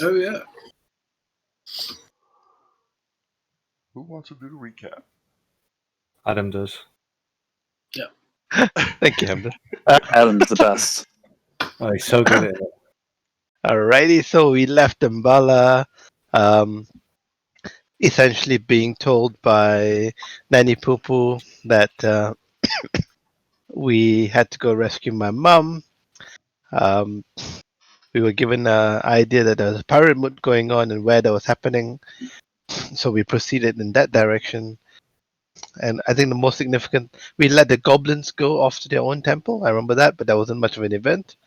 Oh, yeah. Who wants to do the recap? Adam does. Thank you, Hamden. Adam's the best. Oh, he's so good at it. Alrighty, so we left Mbala, essentially being told by Nanny Poo that we had to go rescue my mum. We were given an idea that there was a pirate mood going on and where that was happening, so we proceeded in that direction. And I think the most significant, we let the goblins go off to their own temple. I remember that, but that wasn't much of an event.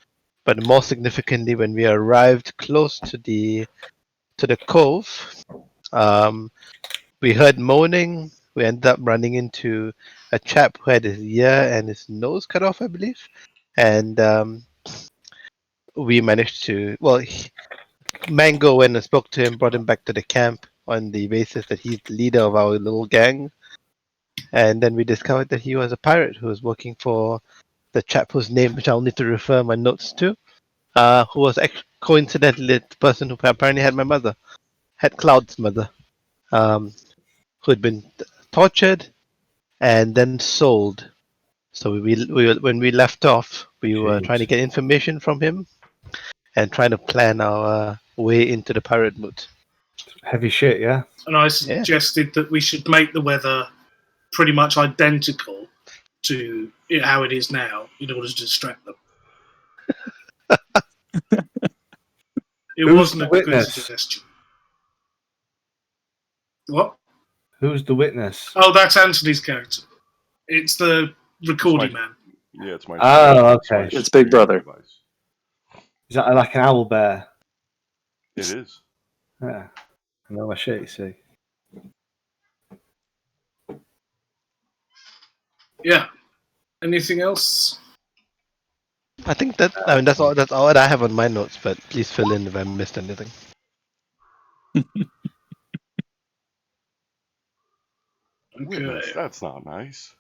But more significantly, when we arrived close to the cove, we heard moaning. We ended up running into a chap who had his ear and his nose cut off, I believe. And we managed to, Mango went and spoke to him, brought him back to the camp on the basis that he's the leader of our little gang. And then we discovered that he was a pirate who was working for the chap whose name, which I'll need to refer my notes to, who was coincidentally the person who apparently had my mother, had Cloud's mother, who had been tortured and then sold. So when we left off, we were trying to get information from him and trying to plan our way into the pirate mood. Heavy shit, yeah? And I suggested that we should make the weather pretty much identical to how it is now in order to distract them. It wasn't a good suggestion. What? Who's the witness? Oh, that's Anthony's character. It's the recording man. Yeah, it's my. Oh, okay. It's Big Brother. Device. Is that like an owl bear? It is. Yeah. I know my shit, you see. Yeah. Anything else? I think that's all that I have on my notes, but please fill in if I missed anything. Witness, that's not nice.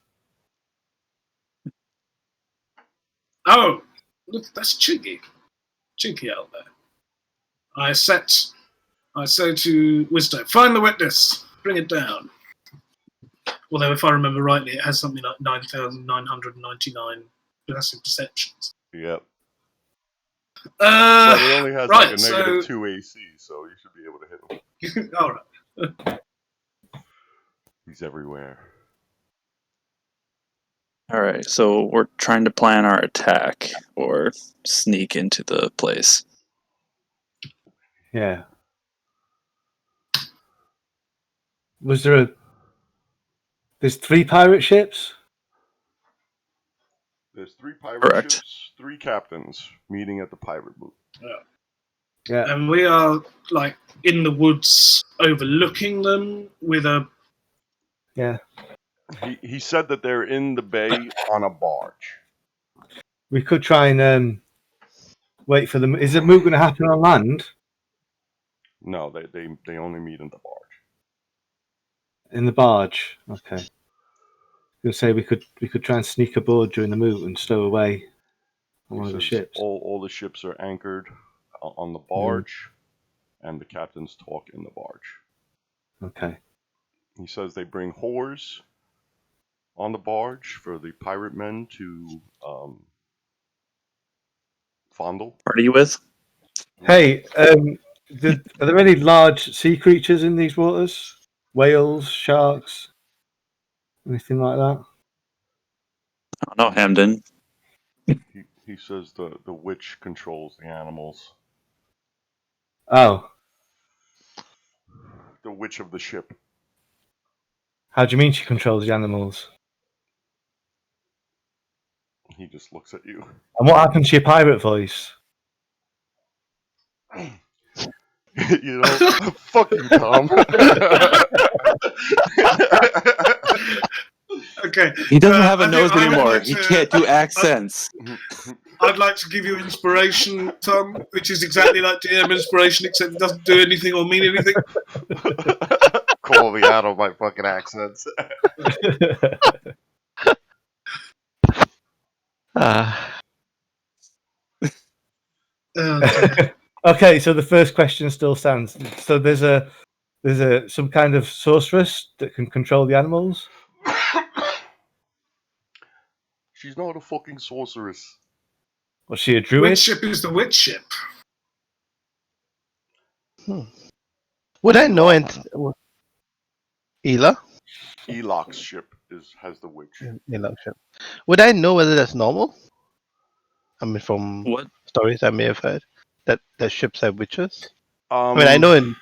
Oh, look, that's Chinky. Chinky out there. I say to Wisdom, find the witness, bring it down. Although, if I remember rightly, it has something like 9,999 passive perceptions. Yep. But it only has like a negative 2 AC, so you should be able to hit him. All right. He's everywhere. All right, so we're trying to plan our attack or sneak into the place. Yeah. There's 3 pirate ships? There's 3 pirate Correct. ships, 3 captains meeting at the pirate booth. Yeah. And we are like in the woods overlooking them with a... Yeah. He said that they're in the bay on a barge. We could try and wait for them. Is the move going to happen on land? No, they only meet in the barge. In the barge? Okay. I was going to say we could try and sneak aboard during the move and stow away on one of the ships. All the ships are anchored on the barge, and the captains talk in the barge. Okay. He says they bring whores on the barge for the pirate men to fondle. Party with? Hey, are there any large sea creatures in these waters? Whales, sharks, anything like that? I don't know, Hamden. He says the witch controls the animals. Oh. The witch of the ship. How do you mean she controls the animals? He just looks at you. And what happened to your pirate voice? You know, fuck you, Tom. Okay. He doesn't have a nose I would anymore. like He to- can't do accents. I'd like to give you inspiration, Tom, which is exactly like DM inspiration, except it doesn't do anything or mean anything. Call me out on my fucking accents. Oh, dear. Okay, so the first question still stands. So there's some kind of sorceress that can control the animals. She's not a fucking sorceress. Was she a Which druid? ship is the witch ship? Would I know anything? Ela? Elok's ship has the witch. Ela ship. Would I know whether that's normal? I mean, from What? stories I may have heard that ships have witches. I I know in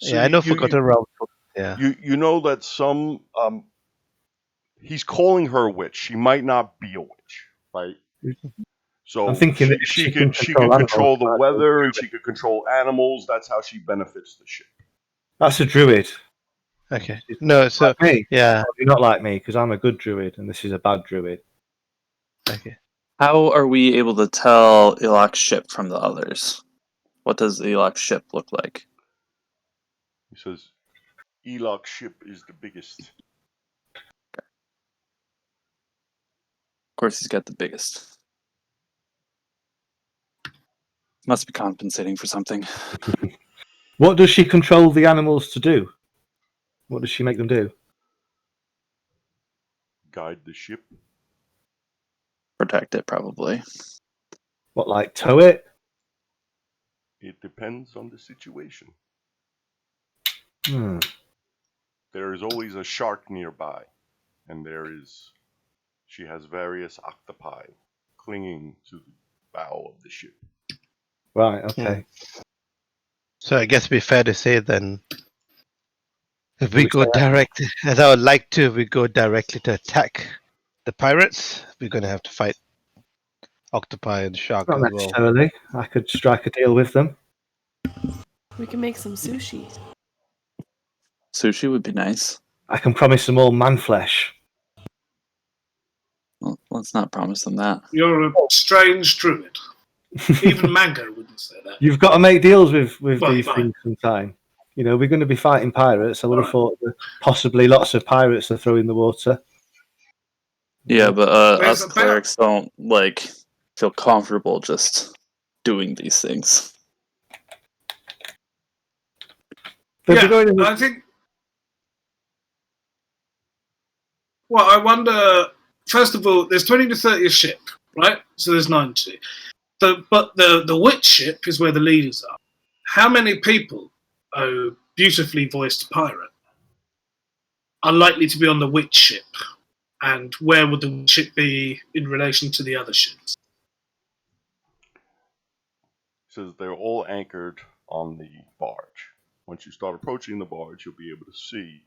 so I know Forgotten Realms. Yeah. You know that some he's calling her a witch. She might not be a witch, right? So I'm thinking that if she she could can control control animals, the that's weather and she could control animals. That's how she benefits the ship. That's a druid. Okay. No. So Like me. yeah. You're not like me because I'm a good druid and this is a bad druid. Okay. How are we able to tell Elok's ship from the others? What does Elok's ship look like? He says, Elok's ship is the biggest. Of course, he's got the biggest. Must be compensating for something. What does she control the animals to do? What does she make them do? Guide the ship. Protect it, probably. What, like tow it? It depends on the situation. Hmm. There is always a shark nearby, and she has various octopi clinging to the bow of the ship. Right, okay. So I guess it'd be fair to say then, if we We go say- direct, as I would like to, we go directly to attack the pirates. We're going to have to fight octopi and shark Not as well. necessarily. I could strike a deal with them. We can make some sushi. Sushi would be nice. I can promise them all man flesh. Well, let's not promise them that. You're a strange druid. Even Mango wouldn't say that. You've got to make deals with Well, these fine. things sometime. You know, we're going to be fighting pirates. I would have Right. thought that possibly lots of pirates are throwing the water. Yeah, but There's us a clerics don't feel comfortable just doing these things. But Yeah, they're going in the- I think. Well, I wonder. First of all, there's 20 to 30 a ship, right? So there's 90. But the witch ship is where the leaders are. How many people, beautifully voiced pirate, are likely to be on the witch ship? And where would the ship be in relation to the other ships? Says they're all anchored on the barge. Once you start approaching the barge, you'll be able to see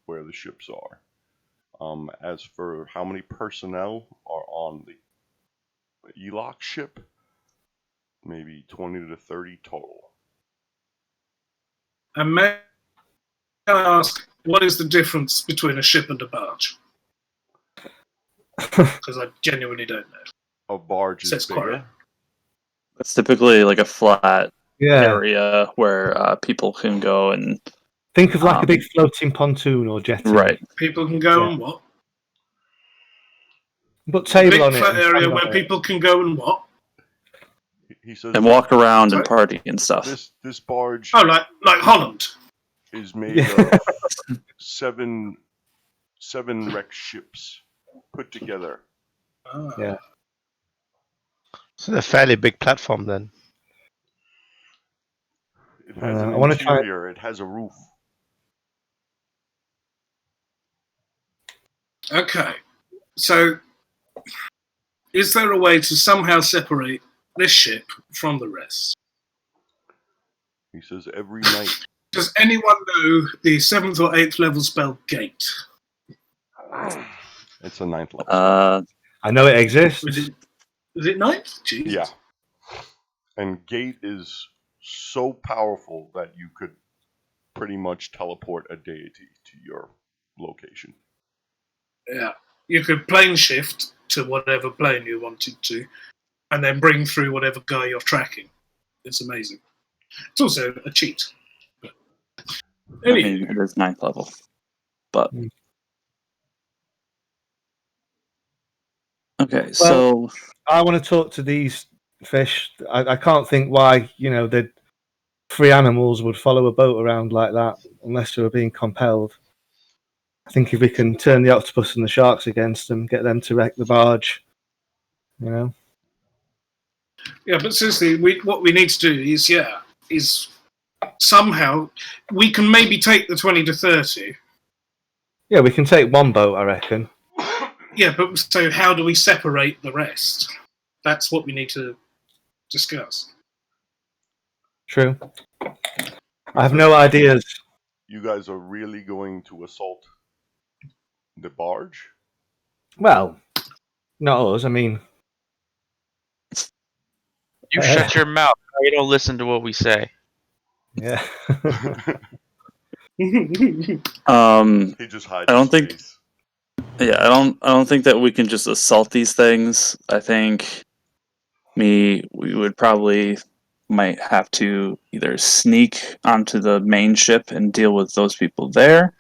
where the ships are. As for how many personnel are on the Elok ship, maybe 20 to 30 total. And may I ask, what is the difference between a ship and a barge? Because I genuinely don't know. A barge is Says bigger. Quarion. It's typically like a flat yeah. area where people can go and Think of like a big floating pontoon or jetty. right. People can go Yeah. and what? But table Big on it. flat and area stand on where it. people can go and what? He says And walk around and Sorry? party and stuff. this barge Oh, like Holland. is made Yeah. of seven wrecked ships put together. Ah. Yeah. So a fairly big platform then. It has an I wanna try- interior. It has a roof. Okay. So, is there a way to somehow separate this ship from the rest? He says every night. Does anyone know the 7th or 8th level spell Gate? It's a 9th level. I know it exists. Is it 9th? Jesus. Yeah. And Gate is so powerful that you could pretty much teleport a deity to your location. Yeah. You could plane shift to whatever plane you wanted to, and then bring through whatever guy you're tracking. It's amazing. It's also a cheat. But I anyway, mean, it is 9th level. But okay, so I want to talk to these fish. I can't think why the free animals would follow a boat around like that unless they were being compelled. I think if we can turn the octopus and the sharks against them, get them to wreck the barge, Yeah, but seriously, what we need to do is somehow we can maybe take the 20 to 30. Yeah, we can take one boat, I reckon. Yeah, but so how do we separate the rest? That's what we need to discuss. True. I have no ideas. You guys are really going to assault the barge? Well, not us. I mean, You shut your mouth. You don't listen to what we say. yeah. He just hides. I don't his think- face. Yeah, I don't think that we can just assault these things. I think we would probably might have to either sneak onto the main ship and deal with those people there.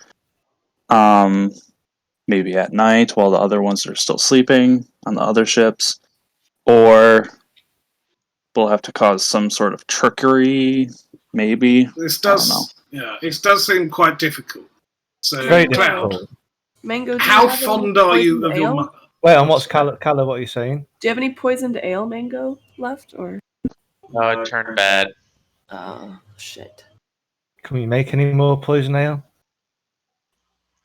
Maybe at night while the other ones are still sleeping on the other ships, or we'll have to cause some sort of trickery. Maybe This I don't know. does, it does seem quite difficult. So, Very Cloud, difficult. Mango, do how you have any fond are you poisoned of your ale? mother? Wait, and what's Calla? What are you saying? Do you have any poisoned ale, Mango, left? Or It turned bad. shit. Can we make any more poison ale?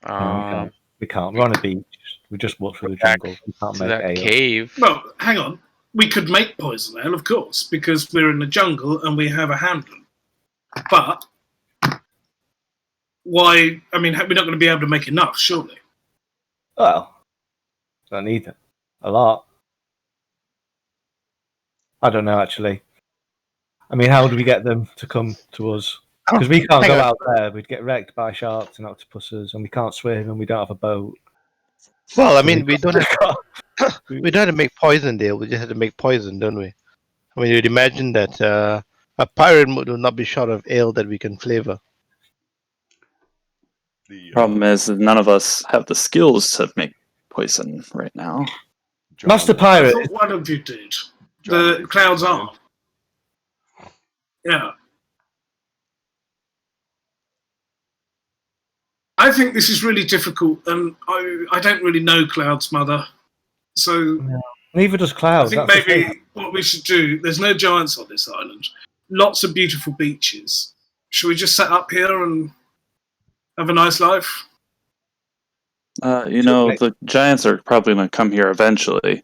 Um, We can't. We're on a beach. We just walked through the jungle. We can't to make that ale. cave. Well, hang on. We could make poison ale, of course, because we're in the jungle and we have a Hamden. But why? I mean, we're not going to be able to make enough, surely. Well, don't need it. A lot. I don't know, actually. I mean, how do we get them to come to us? Because we can't Hang go on. out there. We'd get wrecked by sharks and octopuses, and we can't swim, and we don't have a boat. Well, I So mean, we don't have to make poison ale. We just have to make poison, don't we? I mean, you'd imagine that a pirate would not be short of ale that we can flavor. The Problem is that none of us have the skills to make poison right now. John, Master I Pirate. thought one of you did. John The raised Cloud's his hand. arm. Yeah. I think this is really difficult, and I don't really know Cloud's mother. So Neither does I Cloud. think That's the thing. maybe what we should do, there's no giants on this island. Lots of beautiful beaches. Should we just set up here and have a nice life? The giants are probably going to come here eventually.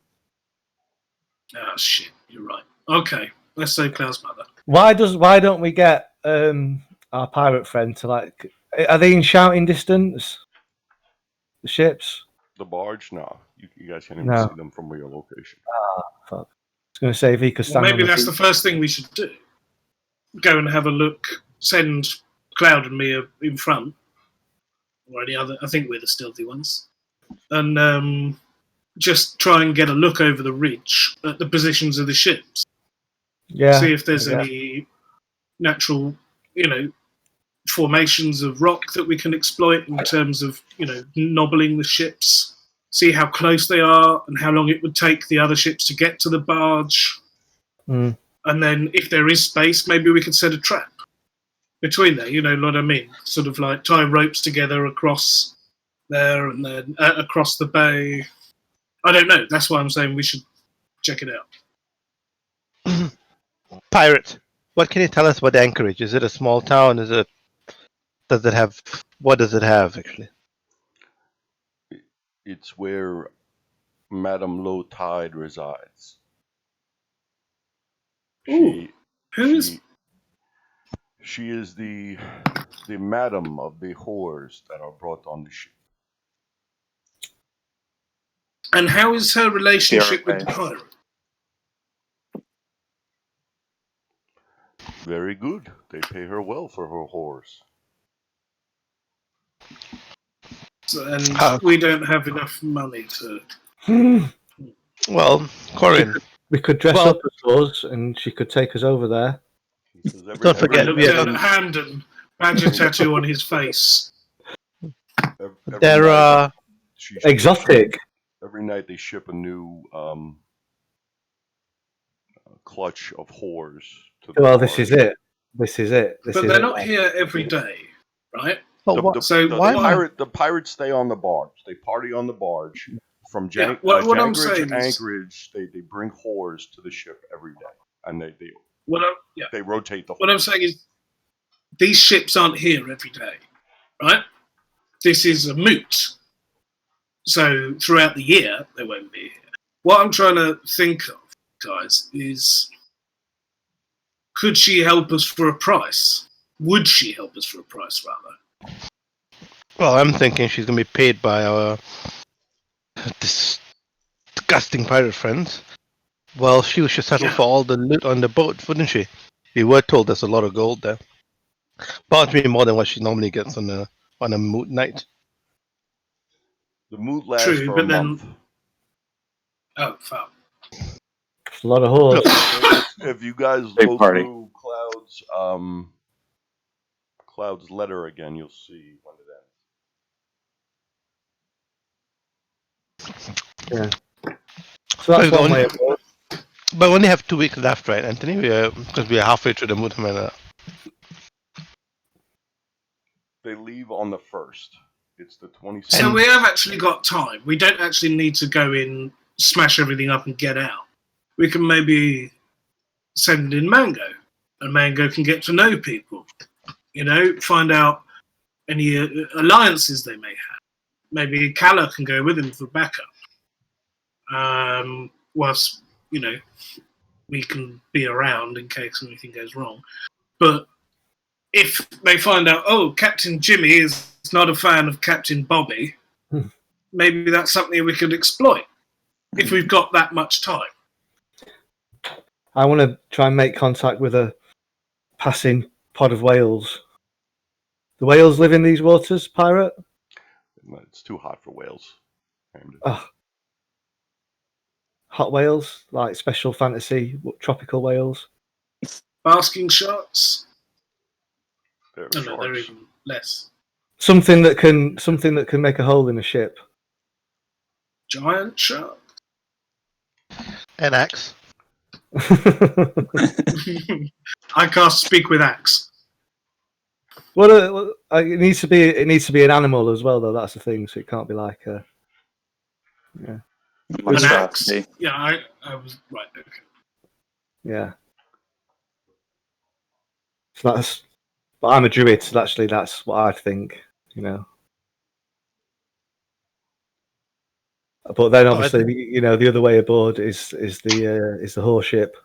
Ah, shit, you're right. Okay, let's say Cloud's mother. Why don't we get our pirate friend to are they in shouting distance? The ships? The barge? No. You guys can't even No. see them from your location. Fuck. I was going to say if he could Well, stand maybe on that's the the first thing we should do. Go and have a look. Send Cloud and me in front. Or any other. I think we're the stealthy ones. And just try and get a look over the ridge at the positions of the ships. Yeah. See if there's yeah. any natural, formations of rock that we can exploit in terms of, knobbling the ships. See how close they are and how long it would take the other ships to get to the barge. Mm. And then if there is space, maybe we could set a trap between there, you know what I mean? Sort of like tie ropes together across there and then across the bay. I don't know. That's why I'm saying we should check it out. Pirate, what can you tell us about Anchorage? Is it a small town? What does it have, actually? It's where Madame Low Tide resides. Ooh, who is? She is the madam of the whores that are brought on the ship. And how is her relationship with the pirate? Very good. They pay her well for her whores. And we don't have enough money to. Well, Quarion, We could dress Well- up as us, and she could take us over there. Don't forget, Look we down are- at Hamden, badger tattoo on his face. there are. Exotic. Every night they ship a new clutch of whores to the Well, barge. this is it. This is it. This But is they're it. not here every day, right? The why am I- pirates stay on the barge. They party on the barge. From what I'm Jangrage saying to is- Anchorage, they bring whores to the ship every day, and they What they rotate the. what I'm saying is, these ships aren't here every day, right? This is a moot. So throughout the year, they won't be here. What I'm trying to think of, guys, is could she help us for a price? Would she help us for a price, rather? Well, I'm thinking she's gonna be paid by our disgusting pirate friends. Well, she should settle Yeah. for all the loot on the boat, wouldn't she? We were told there's a lot of gold there. Probably more than what she normally gets on a moot night. The mood lasts True, for but a then- month. Oh, fuck. It's a lot of whores. If you guys Big go party. through Cloud's letter again, you'll see when it ends. So that's We're one going- way of it. But we only have 2 weeks left, right, Anthony? Because we are halfway through the moot night. They leave on the 1st. It's the 26th. So we have actually got time. We don't actually need to go in, smash everything up, and get out. We can maybe send in Mango, and Mango can get to know people. You know, find out any alliances they may have. Maybe Calla can go with him for backup. Whilst, we can be around in case anything goes wrong. But if they find out, Captain Jimmy is not a fan of Captain Bobby, maybe that's something we could exploit if we've got that much time. I want to try and make contact with a passing pod of whales. The whales live in these waters, pirate? It's too hot for whales. Hamden. Oh. Hot whales, like special fantasy tropical whales. Basking sharks? They're No, they're sharks. even less. Something that can make a hole in a ship. Giant shark? An axe. I can't speak with axe. It needs to be an animal as well, though. That's the thing. So it can't be like a. Yeah. An Monstrosity. axe? Yeah, I was right. Okay. Yeah. So that's. But I'm a druid, so actually that's what I think. But then obviously, the other way aboard is the horse ship.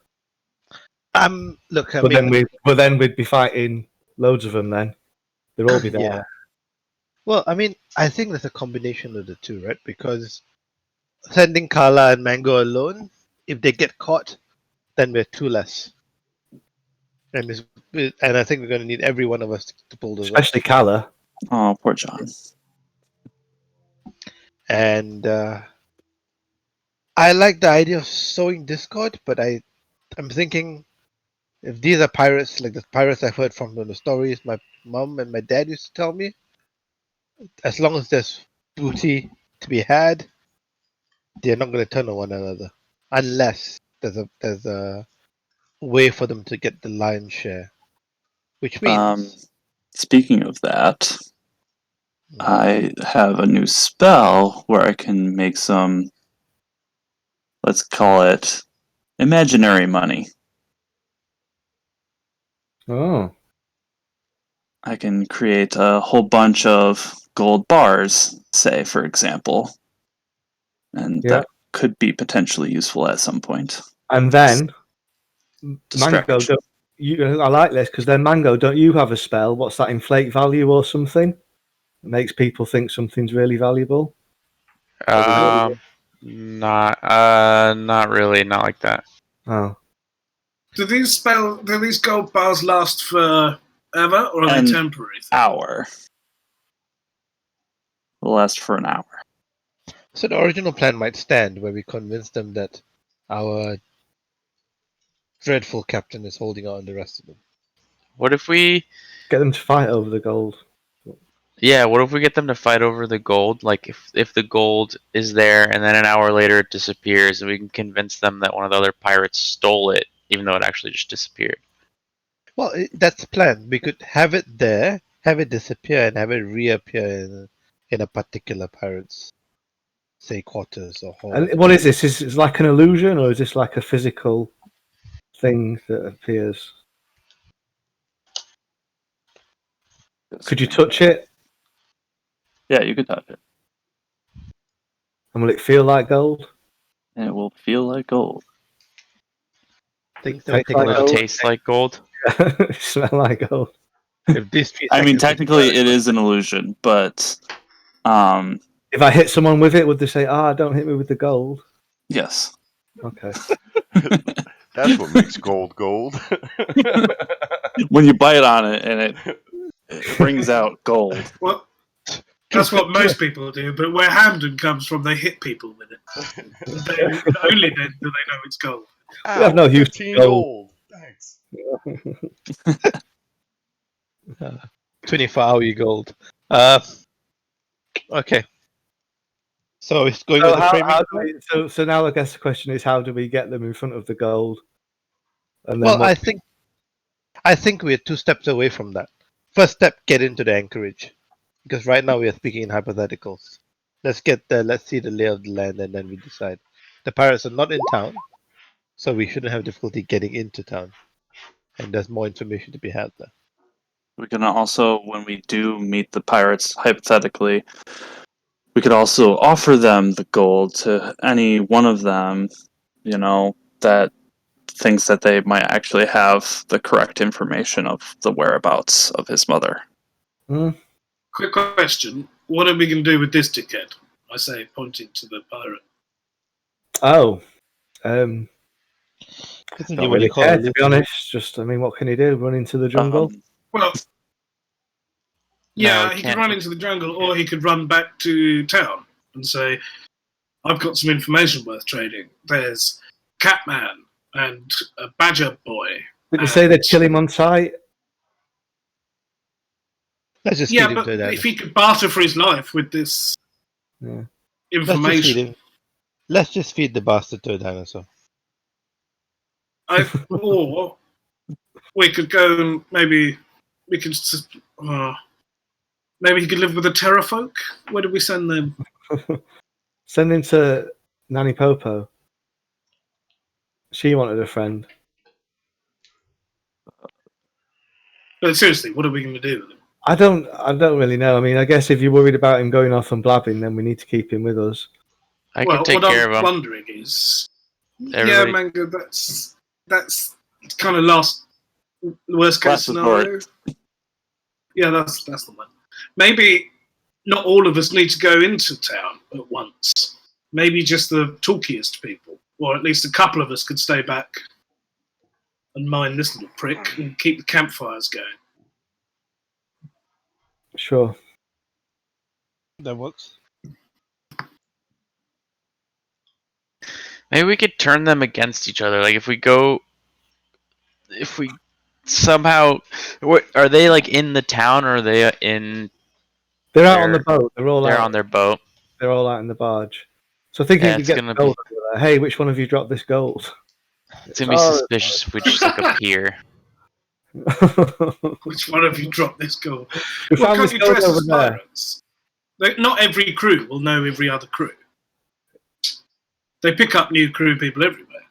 Look, I But mean, then we'd be fighting loads of them. Then they'll all be there. Yeah. Well, I mean, I think there's a combination of the two, right? Because sending Calla and Mango alone, if they get caught, then we're two less. And I think we're going to need every one of us to pull this off. Especially Calla. Oh, poor John. And I like the idea of sowing discord, but I'm thinking if these are pirates, like the pirates I've heard from in the stories my mom and my dad used to tell me, as long as there's booty to be had, they're not going to turn on one another, unless there's a way for them to get the lion's share, which means Speaking of that, I have a new spell where I can make some, let's call it, imaginary money. Oh. I can create a whole bunch of gold bars, say, for example. And that could be potentially useful at some point. And then Mango, Distraction. I like this because then Mango, don't you have a spell? What's that? Inflate value or something? It makes people think something's really valuable. Not really, not like that. Oh, Do these gold bars last forever, or are An they temporary? hour. Will last for an hour. So the original plan might stand, where we convince them that our dreadful captain is holding on the rest of them. What if we get them to fight over the gold. what if we get them to fight over the gold? Like if the gold is there and then an hour later it disappears and we can convince them that one of the other pirates stole it even though it actually just disappeared. Well, that's the plan. We could have it there, have it disappear, and have it reappear in a particular pirate's, say, quarters or hall. And what is this? Is it like an illusion, or is this like a physical thing that appears? Could you touch it? Yeah, you could touch it. And will it feel like gold? And it will feel like gold. Things Tastes take like Will about gold? it taste like gold? Smell like gold. if these 3 I mean, seconds technically, take it is an illusion, but If I hit someone with it, would they say, don't hit me with the gold? yes. Okay. That's what makes gold gold. When you bite on it and it brings out gold. Well, that's what most people do, but where Hamden comes from, they hit people with it. Only then do they know it's gold. We have no use for 15 gold. Thanks. 24-hour gold. Okay. So it's going So, with the framing. how do we, so now I guess the question is, how do we get them in front of the gold? And then Well, what- I think we're 2 steps away from that. First step, get into the anchorage, because right now we are speaking in hypotheticals. Let's get there. Let's see the lay of the land, and then we decide. The pirates are not in town, so we shouldn't have difficulty getting into town. And there's more information to be had there. We can also, when we do meet the pirates, hypothetically, we could also offer them the gold to any one of them, that thinks that they might actually have the correct information of the whereabouts of his mother. Quick question. What are we going to do with this dickhead? I say, pointing to the pirate. Oh, Isn't don't he what really you call care, a to be loser? honest. Just, I mean, what can he do? Run into the jungle? Well, yeah, No, he could can't. run into the jungle, or he could run back to town and say, I've got some information worth trading. There's Catman and a Badger Boy. Did they say they'd kill him on sight? Let's just Yeah, feed him but to that. if he could barter for his life with this Yeah. Let's just feed information, him. Let's just feed the bastard to a dinosaur. or we could go and maybe he could live with the Terrafolk. Where do we send them? Send him to Nanny Popo. She wanted a friend. But seriously, what are we going to do with him? I don't really know. I mean, I guess if you're worried about him going off and blabbing, then we need to keep him with us. I can take what care I'm of him. wondering is, Everybody- yeah, Mango, that's kind of worst case Last scenario. resort. Yeah, that's the one. Maybe not all of us need to go into town at once. Maybe just the talkiest people, or at least a couple of us could stay back and mind this little prick and keep the campfires going. Sure. That works. Maybe we could turn them against each other. Like if we somehow, are they like in the town, or are they in? They're out on the boat. They're all They're out. on their boat. They're all out in the barge. So I think Yeah, you could it's get gonna the gold over there. Hey, which one of you dropped this gold? It's gonna be suspicious if we just like appear. Which one of you dropped this gold? We Well, found can't this you gold dress over as there. pirates? Not every crew will know every other crew. They pick up new crew people everywhere.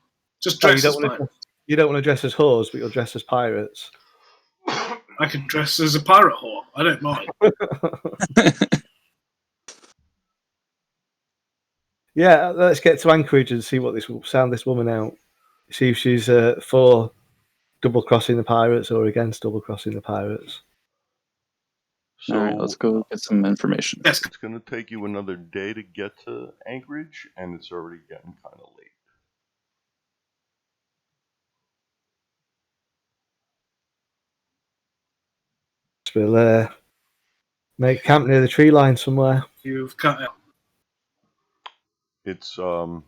Just Oh, dress as pirates. you don't want to dress as whores, but you'll dress as pirates. I can dress as a pirate whore. I don't mind. Yeah, let's get to Anchorage and see what this will sound this woman out. See if she's for double crossing the pirates or against double crossing the pirates. So All right, let's go get some information. Yes. it's going to take you another day to get to Anchorage, and it's already getting kind of late. So we'll make camp near the tree line somewhere. You've cut out. It's going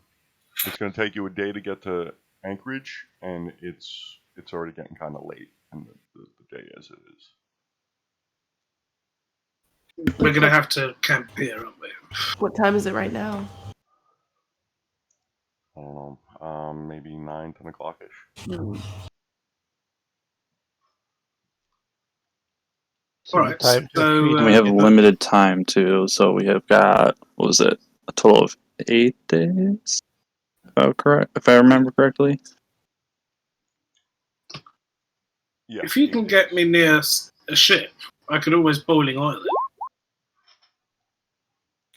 to take you a day to get to Anchorage, and it's already getting kind of late in the day as it is. We're going to have to camp here, aren't we? What time is it right now? I don't know. maybe 9, 10 o'clock-ish. So the Alright, time to so, free And we have to- limited time too, so we have got, what was it, a total of 8 days? Oh, correct. If I remember correctly. Yeah. if you 8 can days. get me near a ship, I could always boiling oil it.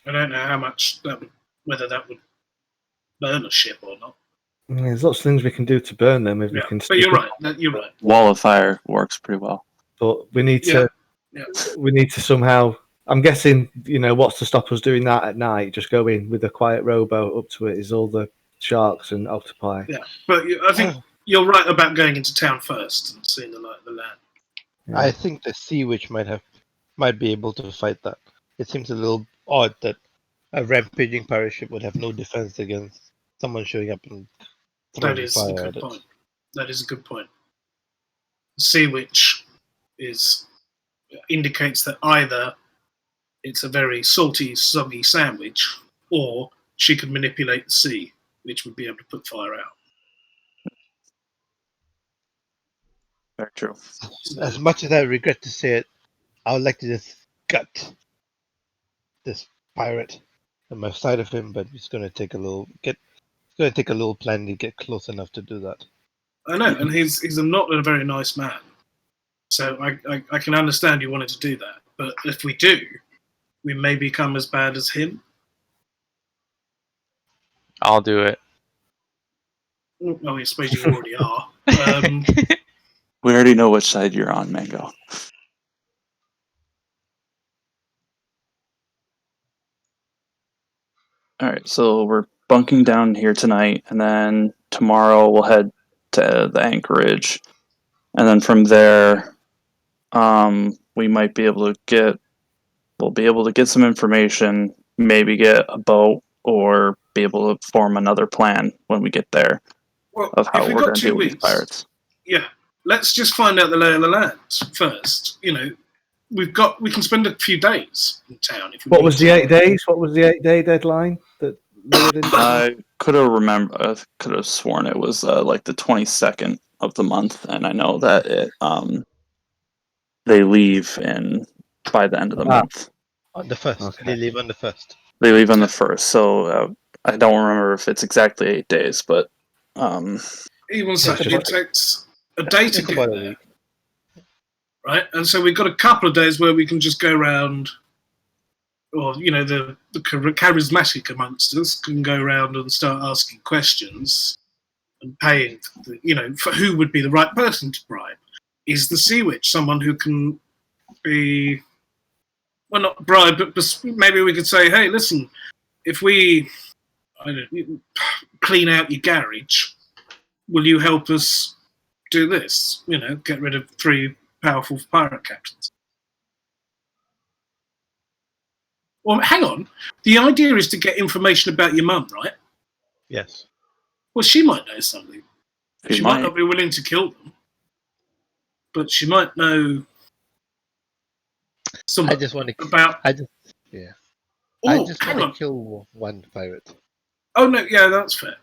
I don't know how much that would, whether that would burn a ship or not. There's lots of things we can do to burn them if we Yeah, can. but stick you're with right. You're right. Wall of fire works pretty well. But we need Yeah. to. Yeah. We need to somehow. I'm guessing, what's to stop us doing that at night? Just go in with a quiet rowboat up to it. Is all the sharks and octopi. Yeah, but I think you're right about going into town first and seeing the light of the land. Yeah. I think the sea witch might be able to fight that. It seems a little odd that a rampaging pirate ship would have no defense against someone showing up and That throwing is a fire good at it. point. That is a good point. The sea witch indicates that either it's a very salty, soggy sandwich, or she could manipulate the sea, which would be able to put fire out. Very true. As much as I regret to say it, I would like to just gut this pirate on my side of him, but it's going to take a little planning to get close enough to do that. I know, and he's not a very nice man. So I can understand you wanted to do that. But if we do, we may become as bad as him. I'll do it. Well, I suppose you already are. We already know which side you're on, Mango. Alright, so we're bunking down here tonight, and then tomorrow we'll head to the anchorage. And then from there, we might be able to get some information, maybe get a boat, or be able to form another plan when we get there Well, of how if we've we're got going to 2 deal with these weeks, pirates. yeah, let's just find out the lay of the land first. We can spend a few days in town. If we What need was the to. 8 days? What was the 8-day deadline that Leodin? I could have sworn it was like the 22nd of the month, and I know that they leave by the end of the month. On the first, Okay. they leave on the first. They leave on the 1st, so I don't remember if it's exactly 8 days, but Even so, It's it about- takes a day to It's get about a there, week. right? And so we've got a couple of days where we can just go around, or the charismatic amongst us can go around and start asking questions and paying. For who would be the right person to bribe? Is the sea witch someone who can be, well, not bribe, but maybe we could say, hey, listen, if we clean out your garage, will you help us do this? Get rid of 3 powerful pirate captains. Well, hang on. The idea is to get information about your mum, right? Yes. Well, she might know something. she She might might. not be willing to kill them, but she might know I something just want to. about. I just Oh, want hang to on. kill one pirate. Oh no, yeah, that's fair.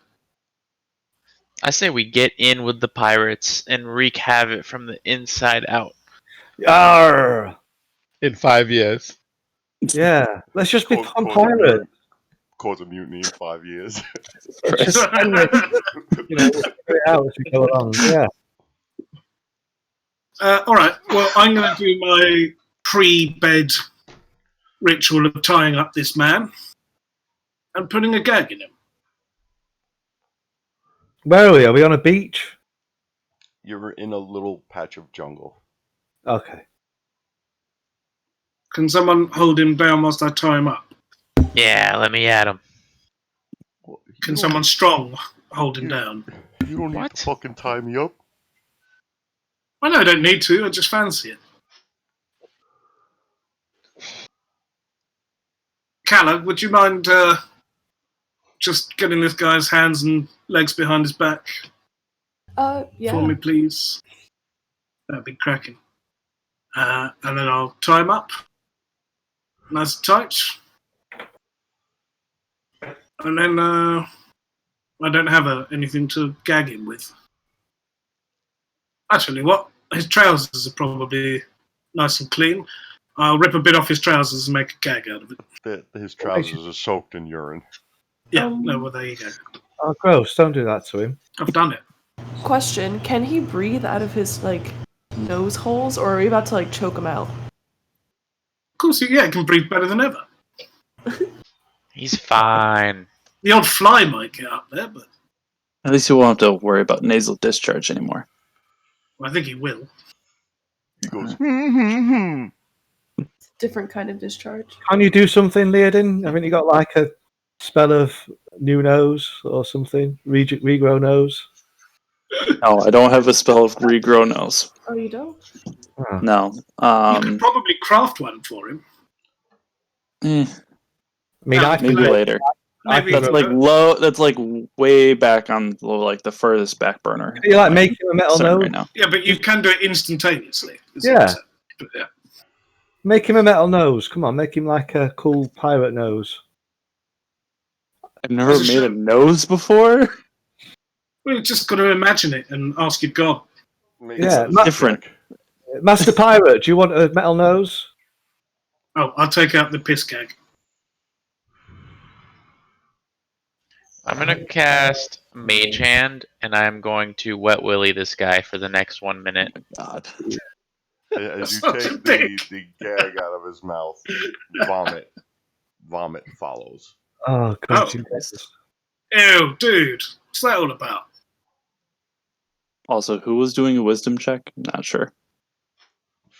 I say we get in with the pirates and wreak havoc from the inside out. Arr! In 5 years. Yeah, let's just Cause become a pirates. mutiny- Cause a mutiny in 5 years. Let's just spend it, we'll figure it out as we go along. Yeah. All right. Well, I'm going to do my pre-bed ritual of tying up this man and putting a gag in him. Where are we? Are we on a beach? You're in a little patch of jungle. Okay. Can someone hold him down whilst I tie him up? Yeah, let me at him. Well, you Can don't someone strong hold him you- down? You don't need What? to fucking tie me up. I know I don't need to. I just fancy it. Calla, would you mind just getting this guy's hands and legs behind his back Yeah. for me, please? That'd be cracking. And then I'll tie him up. Nice and tight. And then I don't have anything to gag him with. Actually, what? His trousers are probably nice and clean. I'll rip a bit off his trousers and make a gag out of it. His trousers are soaked in urine. Yeah, no, well, there you go. Oh, gross! Don't do that to him. I've done it. Question: can he breathe out of his nose holes, or are we about to choke him out? Of course, yeah, he can breathe better than ever. He's fine. The odd fly might get up there, but At least you won't have to worry about nasal discharge anymore. I think he will. He goes, Different kind of discharge. Can you do something, Leodin? Haven't you got like a spell of new nose or something? Regrow nose? No, I don't have a spell of regrow nose. Oh, you don't? Oh. No. You could probably craft one for him. Eh, I mean, I maybe can later. Maybe That's low. That's way back on the furthest back burner. you like making a metal Starting nose? right now. Yeah, but you can do it instantaneously. is what Yeah. I'm saying. But, yeah. Make him a metal nose. Come on, make him like a cool pirate nose. I've never As a made a show. nose before. Well, you just got to imagine it and ask your god. Yeah, Different. Master Pirate, do you want a metal nose? Oh, I'll take out the piss gag. I'm gonna cast Mage Hand, and I'm going to Wet Willy this guy for the next 1 minute. God. as you Such a take dick. the gag out of his mouth, vomit follows. Oh, God. Oh. Ew, dude. What's that all about? Also, who was doing a wisdom check? I'm not sure.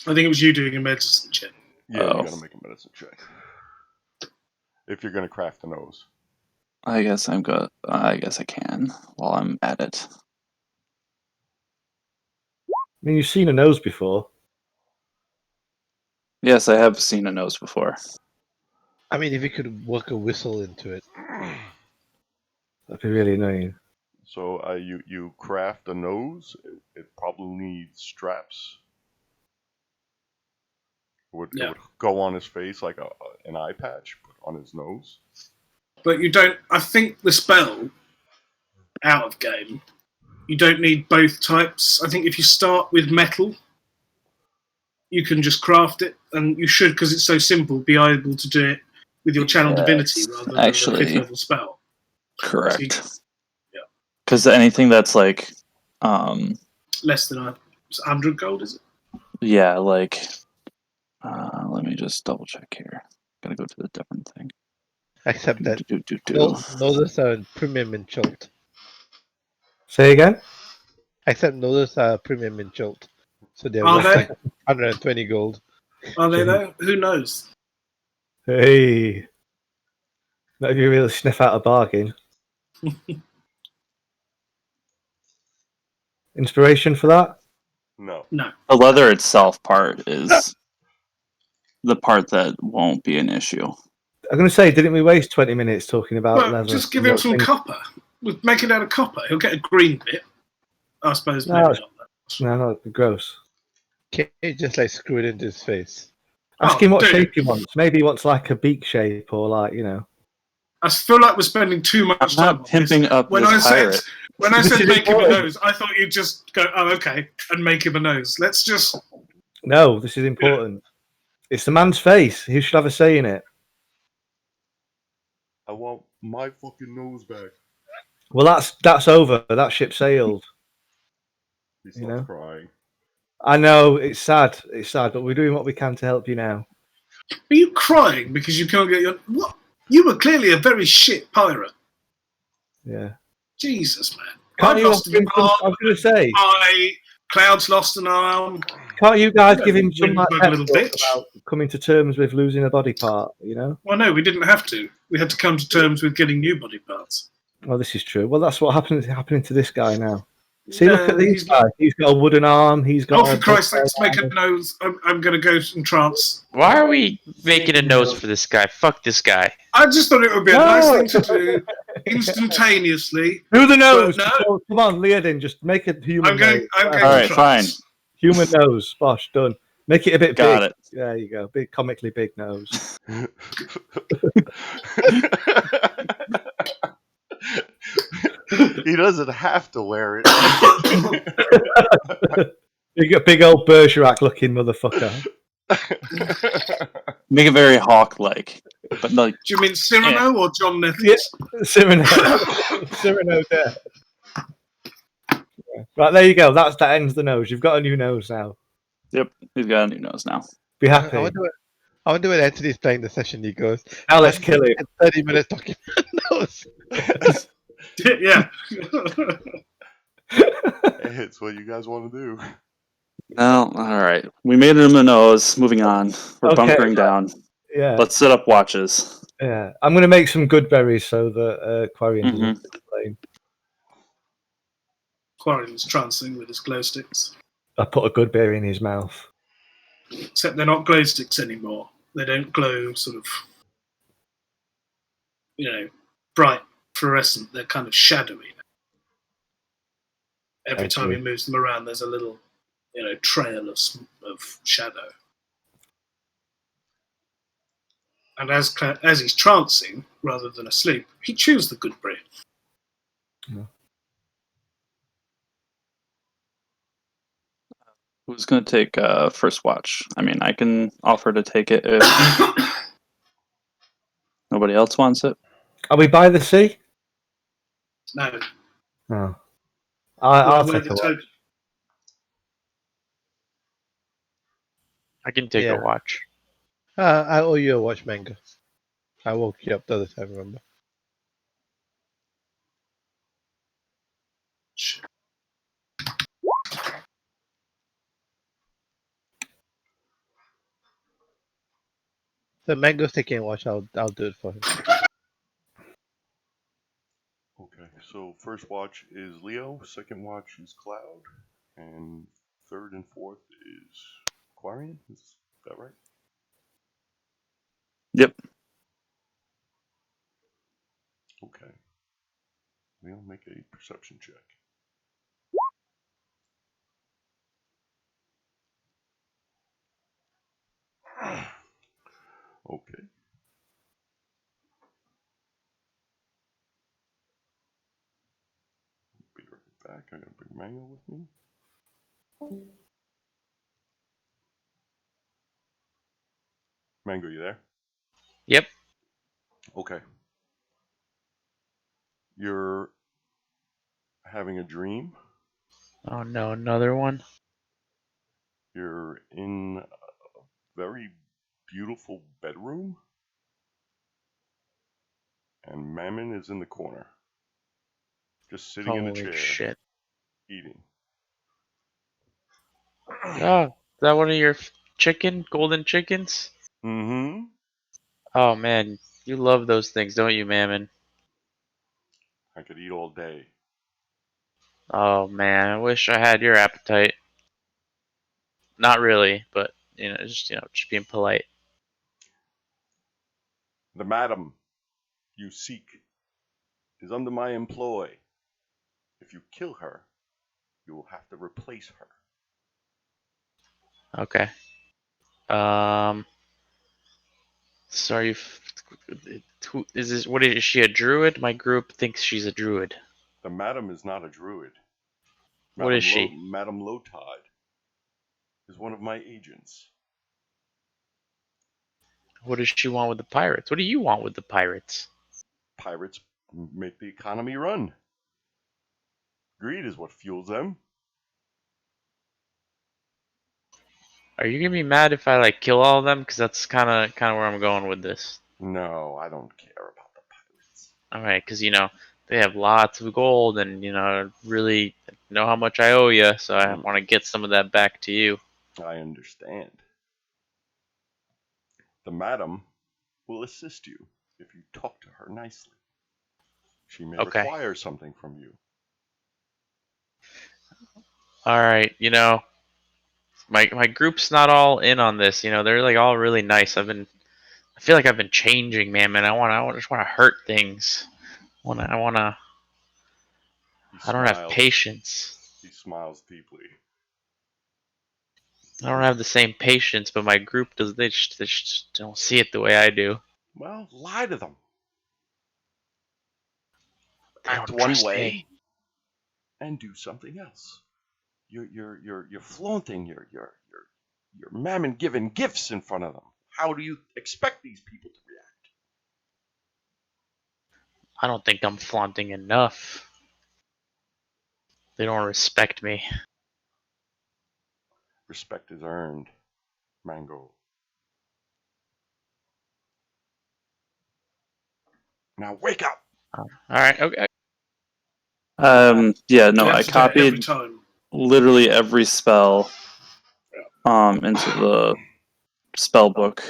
I think it was you doing a medicine check. Yeah, Oh. you gotta make a medicine check. If you're gonna craft a nose. I guess I'm good. I guess I can while I'm at it. I mean, you've seen a nose before. Yes, I have seen a nose before. I mean, if you could work a whistle into it. That'd be really annoying. So you craft a nose. It probably needs straps. It would go on his face like an eye patch, but on his nose. But you don't. I think the spell out of game, you don't need both types. I think if you start with metal, you can just craft it, and you should, because it's so simple, be able to do it with your channel divinity rather than actually, a 5th level spell. Correct. So yeah. Because anything that's like, less than 100 gold, is it? yeah, like, let me just double check here. Gotta go to the different thing. Except that Do. noses are premium in Chult. Say again? Except noses are premium in Chult. So they're Are worth they? like 120 gold. Are they though? Who knows? Hey. Not if you really sniff out a bargain. Inspiration for that? No. No. The leather itself part is the part that won't be an issue. I'm going to say, didn't we waste 20 minutes talking about Well, leather? just give him some copper. We'll make it out of copper. He'll get a green bit. I suppose No, maybe not. No, no, gross. Okay, just like screw it into his face. Ask him what dude. shape he wants. Maybe he wants like a beak shape or like, you know. I feel like we're spending too much I'm time not on pimping this. up When this I pirate. said when I This said is make him a important. nose, I thought you'd just go, oh, okay, and make him a nose. Let's just. No, this is important. It's the man's face. He should have a say in it. I want my fucking nose back. Well, that's over. That ship sailed. He starts You know? crying. I know, it's sad. It's sad, but we're doing what we can to help you now. Are you crying because you can't get your. What? You were clearly a very shit pirate. Yeah. Jesus, man. Can't I've you lost give him an some, arm. I was going to say, Cloud's lost an arm. can't you guys Yeah, give him some really like bug pep little talk bitch. about coming to terms with losing a body part, you know? Well, no, we didn't have to. We had to come to terms with getting new body parts. Well, this is true. Well, that's what happening to this guy now. See, look No, at these he's guys. He's got a wooden arm. He's got. Oh, a for Christ's big sake, make a nose. I'm going to go in trance. Why are we making a nose for this guy? Fuck this guy. I just thought it would be a No. nice thing to do instantaneously. Do the nose. But no. Oh, come on, Leodin, just make a human. I'm going. nose. I'm going All in right, fine. trance. Human nose. Bosh, done. Make it a bit Got big. it. There you go. Big, comically big nose. He doesn't have to wear it. Big old Bergerac looking motherfucker. Make it very hawk-like, but like Do you mean Cyrano or John Nichols? Yeah. Cyrano. Cyrano there. Right, there you go. That ends the nose. You've got a new nose now. yep, he's got a new nose now. Be happy. I wonder when Anthony's playing the session, he goes, Now let's kill him. 30 minutes talking about nose. Yeah. It's what you guys want to do. No, all right. We made him a nose. Moving on. We're Okay. bunkering down. Yeah. Let's set up watches. Yeah. I'm going to make some good berries so that Quarion doesn't complain. Quarion's trancing with his glow sticks. I put a good berry in his mouth. Except they're not glow sticks anymore. They don't glow sort of, bright fluorescent. They're kind of shadowy. Every time he moves them around, there's a little, trail of shadow. And as he's trancing, rather than asleep, he chews the good berry. Yeah. Who's going to take first watch? I mean, I can offer to take it if nobody else wants it. Are we by the sea? No. Oh. I'll Where take the a watch. toad- I can take Yeah. a watch. I owe you a watch, Mango. I woke you up the other time, remember? So Mango's taking a watch, I'll do it for him. Okay, so first watch is Leo, second watch is Cloud, and third and fourth is Quarion. Is that right? Yep. Okay. We'll make a perception check. Okay. Be right back. I gotta bring Mango with me. Mango, you there? Yep. Okay. You're having a dream. Oh no, another one. You're in a very beautiful bedroom. And Mammon is in the corner. Just sitting in a Holy chair, shit. eating. Oh, is that one of your golden chickens? Mm-hmm. Oh man, you love those things, don't you, Mammon? I could eat all day. Oh man, I wish I had your appetite. Not really, but just being polite. The madam you seek is under my employ. If you kill her, you will have to replace her. Okay. Sorry. Who is this? What is she? A druid? My group thinks she's a druid. The madam is not a druid. What is she? Madam Lotad is one of my agents. What does she want with the pirates? What do you want with the pirates? Pirates make the economy run. Greed is what fuels them. Are you gonna be mad if I kill all of them? Because that's kind of where I'm going with this. No, I don't care about the pirates. All right, because they have lots of gold, and really know how much I owe you, so I want to get some of that back to you. I understand. The madam will assist you if you talk to her nicely. She may require something from you. All right, my group's not all in on this. They're all really nice. I feel like I've been changing, man. I just want to hurt things. I don't have patience. He smiles deeply. I don't have the same patience, but my group does. They just don't see it the way I do. Well, lie to them. picked one way and do something else. You're flaunting your mammon given gifts in front of them. How do you expect these people to react? I don't think I'm flaunting enough. They don't respect me. Respect is earned, Mango. Now wake up! All right, okay. Yeah, no, You I have to do it every copied time. literally every spell into the spell book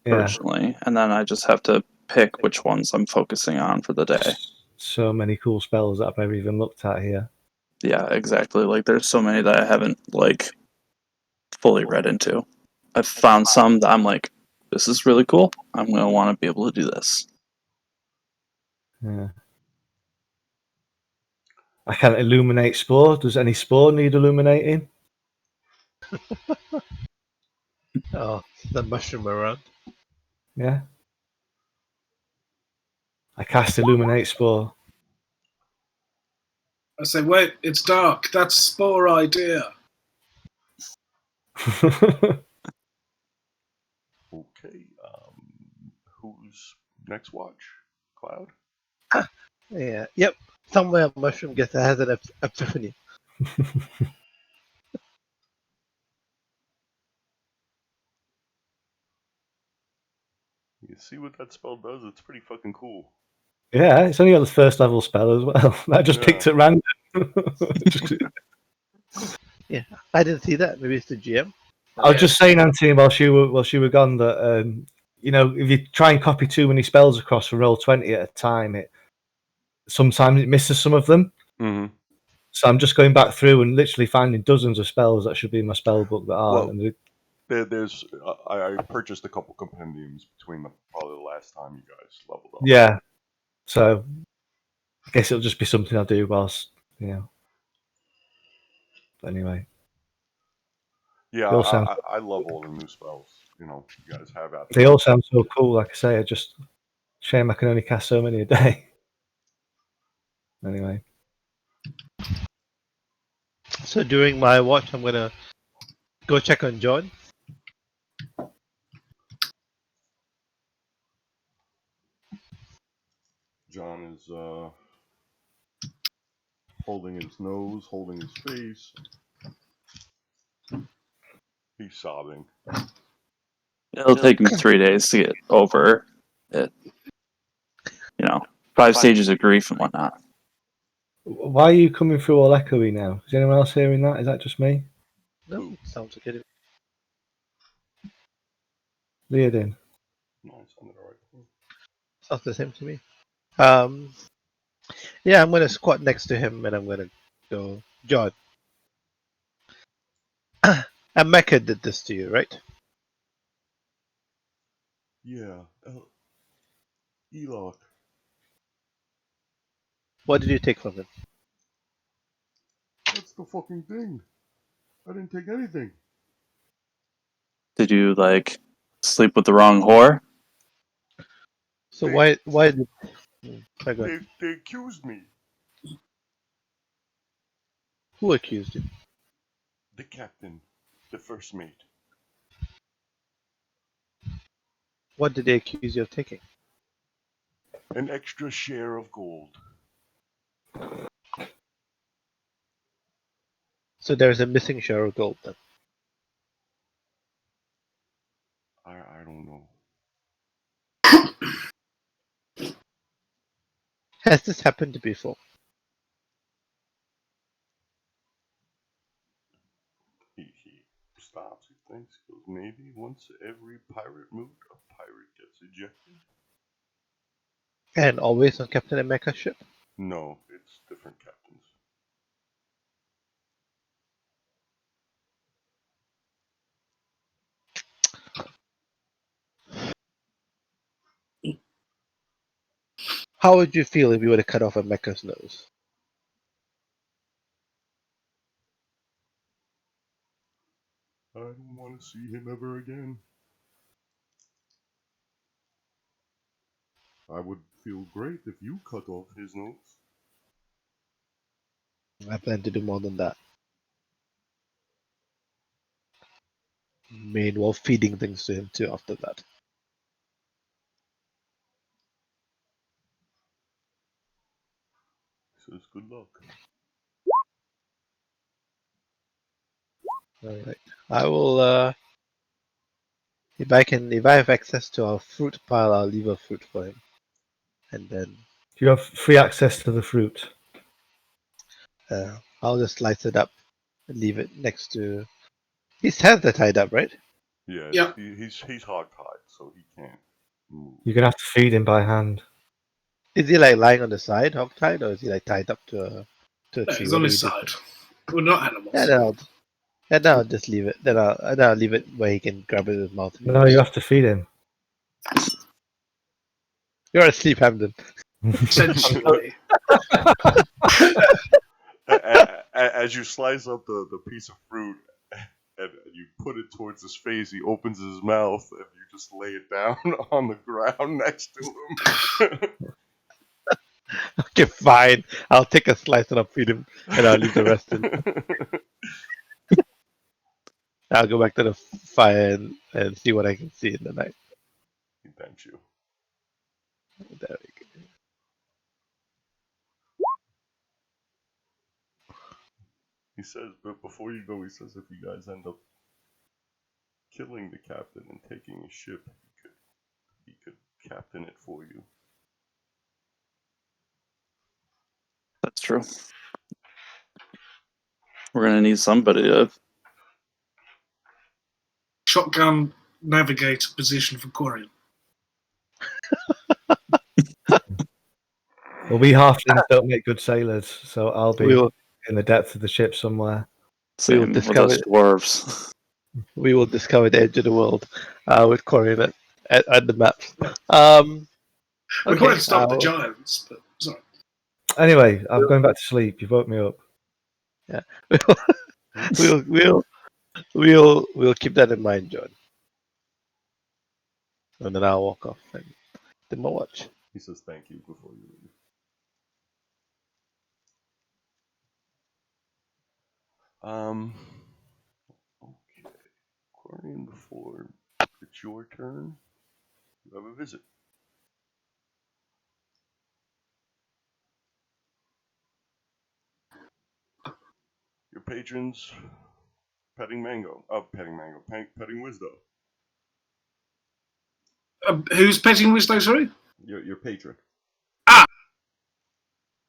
Yeah. originally, and then I just have to pick which ones I'm focusing on for the day. So many cool spells that I've never even looked at here. Yeah, exactly. Like there's so many that I haven't like fully read into. I've found some that I'm like, this is really cool. I'm gonna want to be able to do this. Yeah. I can't illuminate spore. Does any spore need illuminating? Oh, the mushroom around. Yeah. I cast illuminate spore. I say, wait, it's dark. That's spore idea. Okay, who's next watch? Cloud? Yeah. Yep. Somewhere a mushroom has an epiphany. You see what that spell does? It's pretty fucking cool. Yeah, it's only got the first level spell as well. I just picked at random. Yeah. I didn't see that. Maybe it's the GM. I was just saying, Antony, while she were gone, that you know, if you try and copy too many spells across for roll 20 at a time, sometimes it misses some of them. Mm-hmm. So I'm just going back through and literally finding dozens of spells that should be in my spell book that aren't. Well, there's I purchased a couple compendiums between probably the last time you guys leveled up. Yeah. So I guess it'll just be something I'll do whilst, you know. But anyway. Yeah, They all sound, I love all the new spells. You know, you guys have out they there. all sound so cool. Like I say, shame I can only cast so many a day. Anyway. So during my watch, I'm gonna go check on John. John is holding his nose, holding his face. He's sobbing. It'll take me 3 days to get over it. You know, 5 stages of grief and whatnot. Why are you coming through all echoey now? Is anyone else hearing that? Is that just me? No, sounds okay. Leodin. No, it's on the right. Sounds the same to me. Yeah, I'm gonna squat next to him and I'm gonna go, John. And Mecca did this to you, right? Yeah, Eloch. What did you take from him? That's the fucking thing. I didn't take anything. Did you like sleep with the wrong whore? So They- why did I go, They accused me. who accused you? The captain, the first mate. What did they accuse you of taking? An extra share of gold. So there's a missing share of gold then. I don't know. Has this happened before? He stops, he thinks, goes, maybe once every pirate moot, a pirate gets ejected. And always on Captain America's ship? No, it's different captains. How would you feel if you were to cut off a mecha's nose? I don't want to see him ever again. I would feel great if you cut off his nose. I plan to do more than that. May involve feeding things to him too after that. So it's good luck. Alright. I will if I have access to our fruit pile, I'll leave a fruit for him. And then You have free access to the fruit. I'll just slice it up and leave it next to his hands are tied up, right? Yeah, Yeah. he's hog tied, so he can't move. You're gonna have to feed him by hand. Is he like lying on the side, hog tied, or is he like tied up to a No, tree? he's What on do his we do? side. We're not animals. Then I'll just leave it. Then I'll leave it where he can grab it with his mouth. if he No, wants. you have to feed him. You're asleep, Hamden. Essentially. As you slice up the piece of fruit and you put it towards his face, he opens his mouth and you just lay it down on the ground next to him. Okay, fine. I'll take a slice and I'll feed him, and I'll leave the rest in. I'll go back to the fire and see what I can see in the night. He thanks you. There we go. He says, but before you go, he says if you guys end up killing the captain and taking his ship, he could captain it for you. That's true. We're gonna need somebody to. Shotgun navigator position for Quarion. Well, we halflings don't make good sailors, so I'll be We will in the depths of the ship somewhere. Same with discover us it. dwarves. we will discover the edge of the world with Quarion at the map. We Okay, might stop the giants, but sorry. Anyway, I'm going back to sleep. You woke me up. we'll keep that in mind, John. And then I'll walk off and do my watch. He says thank you before you leave. Okay. Quarion, before it's your turn, you have a visit. Your patrons petting petting Wisdom. Who's petting Wisdo, sorry? Your patron.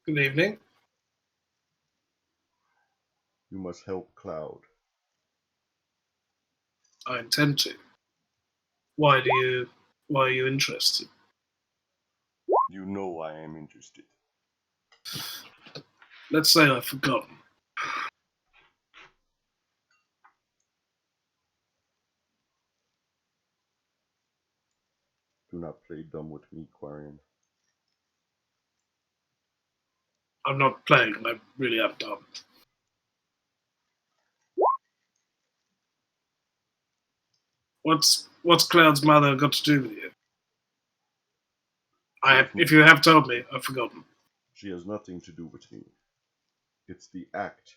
Good evening. You must help Cloud. I intend to. Why are you interested? You know I am interested. Let's say I've forgotten. Do not play dumb with me, Quarion. I'm not playing, I really am done. What's Cloud's mother got to do with you? If you have told me, I've forgotten. She has nothing to do with me. It's the act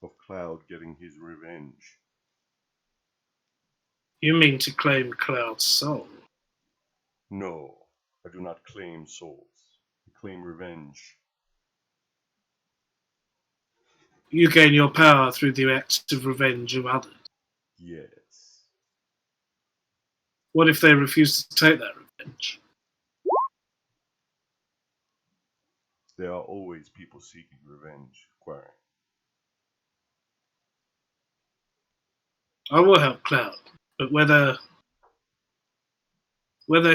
of Cloud getting his revenge. You mean to claim Cloud's soul? No, I do not claim souls. I claim revenge. You gain your power through the act of revenge of others. Yes. What if they refuse to take that revenge? There are always people seeking revenge, Quarion. I will help Cloud, but whether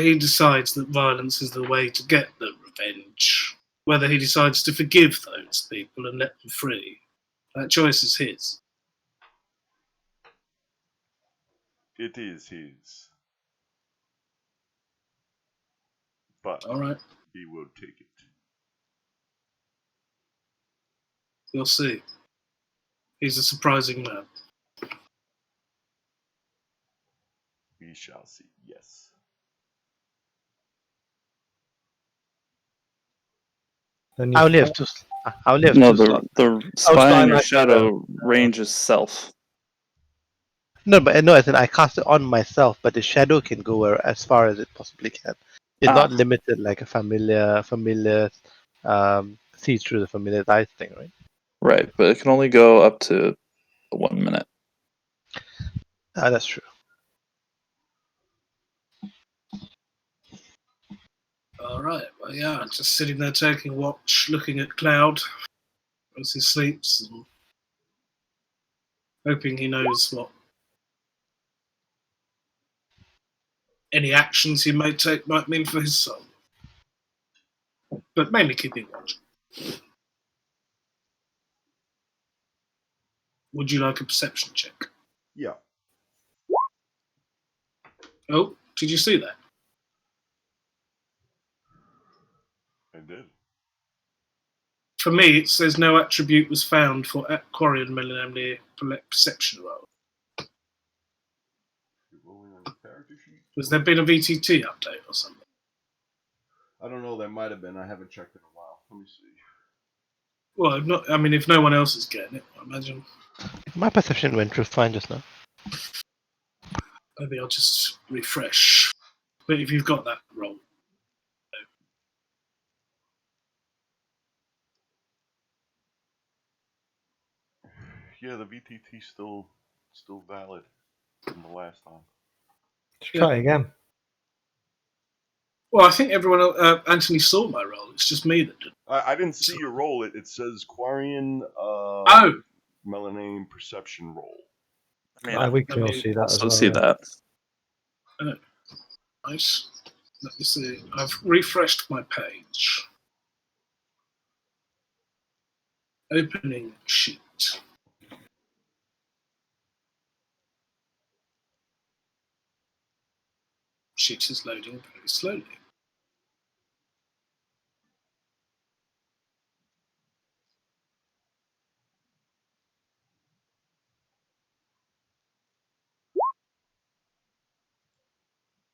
he decides that violence is the way to get the revenge, whether he decides to forgive those people and let them free, that choice is his. It is his. But All right, he will take it. you'll see. He's a surprising man. We shall see, yes. Then I you only have two. I only have No, two slots. the spy spy on your my shadow range is self. No, but no, as in I cast it on myself, but the shadow can go as far as it possibly can. It's not limited like a familiar see through the familiar eyes thing, right? Right, but it can only go up to 1 minute. That's true. All right. Well, yeah, just sitting there taking watch, looking at Cloud as he sleeps, and hoping he knows what any actions he may take might mean for his soul. But mainly keeping watch. Would you like a perception check? Yeah, Oh, did you see that? I did. For me, it says no attribute was found for Quarion Melanamni perception roll. You're rolling on the character sheet? Has there been a VTT update or something? I don't know, there might have been. I haven't checked in a while. Let me see. Well, if no one else is getting it, I imagine My perception went through fine just now. maybe I'll just refresh. But if you've got that roll, Yeah, the VTT's still valid from the last time. Let's try it again. well, I think everyone else, Anthony saw my roll. It's just me that didn't. I didn't see your roll. It says Quarion Melaname perception roll. We can all see that as Also well. see yeah. that. Nice. Let me see. I've refreshed my page. Opening sheet. Sheet is loading very slowly.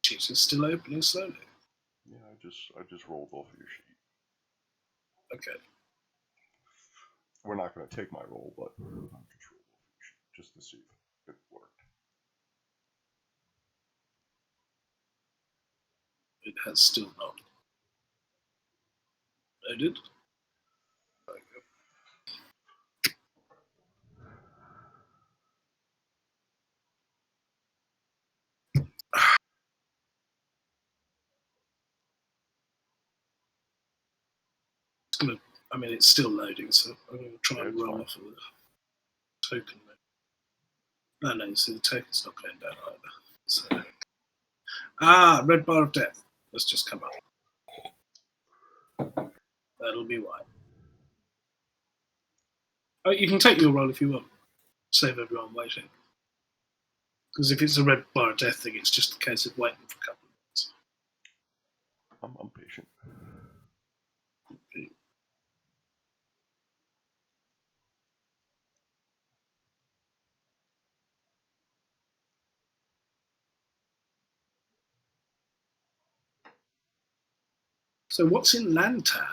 Sheet is still opening slowly. Yeah, I just rolled off of your sheet. Okay. We're not going to take my roll, but I just rolled off your sheet just to see if it worked. It has still not loaded. It's still loading, so I'm going to try and run off of the token. No, you see the token's not going down either. So, red bar of death. Let's just come up. That'll be why. Oh, you can take your roll if you want. Save everyone waiting. Because if it's a red bar of death thing, it's just a case of waiting for a couple of minutes. I'm patient. So what's in Lantan?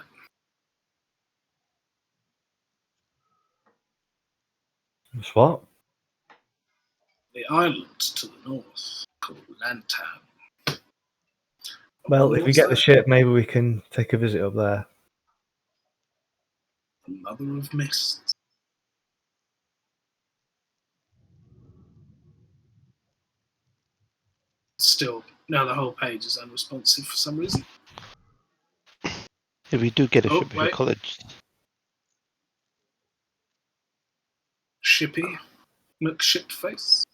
It's what? The island to the north, called Lantan. Well, if we What's get the that? ship, maybe we can take a visit up there. The Mother of Mists. Still, now the whole page is unresponsive for some reason. If we do get a Oh, ship, we wait. call it. Shippy. McShipface.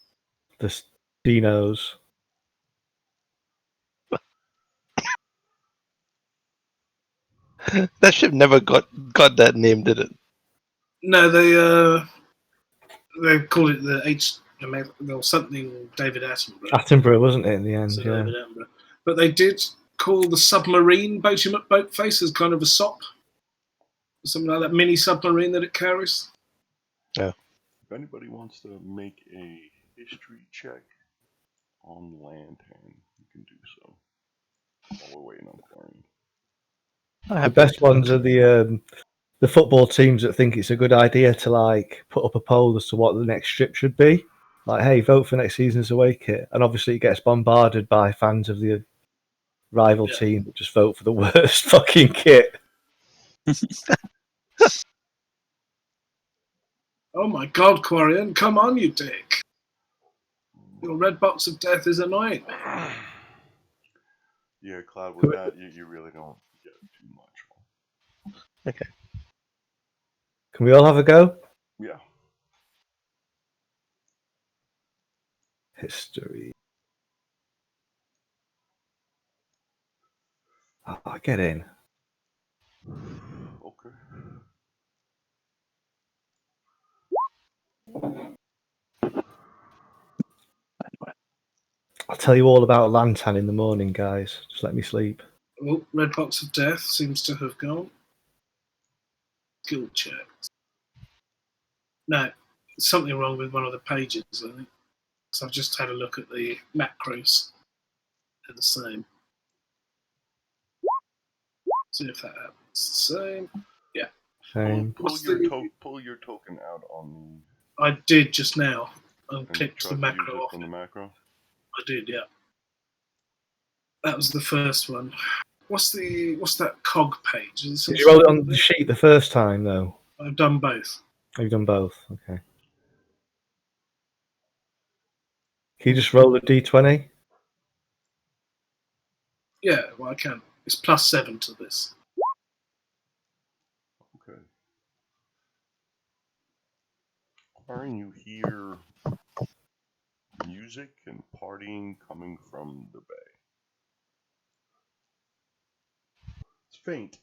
The Dinos. That ship never got that name, did it? No, they call it the or something David Attenborough. Attenborough, wasn't it, in the end? So Yeah. David Attenborough. But they did call the submarine Boatface as kind of a sop. Something like that mini submarine that it carries. If anybody wants to make a history check on Lantan, you can do so while we're waiting on Quarion. The best ones are the football teams that think it's a good idea to like put up a poll as to what the next strip should be. Like, hey, vote for next season's away kit, and obviously it gets bombarded by fans of the rival team that just vote for the worst fucking kit. Oh my god, Quarion, come on, you dick. Your red box of death is annoying me. Yeah, Cloud, with that, you really don't get too much. Okay. Can we all have a go? Yeah. History. Oh, get in. Okay. I'll tell you all about Lantan in the morning, guys. Just let me sleep. Oh, red box of death seems to have gone. Skill checks. No, there's something wrong with one of the pages, I think. So I've just had a look at the macros. They're the same. See if that happens. Same. Yeah. Same. Pull your token out on the. I did just now. And And clicked try the to macro use it off. from the macro. I did, yeah. That was the first one. What's that cog page? Did you roll it on the sheet the first time, though? I've done both. Oh, you've done both. Okay. Can you just roll a d20? Yeah, well, I can. It's +7 to this. Okay. Aaron, you hear music and partying coming from the bay. It's faint,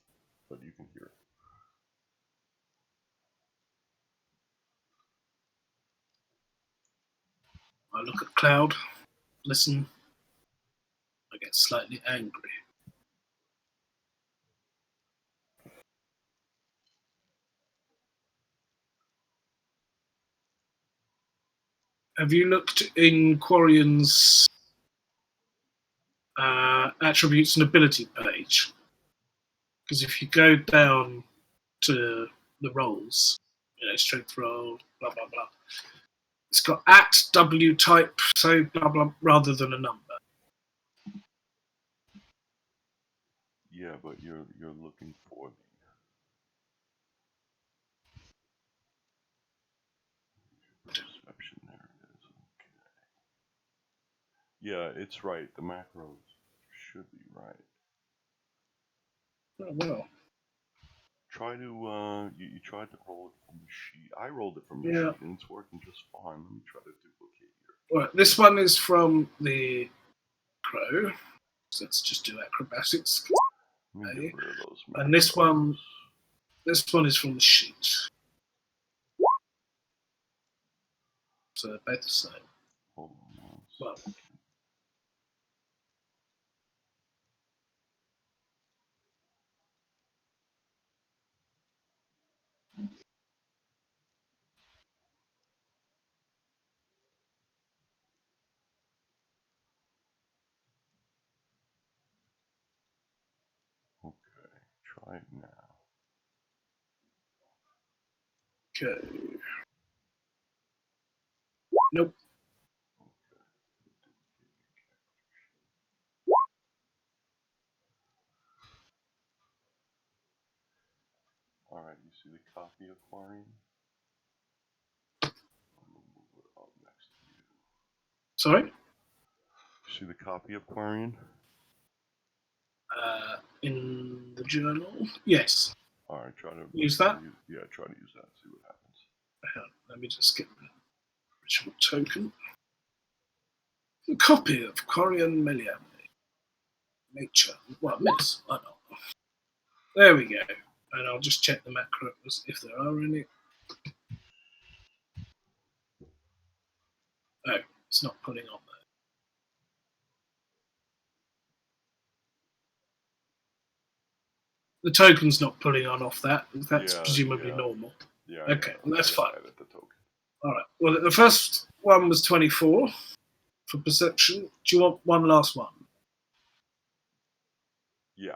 but you can hear it. I look at Cloud, listen. I get slightly angry. Have you looked in Quarion's attributes and ability page? Because if you go down to the roles, strength roll, blah, blah, blah, it's got @W type, so blah, blah, rather than a number. Yeah, but you're looking for the perception. There it is. Okay. Yeah, it's right. The macros should be right. Oh, well. Try to you tried to roll it from the sheet. I rolled it from the sheet and it's working just fine. Let me try to duplicate here. Right, this one is from the crow. So let's just do acrobatics. Let me get rid of those macros. And this one is from the sheet. So they're both the same. Hold on. Well, Okay, try it now. okay. Nope. Alright, you see the copy of Quarion? I'm gonna move it up next to you. Sorry? You see the copy of Quarion? In the journal? Yes. Alright, try to use that? Yeah, try to use that, see what happens. Let me just get the ritual token. A copy of Quarion Meliam. Nature. Well, miss. I know. There we go. And I'll just check the macros if there are any. Oh, it's not putting on there. The token's not pulling on off that. That's presumably normal. Yeah. Okay, well, that's fine. Edit the token. All right. Well, the first one was 24 for perception. Do you want one last one? Yeah.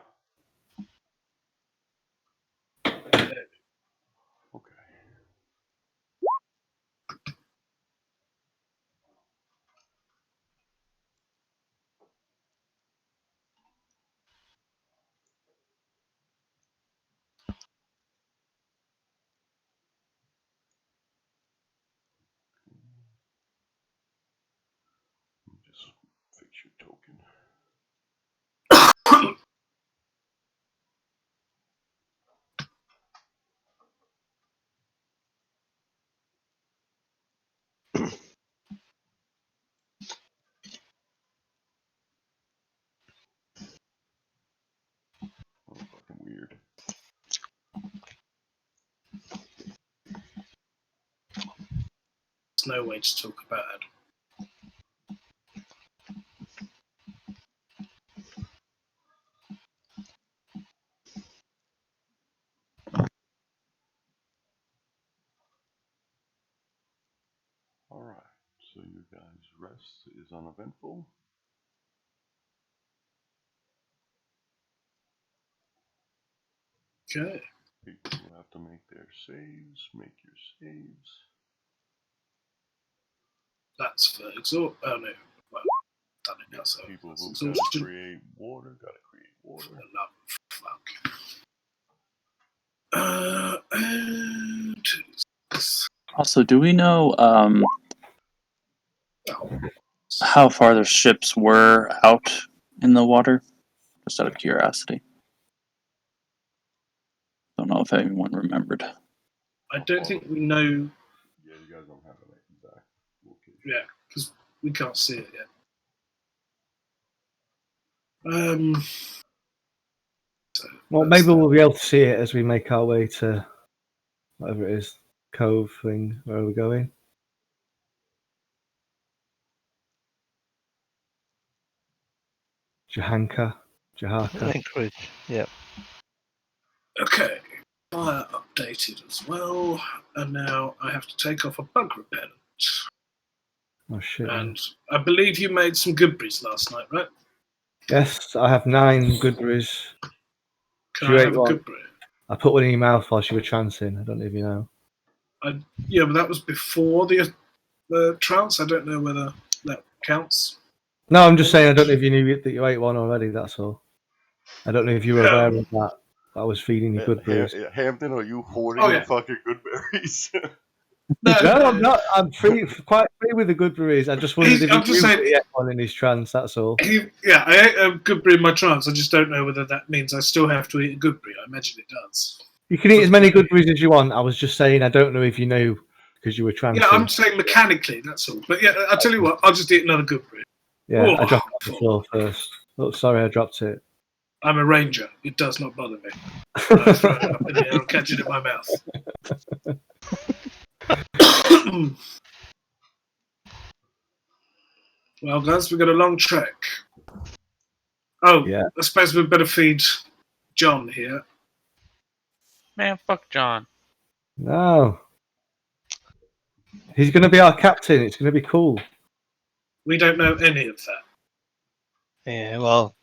no way to talk about it. Alright, so you guys' rest is uneventful. Okay. People who have to make their saves, make your saves. That's for exhaust. Oh no. Well, done it now, so People that's who gotta exhaustion. create water, gotta create water. Fuck. And Also, do we know oh, how far the ships were out in the water? Just out of curiosity. Don't know if anyone remembered. I don't think we know. Yeah, you guys don't have an exact location. Yeah, because we can't see it yet. So Well, that's maybe that. we'll be able to see it as we make our way to whatever it is, cove thing. Where are we going? Jahaka. Anchorage. Yeah. Okay. Fire updated as well, and now I have to take off a bug repellent. Oh shit! And I believe you made some good breeze last night, right? Yes, I have 9 Goodberries. Can You I ate have a one. good breeze? I put one in your mouth while you were trancing. I don't know if you know. Yeah, but that was before the trance. I don't know whether that counts. No, I'm just saying I don't know if you knew that you ate one already. That's all. I don't know if you were aware of that. I was feeding you Goodberries. Hamden, are you hoarding Oh, yeah. the fucking good berries? No, I'm not. I'm quite free with the Goodberries. I just wondered if I'm just knew saying- that he ate one in his trance. That's all. Yeah, I ate a good brie in my trance. I just don't know whether that means I still have to eat a good brie. I imagine it does. You can eat as many Goodberries as you want. I was just saying I don't know if you knew because you were trancing. Yeah, I'm saying mechanically, that's all. But yeah, I'll tell you what, I'll just eat another good brie. Yeah, I Oh, dropped it on the floor first. Oh, sorry, I dropped it. I'm a ranger. It does not bother me. I throw it up in the air and catch it in my mouth. Well, guys, we've got a long trek. Oh, Yeah. I suppose we'd better feed John here. Man, fuck John. No. He's going to be our captain. It's going to be cool. We don't know any of that. Yeah. Well,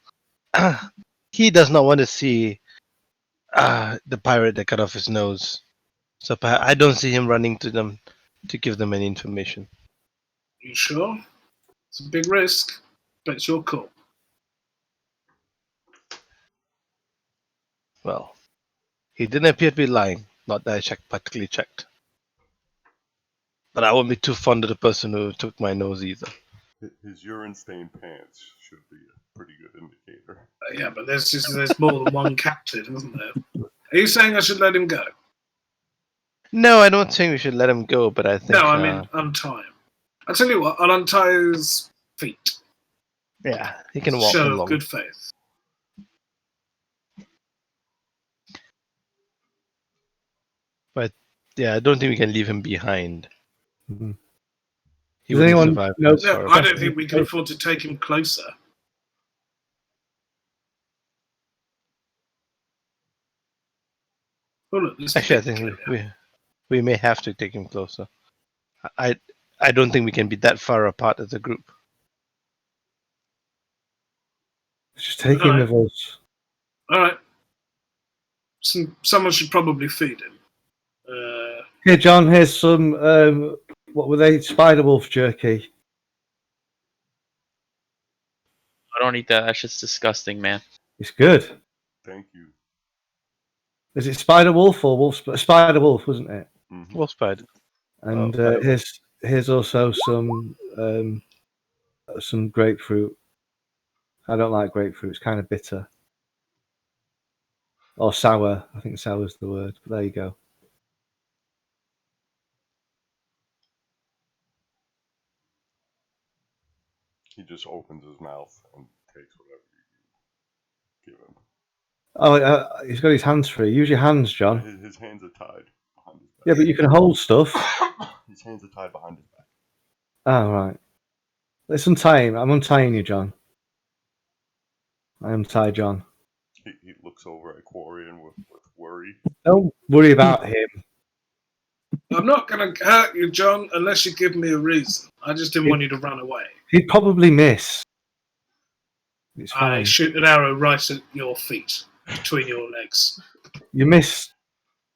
he does not want to see the pirate that cut off his nose. So I don't see him running to them to give them any information. You sure? It's a big risk, but it's your call. Well, he didn't appear to be lying. Not that I particularly checked. But I won't be too fond of the person who took my nose either. His urine-stained pants should be a pretty good indicator. Yeah, but there's more than one captain, isn't there? Are you saying I should let him go? No, I don't think we should let him go, but I think... No, I mean untie him. I'll tell you what, I'll untie his feet. Yeah, he can walk Show along. of good faith. But yeah, I don't think we can leave him behind. Mm-hmm. He Does wouldn't anyone survive. know- this far No, I apart. don't think we can afford to take him closer. Oh, look, there's Actually, I the think big we may have to take him closer. I don't think we can be that far apart as a group. Just take him with us. All right. Someone should probably feed him. Here, John, here's some, what were they? Spider wolf jerky. I don't eat that. That shit's disgusting, man. It's good. Thank you. Is it spider wolf or wolf? Spider wolf, wasn't it? Mm-hmm. Wolf spider. And Spider wolf. here's also some grapefruit. I don't like grapefruit. It's kind of bitter. Or sour. I think sour is the word. But there you go. He just opens his mouth and takes whatever you give him. Oh, he's got his hands free. Use your hands, John. His hands are tied behind his back. Yeah, but you can hold stuff. His hands are tied behind his back. Oh, right. Let's untie him. I'm untying you, John. I untie John. He looks over at Quarion with worry. Don't worry about him. I'm not going to hurt you, John, unless you give me a reason. I just didn't want you to run away. He'd probably miss. It's I fine. shoot an arrow right at your feet, between your legs. You miss.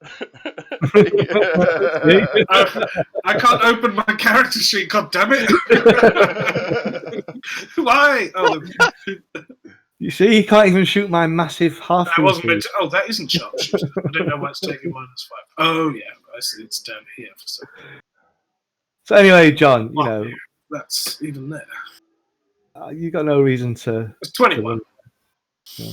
I can't open my character sheet, god damn it! Why? Oh, You see, he can't even shoot my massive half. that wasn't meant to. Oh, that isn't sharpshooter. I don't know why it's taking -5. Oh, yeah, I see it's down here for some. So anyway, John, you know, That's even there. you got no reason to. It's 21. Yeah.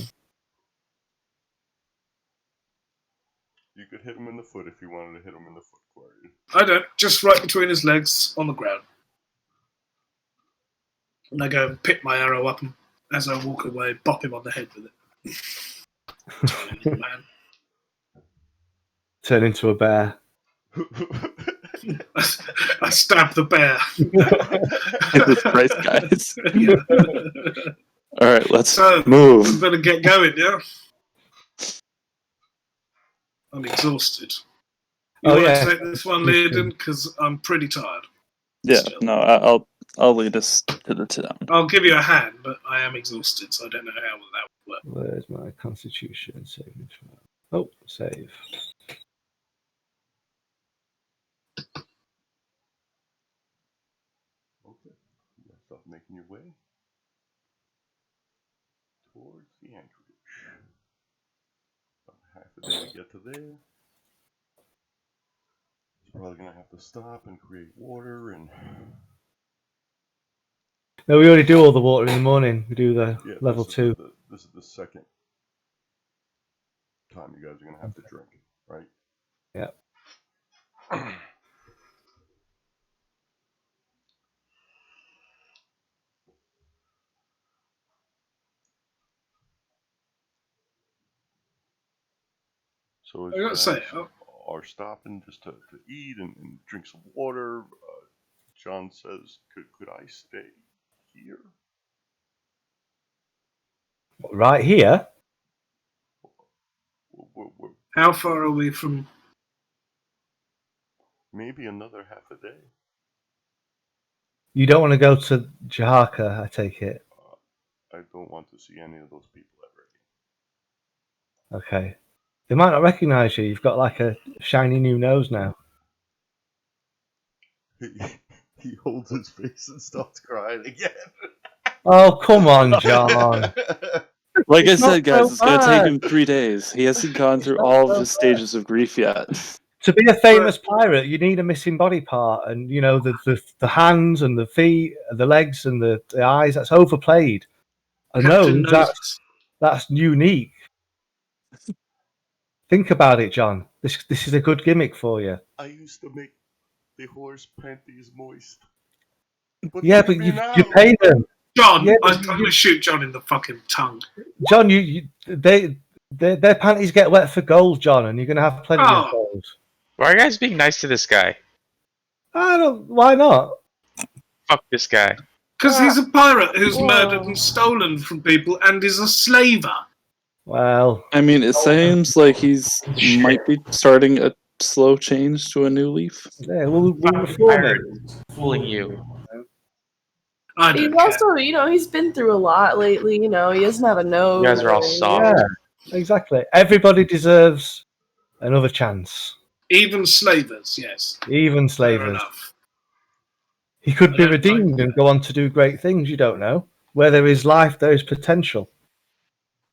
You could hit him in the foot if you wanted to hit him in the foot, Quarion. I don't. Just right between his legs on the ground. And I go and pick my arrow up and as I walk away, bop him on the head with it. Tiny little man. Turn into a bear. I stab the bear. Jesus Christ, guys. Yeah. All right, let's So, move. we better get going, yeah? I'm exhausted. You want to take this one, Leodin? Because I'm pretty tired. Yeah, Still. no, I'll lead us to the town. I'll give you a hand, but I am exhausted, so I don't know how that will work. Where's my constitution saving throw? Oh, save. Okay. You gotta start making your way towards the anchorage. About half a day to get to there. He's probably gonna have to stop and create water and. No, we already do all the water in the morning. We do the level 2. This is the second time you guys are gonna have to drink, right? Yeah. So as I you gotta guys say, are stopping just to eat and drink some water, John says, could I stay here? Right here? We're how far are we from... maybe another half a day. You don't want to go to Jaharka, I take it. I don't want to see any of those people ever Okay. They might not recognise you. You've got like a shiny new nose now. again. He holds his face and starts crying again. Oh, come on, John. Like I It's not said, guys, so it's gonna bad. take him 3 days. He hasn't gone through not all so of his stages of grief yet. To be a famous pirate, you need a missing body part, and you know the hands and the feet, and the legs and the eyes. That's overplayed. A Captain nose, Noses. that's unique. Think about it, John. This is a good gimmick for you. I used to make the horse panties moist. But Yeah, look but at me you now. pay them, John, Yeah, I'm but going to shoot John in the fucking tongue. John. Their panties get wet for gold, John, and you're gonna have plenty of Oh. gold. Why are you guys being nice to this guy? I don't. Why not? Fuck this guy. Because he's a pirate who's Whoa. murdered and stolen from people and is a slaver. Well, I mean, it seems like he's might be starting a slow change to a new leaf. yeah, we'll reform it. Fooling you. I He's don't care. also, he's been through a lot lately. He doesn't have a nose. You guys are all soft. Yeah, exactly. Everybody deserves another chance. Even slavers, yes. Even Fair slavers. enough. He could be I don't redeemed like and go on to do great things. You don't know. Where there is life, there is potential.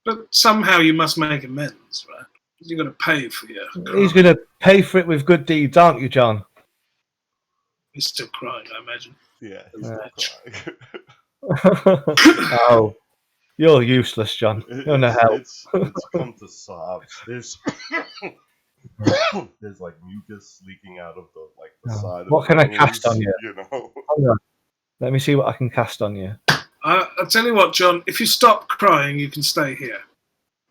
But somehow you must make amends, right? You've got to pay for your crime. He's going to pay for it with good deeds, aren't you, John? He's still crying, I imagine. Yeah, he's Yeah. still crying. Oh, you're useless, John. You're no help. It's come to sobs. There's there's like mucus leaking out of the side. What of can the I cast nose, on you? You know. Hold on. Let me see what I can cast on you. I'll tell you what, John, if you stop crying, you can stay here.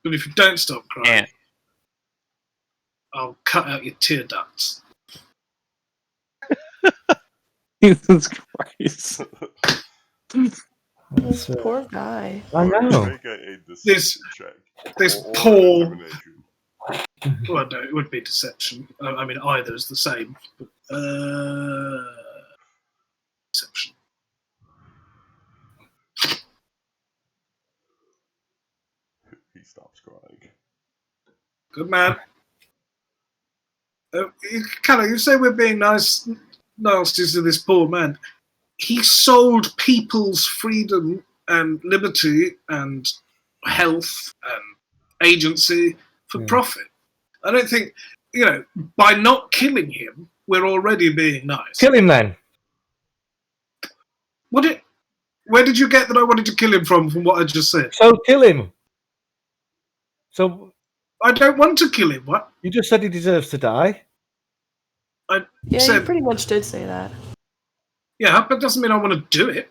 But if you don't stop crying, Can't. I'll cut out your tear ducts. Jesus Christ. This poor guy. I know. Make a deception check. This or poor. intimidation. Well, no, it would be deception. I mean, either is the same. But, deception. He stops crying. Good man. Calla, you say we're being nasty to this poor man. He sold people's freedom and liberty and health and agency for profit. I don't think, by not killing him, we're already being nice. Kill him then. Where did you get that I wanted to kill him from what I just said? So kill him. So I don't want to kill him. What? you just said he deserves to die. Yeah, you pretty much did say that. Yeah, but it doesn't mean I want to do it.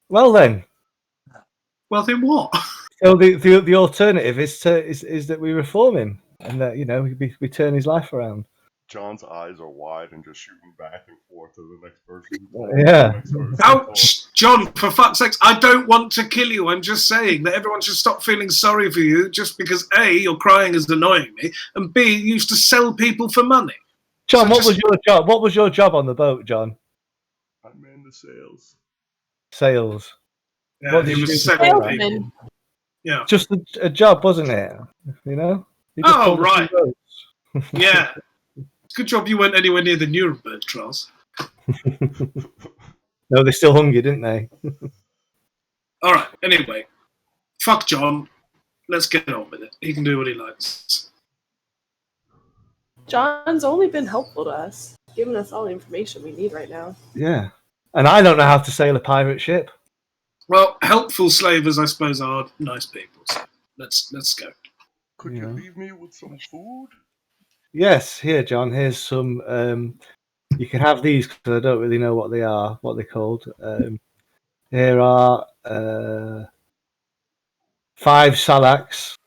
Well then. Well then what? So the alternative is that we reform him and that we turn his life around. John's eyes are wide and just shooting back and forth to the next person. Yeah. Ouch, John! For fuck's sakes, I don't want to kill you. I'm just saying that everyone should stop feeling sorry for you just because A, your crying is annoying me, and B, you used to sell people for money. John, what was your job? What was your job on the boat, John? I manned the sails. Sales. Yeah, What he did you was do? selling people. Yeah. Just a job, wasn't it? You just Oh, pulled a few right. boats. Yeah. Good job you weren't anywhere near the Nuremberg trials. No, they still hung you, didn't they? All right. Anyway, fuck John. Let's get on with it. He can do what he likes. John's only been helpful to us, giving us all the information we need right now. Yeah. And I don't know how to sail a pirate ship. Well, helpful slavers, I suppose, are nice people. So let's go. Could you leave me with some food? Yes, here, John. Here's some. You can have these because I don't really know what they are, what they're called. Here are 5 salax.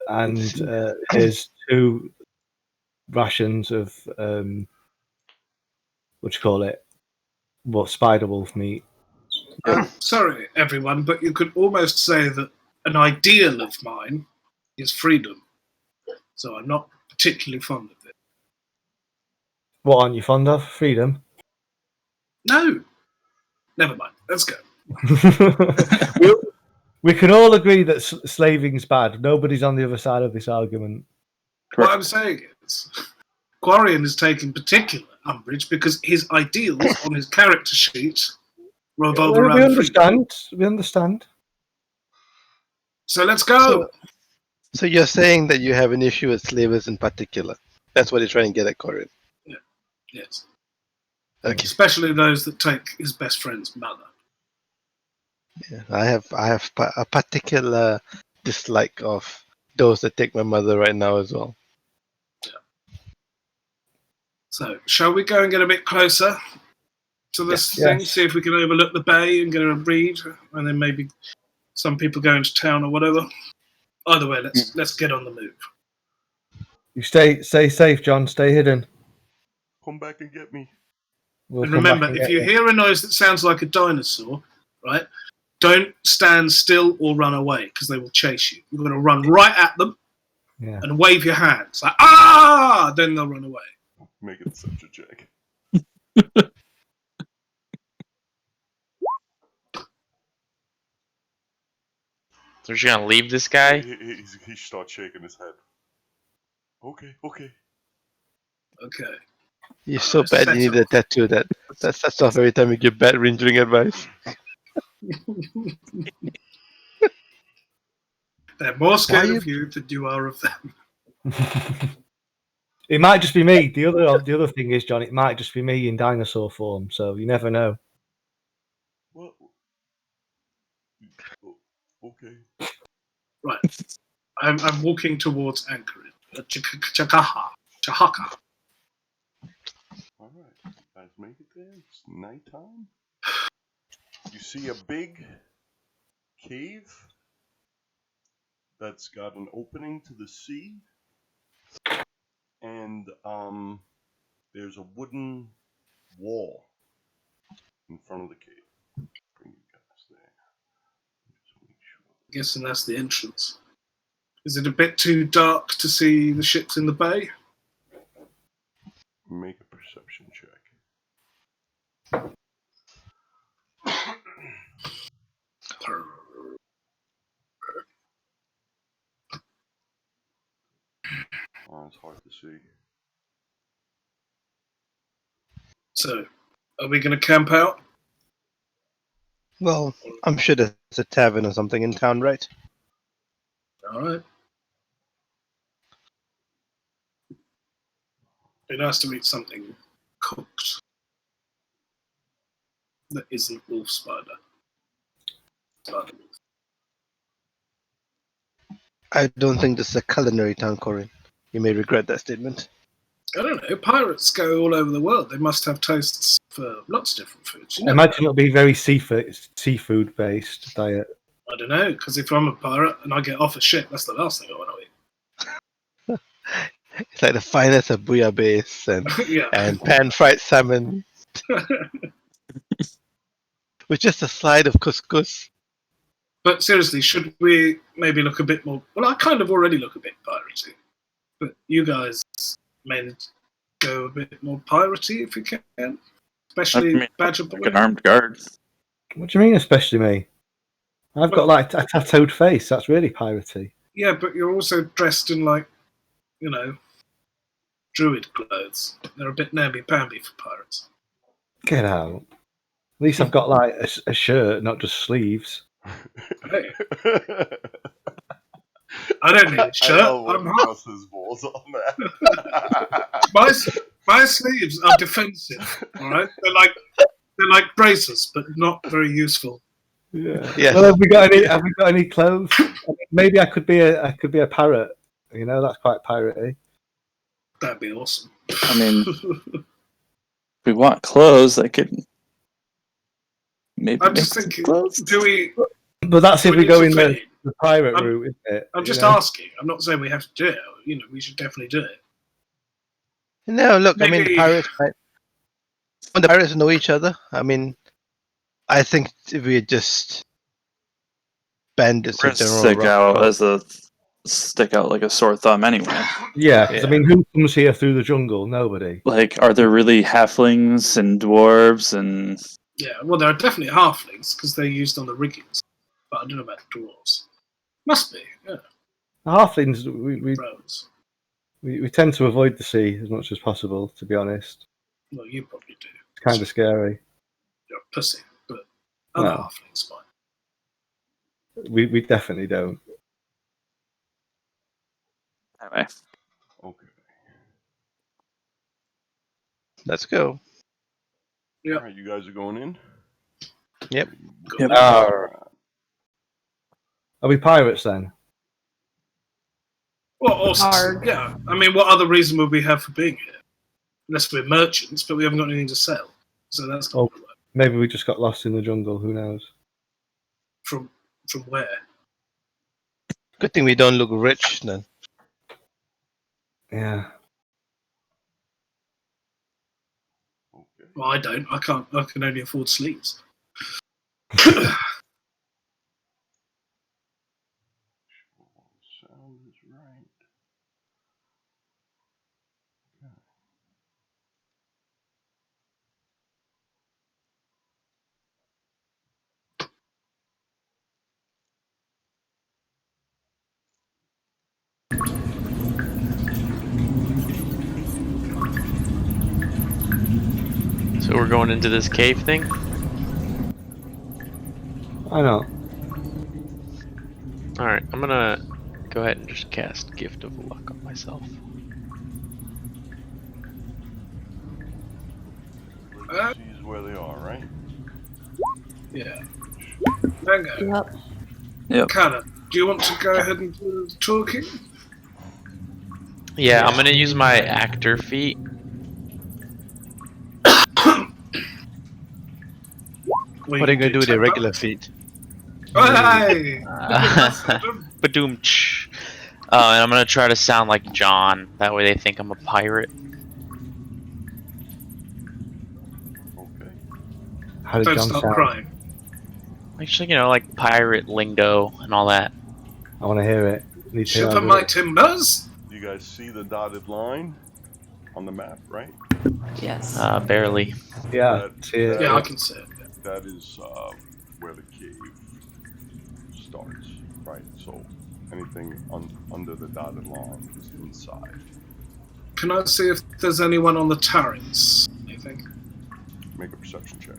And here's 2 rations of what do you call it? Spider wolf meat. Sorry, everyone, but you could almost say that an ideal of mine is freedom. So I'm not particularly fond of it. What aren't you fond of? Freedom? No. Never mind. Let's go. We can all agree that slaving's bad. Nobody's on the other side of this argument. What I'm saying is, Quarion is taking particular umbrage because his ideals on his character sheet revolve around We understand. We understand. So let's go. So you're saying that you have an issue with slavers in particular. That's what you're trying to get at, Quarion. Yeah. Yes. Okay. Especially those that take his best friend's mother. Yeah, I have a particular dislike of those that take my mother right now as well. Yeah. So, shall we go and get a bit closer to this thing? Yes. See if we can overlook the bay and get a read, and then maybe some people go into town or whatever. Either way, let's get on the move. You stay safe, John. Stay hidden. Come back and get me. And remember, if you hear a noise that sounds like a dinosaur, right, don't stand still or run away because they will chase you. You're going to run right at them and wave your hands. Like, ah! Then they'll run away. Make a deception check. So you're gonna leave this guy? He starts shaking his head. Okay. You're so bad you need a tattoo. That's off every time you give bad ranging advice. They're more scared of you than you are of them. It might just be me. The other thing is, John, it might just be me in dinosaur form. So you never know. Well, okay. Right. I'm walking towards Anchorage. Chahaka. Alright, let's make it there. It's nighttime. You see a big cave that's got an opening to the sea. And there's a wooden wall in front of the cave. Bring you guys there. Just make sure. I'm guessing that's the entrance. Is it a bit too dark to see the ships in the bay? Make a perception check. Oh, it's hard to see. So, are we going to camp out? Well, I'm sure there's a tavern or something in town, right? All right. Be nice to eat something cooked that isn't wolf spider. I don't think this is a culinary town, Quarion. You may regret that statement. I don't know. Pirates go all over the world. They must have tastes for lots of different foods. You I know? imagine it'll be very seafood based diet. I don't know, because if I'm a pirate and I get off a ship, that's the last thing I want to eat. It's like the finest of bouillabaisse Yeah. and pan-fried salmon with just a slide of couscous. But seriously, should we maybe look a bit more... Well, I kind of already look a bit piratey. But you guys may go a bit more piratey if you can. Especially Badger Boy. like an armed guard. What do you mean, especially me? I've got like a tattooed face. That's really piratey. Yeah, but you're also dressed in like, you know, Druid clothes. They're a bit namby-pamby for pirates. Get out. At least I've got like a shirt, not just sleeves. Hey, I don't need a shirt. I'm hot. House's balls on that. My sleeves are defensive. All right, they're like braces, but not very useful. Yeah. Yes. Well, have we got any clothes? Maybe I could be a parrot. You know, that's quite piratey. That'd be awesome. I mean, if we want clothes, I could maybe I'm make just some thinking, clothes. do we? But that's if we need go to in fit the pirate I'm- route, isn't it? I'm You just know? asking. I'm not saying we have to do it. You know, we should definitely do it. No, look, I mean, Maybe- the pirates know each other. I mean, I think if we just bandits We're in gonna general. stick out like a sore thumb anyway. Yeah, 'cause Yeah. I mean, who comes here through the jungle? Nobody. Like, are there really halflings and dwarves and Yeah, well, there are definitely halflings because they're used on the riggings, but I don't know about dwarves. Must be, yeah. The halflings, Rows. we tend to avoid the sea as much as possible. To be honest, Well, you probably do. it's kind of scary. You're a pussy, but other No. halflings fine. We definitely don't. anyway? Okay. Let's go. Yeah. All right, you guys are going in? Yep. Yep. Are we pirates then? Well, also, Arg. yeah. I mean, what other reason would we have for being here? Unless we're merchants, but we haven't got anything to sell. So that's not gonna work. Maybe we just got lost in the jungle. Who knows? From where? Good thing we don't look rich then. Yeah. Okay. Well, I don't. I can't. I can only afford sleeves. Sound is right. So we're going into this cave thing? I know. Alright, I'm gonna go ahead and just cast Gift of Luck on myself. Sees where they are, right? Yeah. Mango. Yep. Calla, do you want to go ahead and do the talking? Yeah, I'm gonna use my actor feat. What are you going to do with your regular feet? Hey! Badoom. And I'm gonna try to sound like John. That way they think I'm a pirate. Okay. How did Don't John start sound? crying. Actually, like pirate lingo and all that. I want to hear it. Need to hear Shiver how my good timbers. You guys see the dotted line on the map, right? Yes. Barely. it- Yeah, That- see it. Yeah, I can see it. That is where the cave starts, right? So anything under the dotted line is inside. Can I see if there's anyone on the turrets? You think, Make a perception check.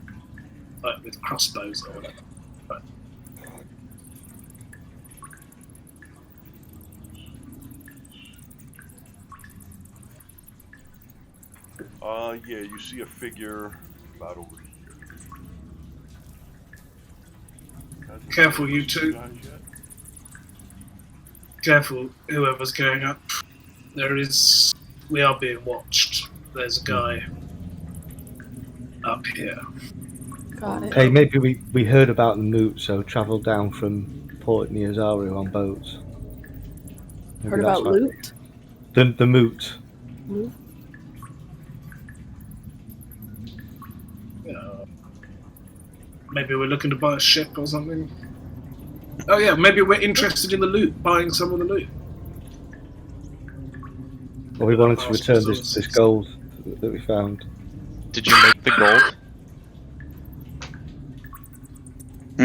like with crossbows or whatever? Yeah, you see a figure about over here. Hasn't Careful, noticed you two. guys yet. Careful, whoever's going up. We are being watched. There's a guy up here. Got it. Hey, maybe we heard about the moot, so travelled down from Port Niazaru on boats. Maybe Heard that's about why- loot? The moot. Loot? Maybe we're looking to buy a ship or something. Oh yeah, maybe we're interested in the loot, buying some of the loot. Well, we wanted to return this gold that we found. Did you make the gold?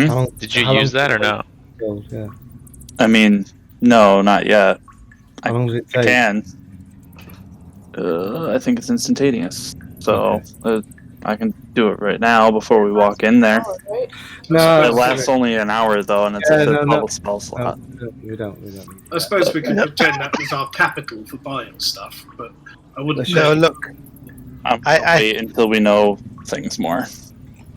How long- Did you how long use that or does it no? take gold, yeah. I mean, no, not yet. How long does it I take? can. I think it's instantaneous. So I can do it right now before we walk in there. Oh, right? No, It lasts only an hour though, and it's Yeah, a no, fifth no. level spell slot. No, we don't. I suppose we could pretend that was our capital for buying stuff, but I wouldn't. No, say- look. I'm I- gonna wait until we know things more.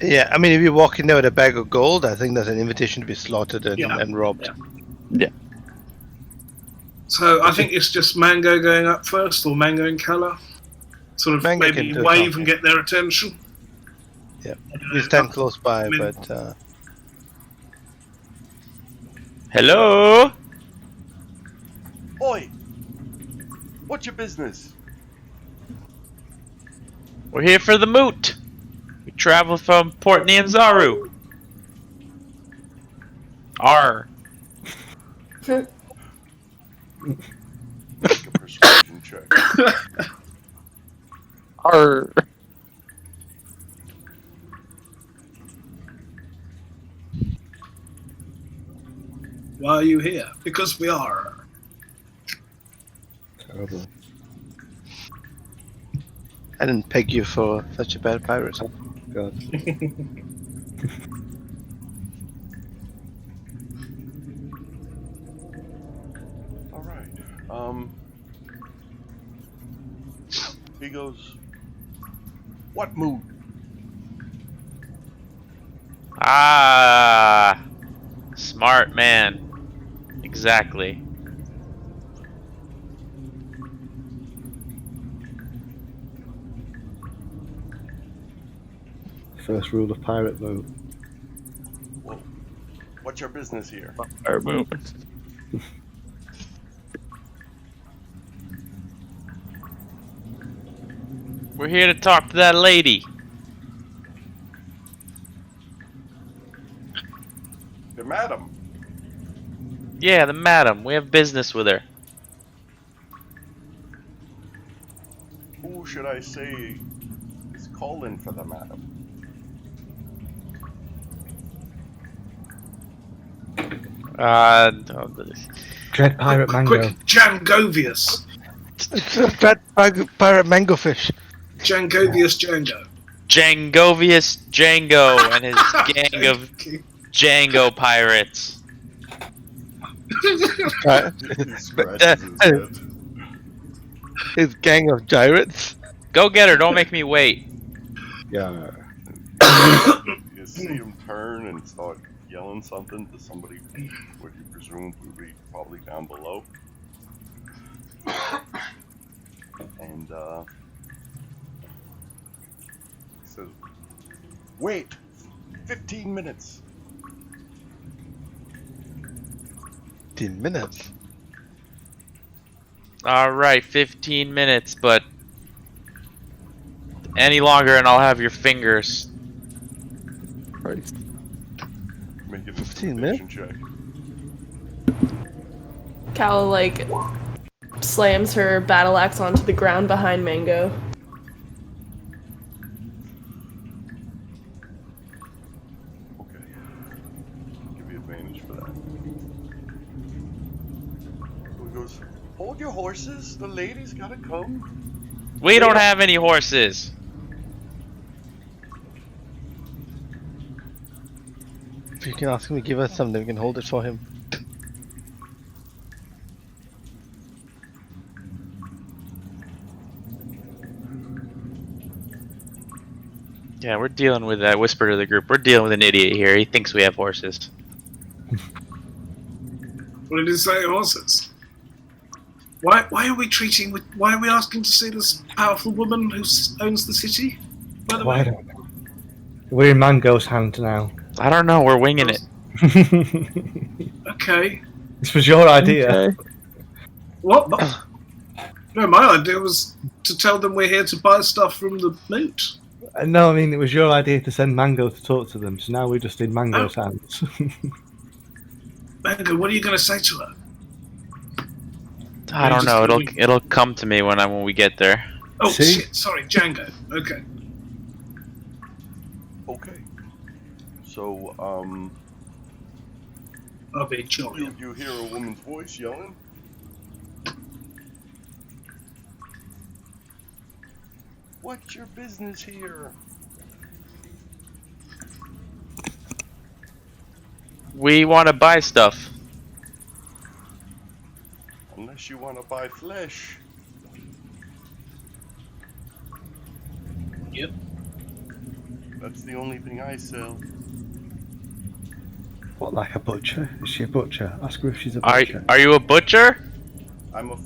Yeah, I mean, if you walk in there with a bag of gold, I think that's an invitation to be slaughtered and, Yeah. and robbed. Yeah. So I think it's just Mango going up first, or Mango and Calla. Sort of Mango maybe can do wave something. and get their attention. Yeah. You stand close by, I mean- but Hello? Oi! What's your business? We're here for the moot. We travel from Port Nianzaru. R. Make a persuasion check. Arr. Why are you here? Because we are. Terrible. I didn't peg you for such a bad pirate. God. All right. He goes, "What mood?" Ah. Smart man. Exactly. First rule of pirate mode. Well, what's your business here? Our move. We're here to talk to that lady. The madam. Yeah, the madam. We have business with her. Who should I say is calling for the madam? Dread pirate Mango. Quick, Jangovious. Fat pirate mango fish. Jangovious Django. Jangovious Django and his gang of Django pirates. Right. He scratches his head. His gang of gyrates. Go get her. Don't make me wait. Yeah. You see him turn and start yelling something to somebody, what you presume would be probably down below. And he says, "Wait, 15 minutes." 15 minutes. All right, 15 minutes, but any longer and I'll have your fingers. Christ. Make an 15 intimidation check. Calla, like, slams her battle axe onto the ground behind Mango. Okay. I'll give you advantage for that. So he goes, hold your horses, the lady's gotta come. We don't have any horses. If you can ask him to give us something, we can hold it for him. Yeah, we're dealing with that. Whisper to the group. We're dealing with an idiot here. He thinks we have horses. What did he say, horses? Why are we treating with? Why are we asking to see this powerful woman who owns the city? By the Why way, don't we? We're in Mango's hand now. I don't know. We're winging it. okay. This was your idea. Okay. What? No, my idea was to tell them we're here to buy stuff from the moot. No, I mean, it was your idea to send Mango to talk to them, so now we're just in Mango's hands. Mango, what are you going to say to her? I don't know. It'll come to me when we get there. Oh See? shit! Sorry, Django. Okay. Okay. So, I'll be jolly. you hear a woman's voice yelling. What's your business here? We want to buy stuff. Unless you want to buy flesh. Yep. That's the only thing I sell. What, like a butcher? Is she a butcher? Ask her if she's a butcher. Are you a butcher? I'm a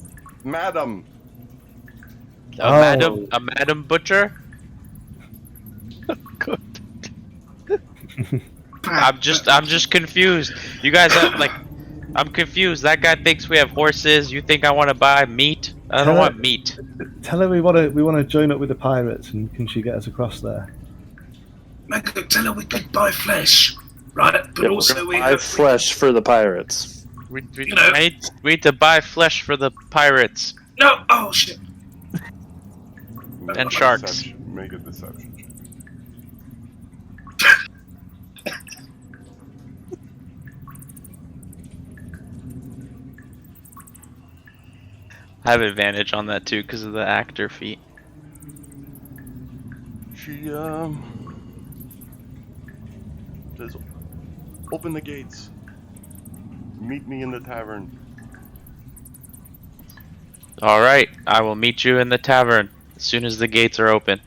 madam. A madam butcher? I'm just confused. You guys have I'm confused. That guy thinks we have horses. You think I want to buy meat? I don't want meat. Tell her we want to join up with the pirates, and can she get us across there? Mango, tell her we could buy flesh, right? But also we buy have flesh for the pirates. We know- need to buy flesh for the pirates No. Oh shit. Make and a sharks. deception- Make a deception check. I have advantage on that too because of the actor feat. She says, "Open the gates. Meet me in the tavern." All right, I will meet you in the tavern as soon as the gates are open.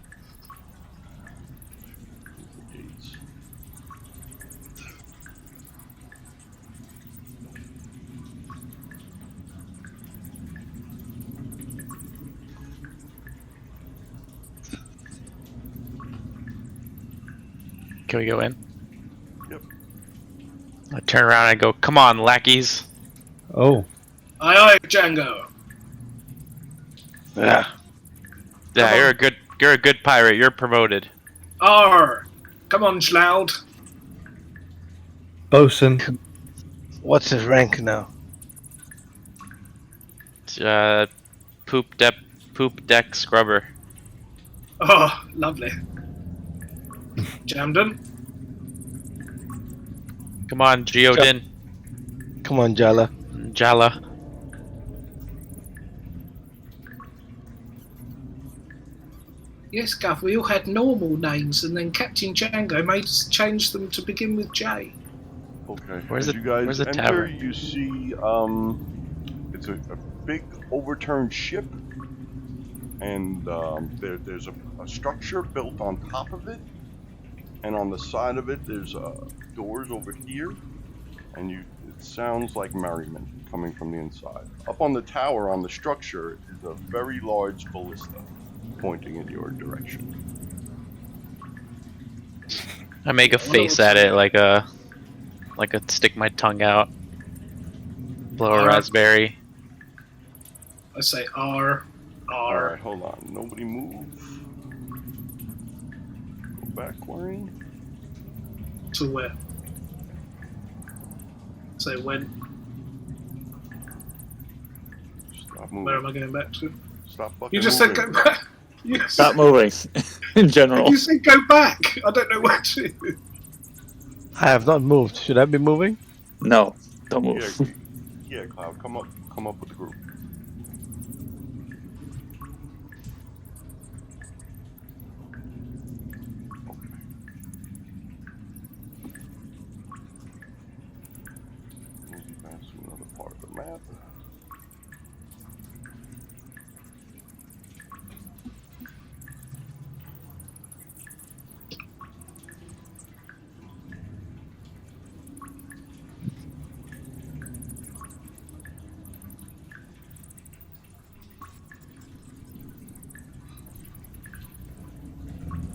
The gates. Can we go in? Yep. I turn around and I go, "Come on, lackeys!" Oh, Aye, aye, Django. Yeah, you're a good pirate. You're promoted. Arr. Come on, Schloud. bosun. What's his rank now? Poop deck scrubber. Oh, lovely. Hamden. Come on, Leodin, Come on, Jala. Calla. Yes, Guff, we all had normal names, and then Captain Django made us change them to begin with J. Okay. Where's As the- you guys where's the enter, tavern? you see it's a big overturned ship, and there's a structure built on top of it, and on the side of it there's doors over here, and it sounds like merriment coming from the inside. Up on the tower on the structure is a very large ballista pointing in your direction. I make a face at it like a stick my tongue out. Blow a Alright. raspberry. I say R. Alright, hold on. Nobody move. Go back, Quarion. To where? Say when. Stop moving. Where am I going back to? Stop fucking You just moving. said go back. You Stop moving. In general. You said go back. I don't know where to. I have not moved. Should I be moving? No, don't move. Yeah, Cloud, come up with the group. Move back to another part of the map.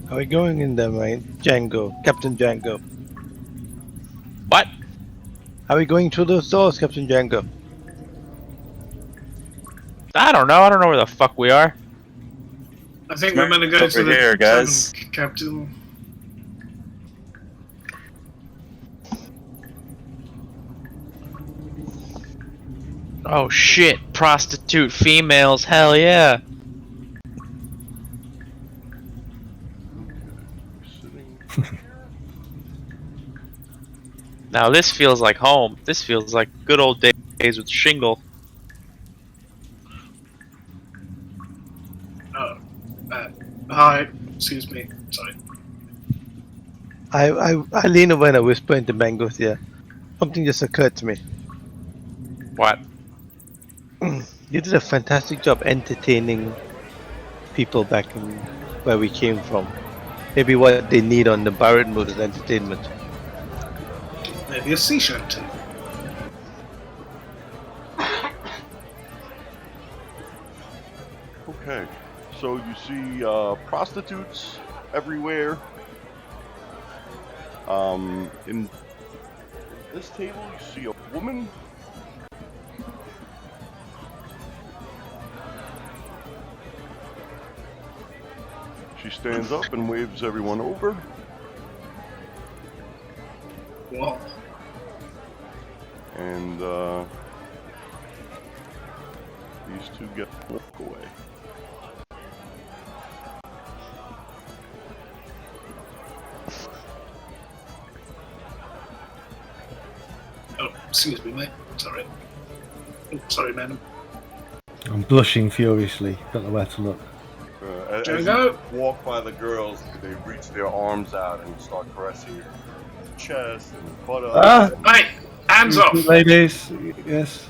Are we going in there, right? Django, Captain Django. What? Are we going through those doors, Captain Django? I don't know. I don't know where the fuck we are. I think we're going to go Over to the here, guys. Captain. Oh shit! Prostitute females. Hell yeah. Now this feels like home. This feels like good old days with Shingle. Oh, hi. Excuse me. Sorry. I lean over and I whisper into Mango's ear. Something just occurred to me. What? You did a fantastic job entertaining people back in where we came from. Maybe what they need on the pirate mode is entertainment. Maybe a sea shanty. Okay, so you see prostitutes everywhere. In this table, you see a woman. She stands up and waves everyone over. Whoa. And these two get to walk away. Oh, excuse me, mate. Sorry. Oh, sorry, madam. I'm blushing furiously. Don't know where to look. As Django? you walk by the girls, they reach their arms out and start caressing your chest and buttocks. Ah! Hey, hands off! Ladies, yes.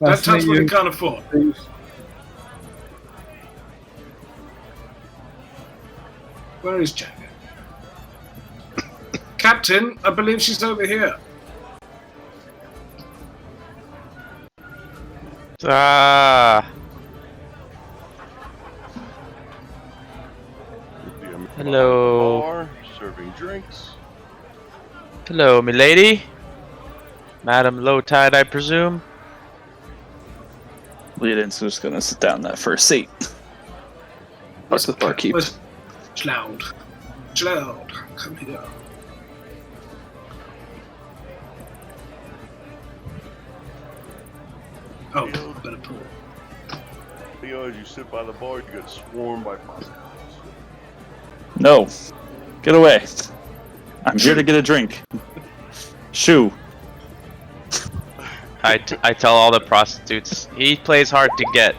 Don't Nice to touch meet what you. we can't afford. Please. Where is Django? Captain, I believe she's over here. Ah. Hello. Bar, serving drinks. Hello, milady. Madam Low Tide, I presume. Leodin's just gonna sit down in that first seat. What's the barkeep? Where's Cloud? Cloud, come here. Oh, better pull. Leo, as you sit by the bar, you get swarmed by prostitutes. No. Get away. I'm here to get a drink. Shoo. I tell all the prostitutes, he plays hard to get.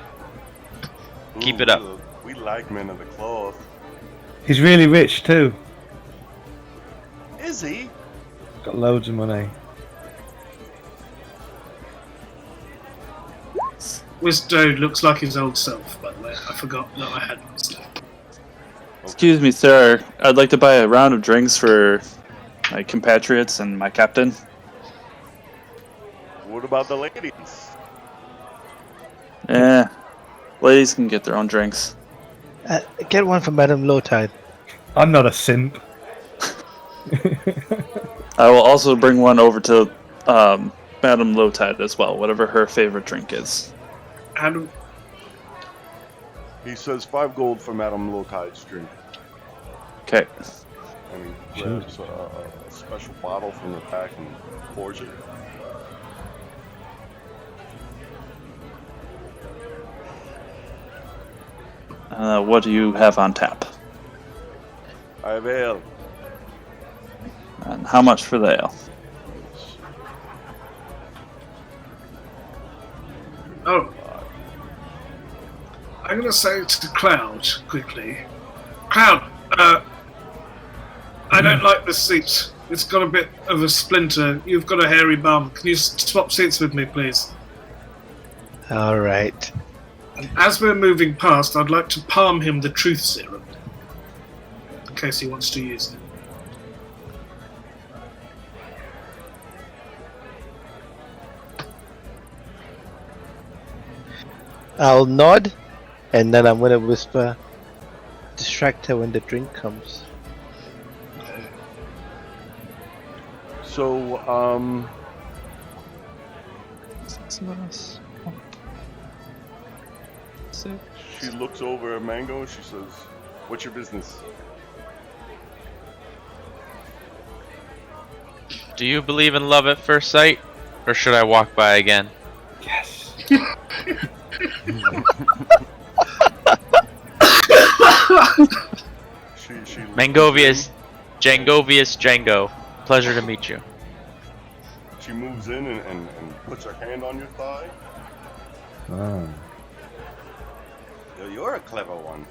Keep it up. We like men of the cloth. He's really rich too. Is he? Got loads of money. Wisdo looks like his old self, by the way. I forgot that I had Wisdo. Excuse me, sir. I'd like to buy a round of drinks for my compatriots and my captain. What about the ladies? Ladies can get their own drinks. Get one for Madam Lowtide. I'm not a simp. I will also bring one over to Madam Lowtide as well, whatever her favorite drink is. And He says 5 gold for Madame Lotide's drink. Okay. And he grabs a special bottle from the back and pours it. What do you have on tap? I have ale. And how much for the ale? Oh. I'm going to say to Cloud quickly. Cloud, I don't like this seat. It's got a bit of a splinter. You've got a hairy bum. Can you swap seats with me, please? All right. And as we're moving past, I'd like to palm him the truth serum. In case he wants to use it. I'll nod, and then I'm gonna whisper, distract her when the drink comes. So, she looks over at Mango and she says, "What's your business?" Do you believe in love at first sight, or should I walk by again? Yes. She Mangovious, Jangovious Django. Pleasure to meet you. She moves in and puts her hand on your thigh. Oh. You're a clever one.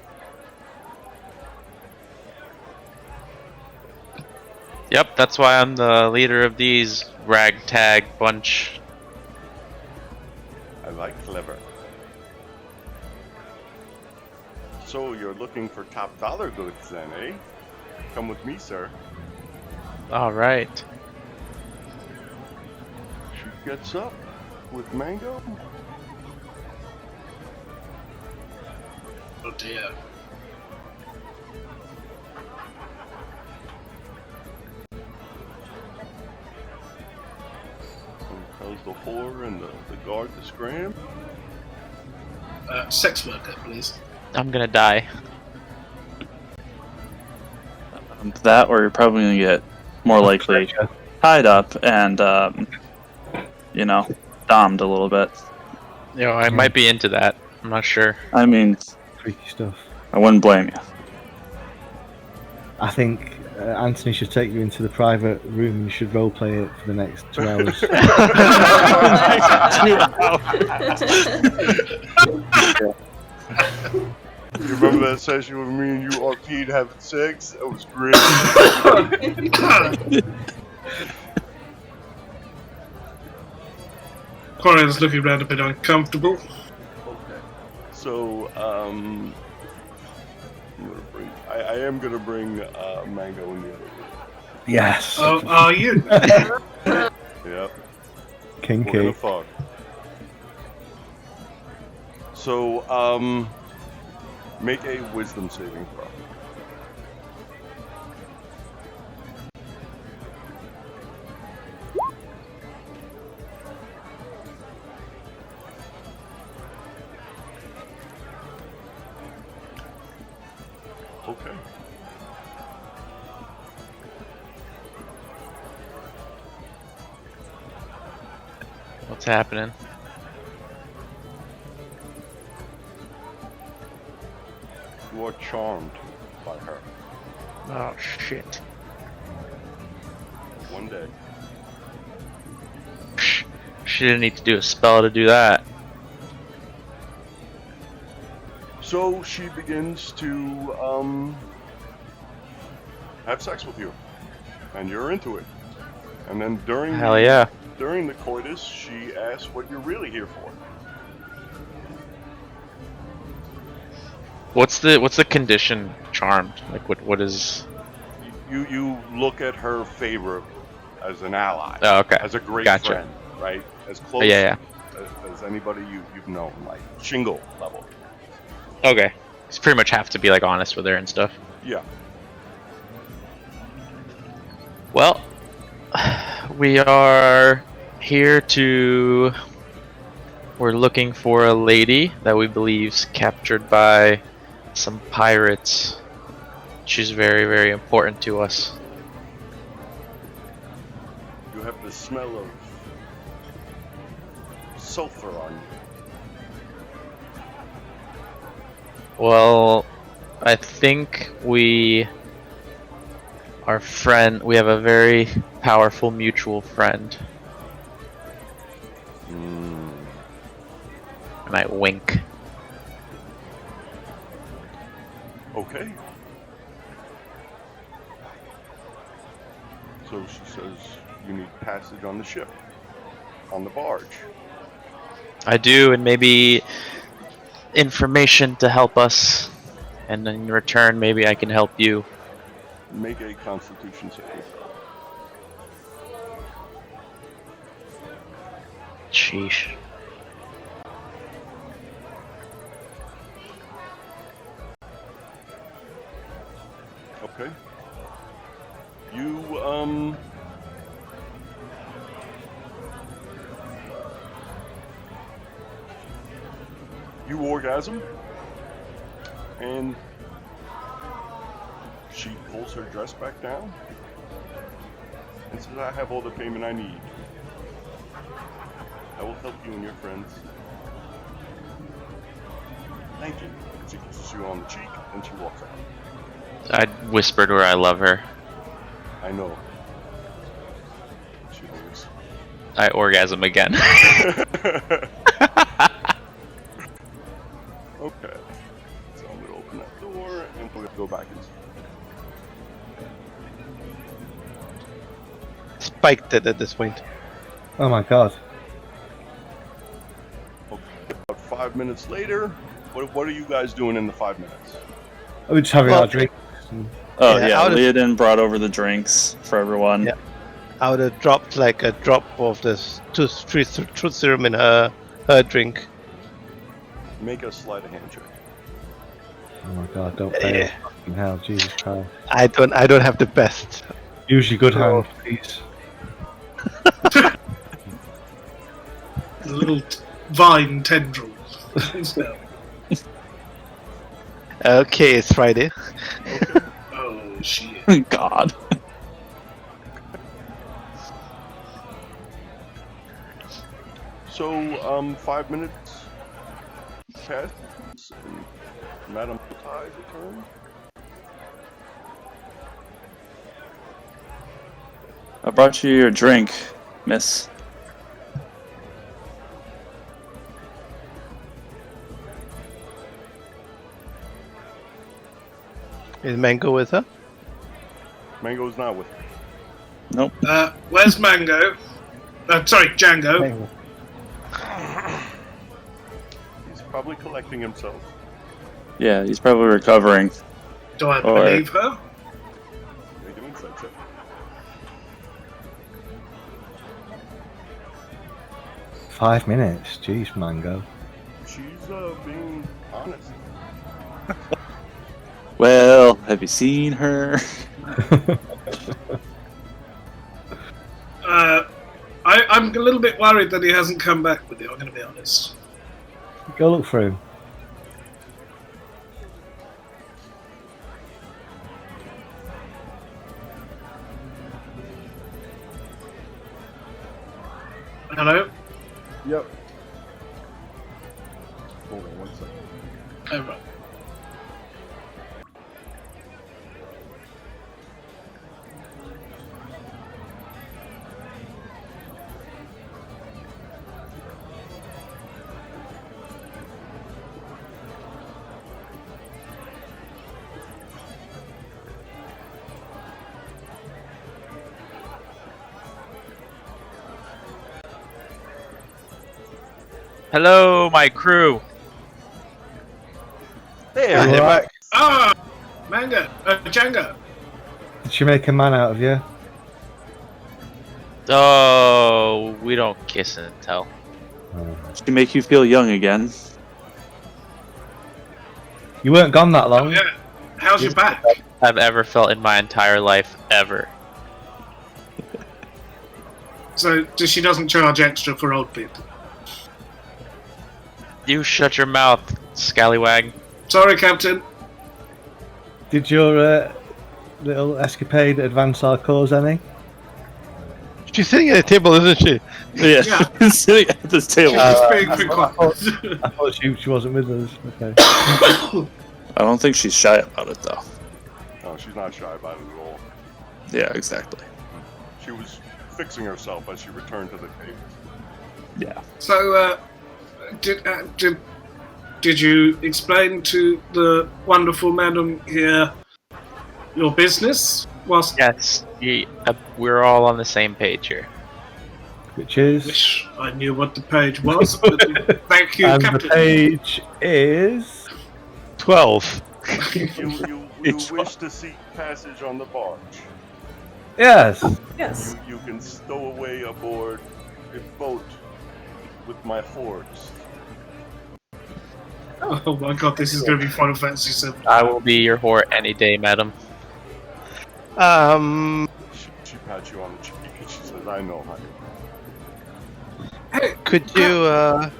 Yep, that's why I'm the leader of these ragtag bunch. I like clever. So you're looking for top dollar goods then, eh? Come with me, sir. Alright. She gets up with Mango. Oh dear. And tells the whore and the guard to scram. Sex worker, please. I'm gonna die. That, or you're probably gonna get more likely tied up and, dommed a little bit. You know, I might be into that. I'm not sure. I mean, Freaky stuff. I wouldn't blame you. I think Anthony should take you into the private room and you should roleplay it for the next 2 hours. 2 hours. You remember that session with me and you RP'd having sex? That was great. Quarion's looking around a bit uncomfortable. Okay. So, I'm gonna bring. I am gonna bring Mango in the other room. Yes. Oh, are you? Yep. Kinky. We're gonna fuck. So, make a wisdom saving throw. Okay. What's happening? You are charmed by her. Oh shit. One day. She didn't need to do a spell to do that. So she begins to have sex with you, and you're into it. And then during Hell yeah. during the coitus, she asks what you're really here for. What's the condition charmed? Like what is? You look at her favor as an ally, Oh, okay. as a great Gotcha. friend, right? As close Yeah. as anybody you've known, like shingle level. Okay. So pretty much have to be like honest with her and stuff. Yeah. Well, we are here to We're looking for a lady that we believe's captured by some pirates. She's very, very important to us. You have the smell of sulfur on you. Well, I think we have a very powerful mutual friend. And I wink. Okay. So she says you need passage on the ship, on the barge. I do, and maybe information to help us. And in return, maybe I can help you. Make a Constitution save. Sheesh. Okay. You orgasm, and she pulls her dress back down and says, I have all the payment I need. I will help you and your friends. Thank you. She kisses you on the cheek and she walks out. I whispered her I love her. I know. She leaves. I orgasm again. Okay. So I'm gonna open that door and we're gonna go back inside. Spiked it at this point. Oh my god. Okay. About 5 minutes later, what are you guys doing in the 5 minutes? We're just having Well- our drink. Oh Yeah, yeah, out of- Leodin brought over the drinks for everyone. Yeah. I would have dropped like a drop of this truth serum in her drink. Make a sleight of hand check. Oh my god, don't fail. Yeah. Fucking hell, Jesus Christ. I don't have the best. Use your good Oh. hand, please. The little vine tendril. So, Okay, it's Friday. oh shit. God. So, 5 minutes pass, and Madame Tide returns. I brought you your drink, miss. Is Mango with her? Mango's not with her. Nope. Where's Mango? Sorry, Django. Mango. He's probably collecting himself. Yeah, he's probably recovering. Do I Or- believe her? Make an insight check. 5 minutes. Jeez, Mango. She's being honest. Well, have you seen her? I'm a little bit worried that he hasn't come back with you, I'm going to be honest. Go look for him. Hello? Yep. Hold on 1 second. Oh, right. Hello, my crew. There, You alright? Ah! Mango! Django! Did she make a man out of you? Oh, we don't kiss and tell. She make you feel young again. You weren't gone that Oh, long. yeah. How's your back? I've ever felt in my entire life, ever. So, she doesn't charge extra for old people? You shut your mouth, scallywag. Sorry, Captain. Did your little escapade advance our cause any? She's sitting at a table, isn't she? Yeah, Yeah. sitting at this table. She's just being I quick thought- quiet. I thought she wasn't with us. Okay. I don't think she's shy about it though. No, she's not shy about it at all. Yeah, exactly. She was fixing herself as she returned to the table. Yeah. So, did you explain to the wonderful madam here your business? Whilst Yes, we're all on the same page here. Which I is. wish I knew what the page was. But thank you, And Captain. the page is. 12. You wish to seek passage on the barge. Yes. Yes. You can stow away aboard a boat with my hordes. Oh my god, this is going to be Final Fantasy VII. I will be your whore any day, madam. She pats you on the cheek. She says, "I know, honey." Could you,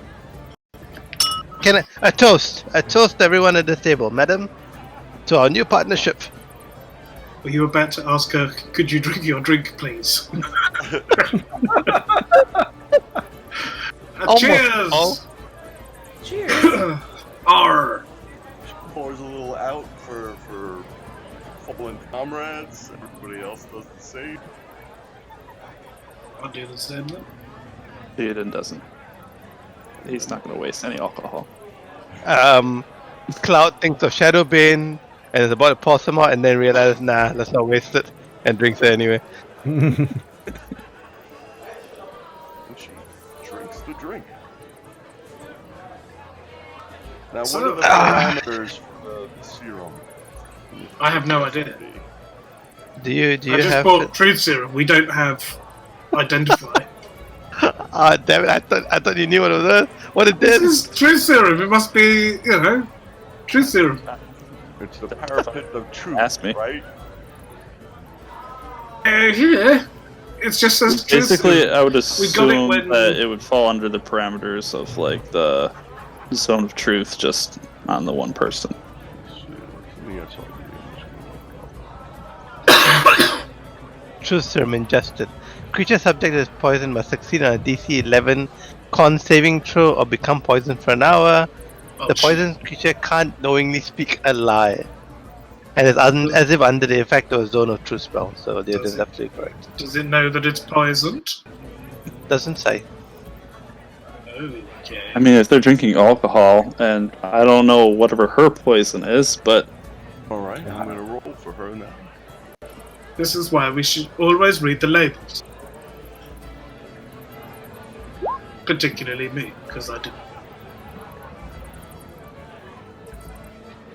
can a toast everyone at the table, madam, to our new partnership. Were you about to ask her, could you drink your drink, please? Cheers! all. Cheers. Arr! She pours a little out for fallen comrades. Everybody else does the same. I'll do the same then. Leodin doesn't. He's not going to waste any alcohol. Cloud thinks of Shadowbane and is about to pour some out and then realizes, nah, let's not waste it, and drinks it anyway. And she drinks the drink. Now, what So- are the parameters for the serum? I have no idea. Do you I just have? bought Truth Serum. We don't have Identify. Ah, damn it! I thought you knew what it was. What it This did. is Truth Serum. It must be, Truth Serum. It's the parapet of truth, Ask me. right? Yeah. It's just as Truth Basically, Serum. I would We got it assume when- that it would fall under the parameters of like the zone of truth, just on the one person. Truth serum ingested. Creature subject is poisoned must succeed on a DC 11 con saving throw or become poisoned for an hour. Oh, The poisoned creature can't knowingly speak a lie, and is as if under the effect of a zone of truth spell. So the Does is it? absolutely correct. Does it know that it's poisoned? Doesn't say. Okay. I mean, if they're drinking alcohol, and I don't know whatever her poison is, but Alright, I'm gonna roll for her now. This is why we should always read the labels. Particularly me, because I didn't.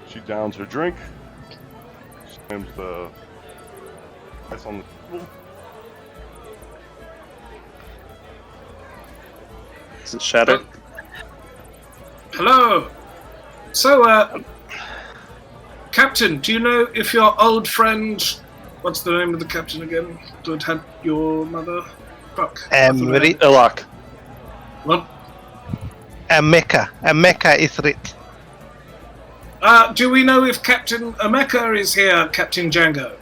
She downs her drink, slams the ice on the table. is it shattered? Hello! So, Captain, do you know if your old friend... What's the name of the captain again? That had your mother? Fuck. Very Ilok. What? Ameka is it. Do we know if Captain Ameka is here, Captain Django?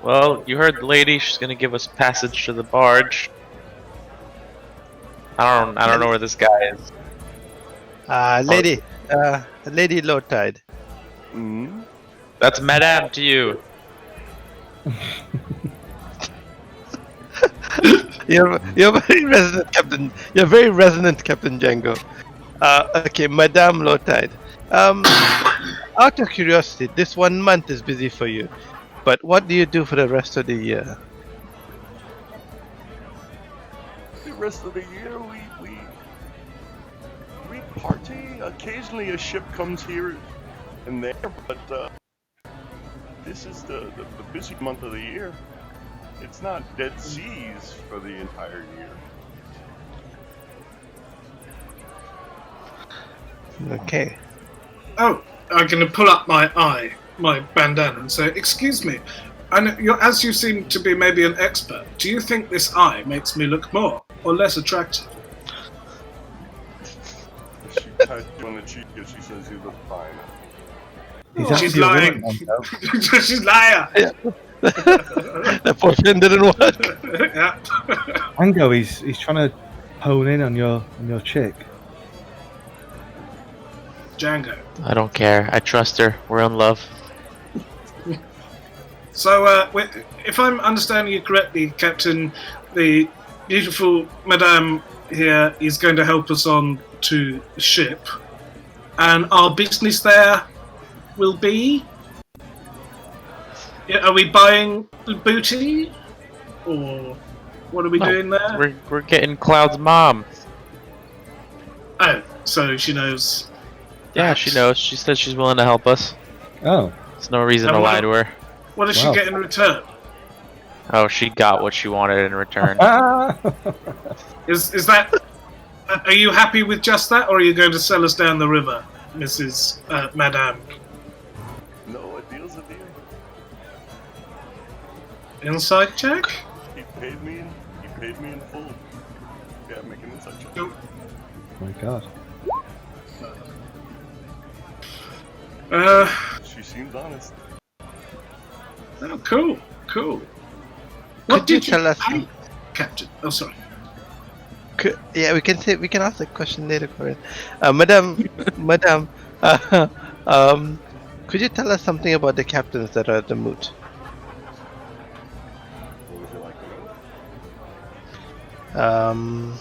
Well, you heard the lady. She's gonna give us passage to the barge. I don't know where this guy is. Lady Low Tide. Mm-hmm. That's Madame to you. You're very resonant, Captain. You're very resonant, Captain Django. Okay, Madame Low Tide. Out of curiosity, this 1 month is busy for you, but what do you do for the rest of the year? The rest of the year, we party. Occasionally, a ship comes here and there, but this is the busy month of the year. It's not dead seas for the entire year. Okay. Oh, I'm going to pull up my bandana and say, excuse me, And as you seem to be maybe an expert, do you think this eye makes me look more or less attractive? She pats you on the cheek and she says you look fine. He's She's actually a lying. woman, Mando. She's liar. That potion didn't work. Yeah. Mango, he's trying to hone in on your chick. Django. I don't care. I trust her. We're in love. So, if I'm understanding you correctly, Captain, the beautiful Madame here is going to help us on to the ship, and our business there will be. Yeah, are we buying booty, or what are we No, doing there? We're getting Cloud's mom. Oh, so she knows. Yeah, she knows. She said she's willing to help us. Oh. There's no reason And to what- lie to her. What does Wow. she get in return? Oh, she got what she wanted in return. Ah! Is that? Are you happy with just that, or are you going to sell us down the river, Mrs. Madame? No, a deal's a deal. Inside check? He paid me in full. Yeah, make an inside check. Oh my god. She seems honest. Oh, cool. Could you tell us? pay, Captain? Oh, sorry. Yeah, we can ask the question later, Quarion. Madam, could you tell us something about the captains that are at the moot? What would you like to know?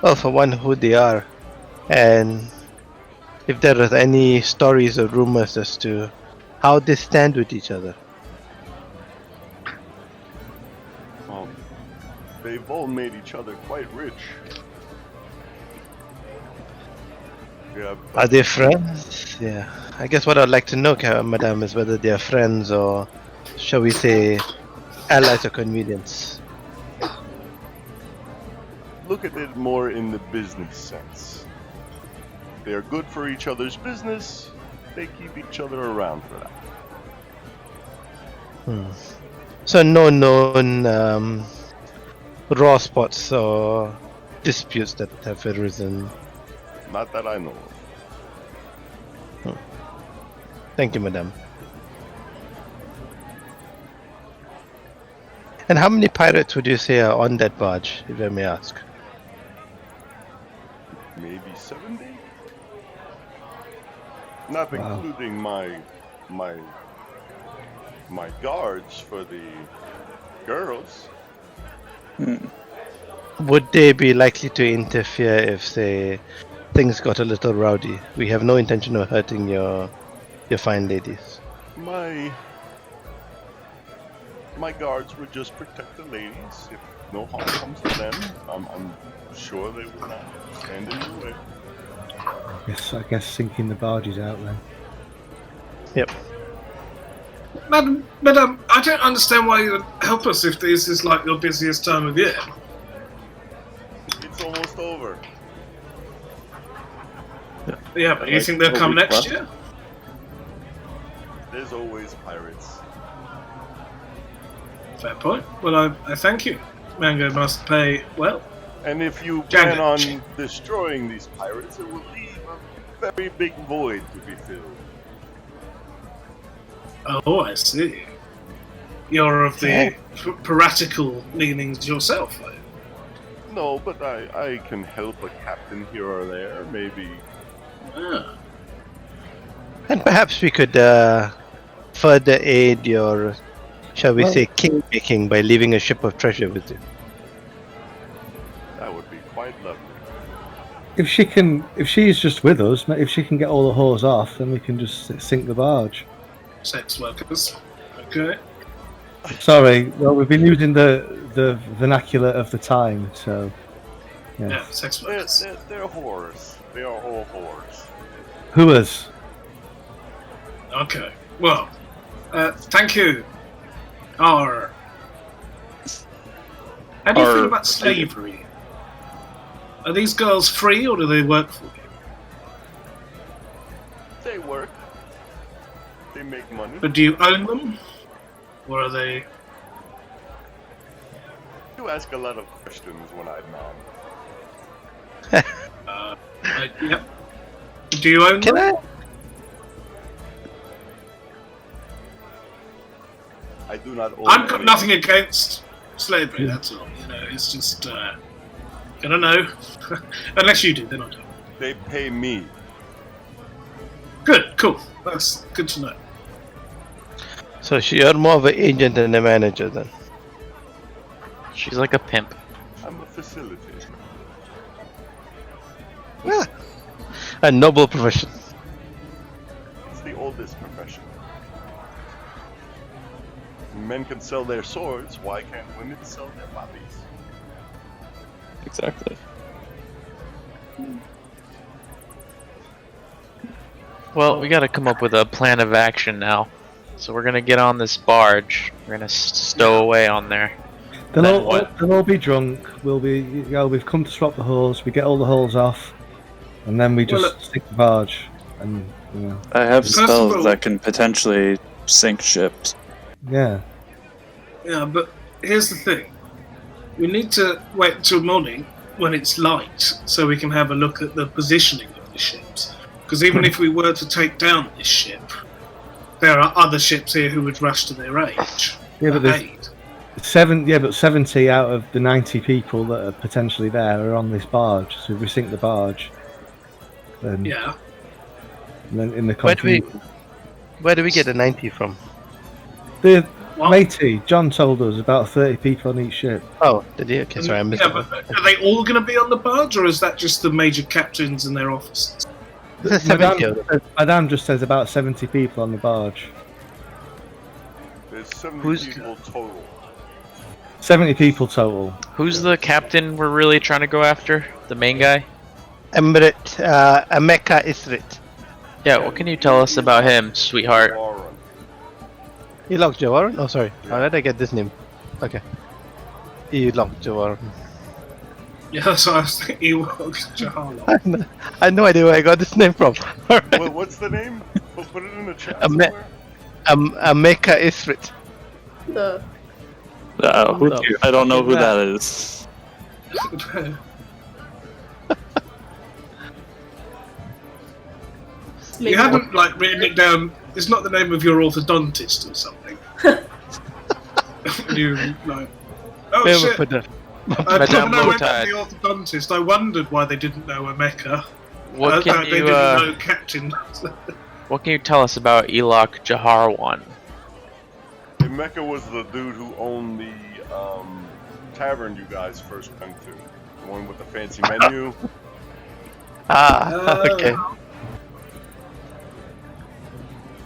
Well, for one, who they are, and if there are any stories or rumors as to how they stand with each other. They've all made each other quite rich. Yeah, Are they friends? Yeah. I guess what I'd like to know, Madam, is whether they are friends or, shall we say, allies of convenience. look at it more in the business sense. They are good for each other's business. They keep each other around for that. So no known raw spots or disputes that have arisen. Not that I know of. Thank you, Madam. And how many pirates would you say are on that barge, if I may ask? Maybe 70? Not Wow. including my guards for the girls. Would they be likely to interfere if, say, things got a little rowdy? We have no intention of hurting your fine ladies. My guards would just protect the ladies. If no harm comes to them, I'm sure they will not stand in your way. I guess sinking the barges out then. Yep. Madam, I don't understand why you would help us if this is like your busiest time of year. It's almost over. Yeah, but you think they'll come next year? There's always pirates. Fair point. Well, I thank you. Mango must pay well. And if you Janet. plan on destroying these pirates, it will leave a very big void to be filled. Oh, I see. You're of the piratical leanings yourself, are you? No, but I can help a captain here or there, maybe. Ah. And perhaps we could further aid your, shall we say, king-making by leaving a ship of treasure with you. That would be quite lovely. If she's just with us, if she can get all the hose off, then we can just sink the barge. Sex workers. Okay. Sorry, well, we've been using the vernacular of the time, so yeah. Yeah, sex workers. They're whores. They are all whores. Who is? Okay. Well, thank you. How do you feel about slavery? Are these girls free or do they work for you? They work. They make money. But do you own them? Or are they... You ask a lot of questions when I'm on. Yep. Do you own Can them? I do not own I've got any. nothing against slavery, that's all. You know, it's just... I don't know. Unless you do, then I don't. They pay me. Good, cool. That's good to know. So you're more of an agent than a manager then. She's like a pimp. I'm a facilitator. Yeah. A noble profession. It's the oldest profession. Men can sell their swords, why can't women sell their bodies? Exactly. Well, we got to come up with a plan of action now. So we're gonna get on this barge. We're gonna stow away on there. They'll Then all, what? they'll all be drunk. We've come to swap the hulls. We get all the hulls off, and then we just Well, stick the barge. And I have First of spells all- that can potentially sink ships. yeah, Yeah, but here's the thing. We need to wait until morning when it's light so we can have a look at the positioning of the ships. Because even if we were to take down this ship, there are other ships here who would rush to their aid. yeah, but there's aid. 70 out of the 90 people that are potentially there are on this barge. So if we sink the barge, then Yeah. and then in the Where do we- company, Where do we get the 90 from? the What? matey John told us about 30 people on each ship. Oh, did he? Okay, sorry, I missed Yeah, that. but are they all going to be on the barge, or is that just the major captains and their officers? There's 70 of them. Madame just says about 70 people on the barge. There's 70 Who's- people total. 70 people total. Who's the captain we're really trying to go after? The main guy? Emirates, Emeka Isrit. Yeah, what can you tell us about him, sweetheart? Warren. Elok Jawaran? Oh, sorry. Yeah. How did I get this name? Okay. Elok Jawaran. Yeah, that's what I was thinking. Jahala. I had no idea where I got this name from. Alright. Well, what's the name? We'll put it in the chat Ame- somewhere. Emeka Isrit. The I don't know who that is. You haven't like written it down. It's not the name of your orthodontist or something. You like, oh Never shit! put that. I Madame when I went to Motard. the orthodontist, I wondered why they didn't know Emeka. What can they you didn't know Captain. what can you tell us about Elok Jaharwan? Mecca was the dude who owned the tavern you guys first went to. The one with the fancy menu. Ah, okay.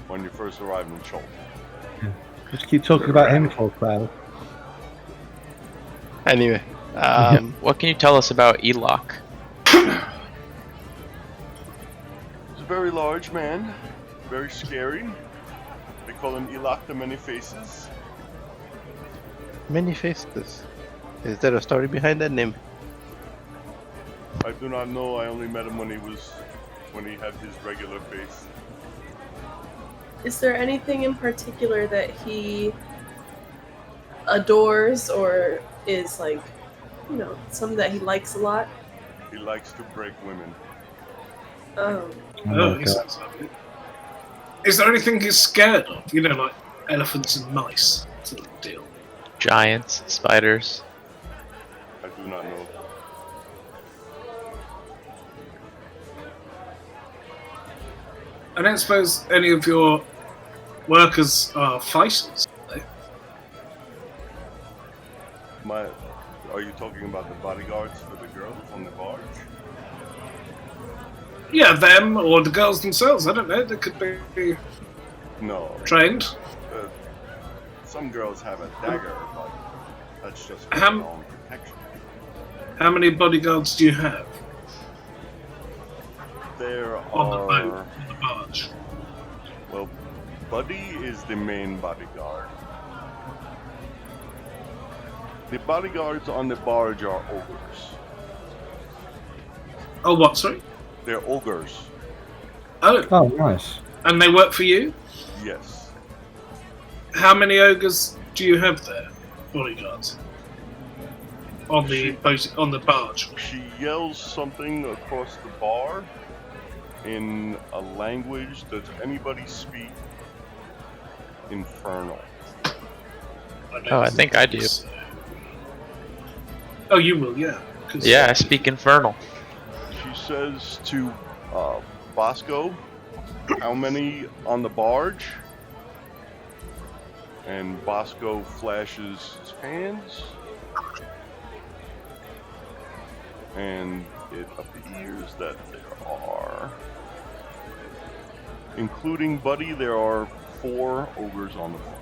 When you first arrived in Chult. Just keep talking about him for a while. Anyway. What can you tell us about Elok? He's a very large man. Very scary. They call him Elok the Many Faces. Many faces. Is there a story behind that name? I do not know. I only met him when he had his regular face. Is there anything in particular that he adores or is like, something that he likes a lot? He likes to break women. Oh. Oh, he sounds like it. Is there anything he's scared of? Like elephants and mice sort of deal. Giants, spiders. I do not know. I don't suppose any of your workers are fighters. Are they? Are you talking about the bodyguards for the girls on the barge? Yeah, them or the girls themselves. I don't know. They could be No. trained. Some girls have a dagger, but that's just for Ham- their own protection. How many bodyguards do you have There on the boat, are. on the barge? Well, Buddy is the main bodyguard. The bodyguards on the barge are ogres. Oh, what? Sorry. They're ogres. Oh, Oh, nice. and they work for you? Yes. How many ogres do you have there, bodyguards? On the barge. She yells something across the bar in a language. Does anybody speak Infernal? I think I do. Oh, you will, yeah. Yeah, I speak Infernal. She says to Bosco, how many on the barge? And Bosco flashes his hands. And it appears that there are, including Buddy, there are 4 ogres on the barge.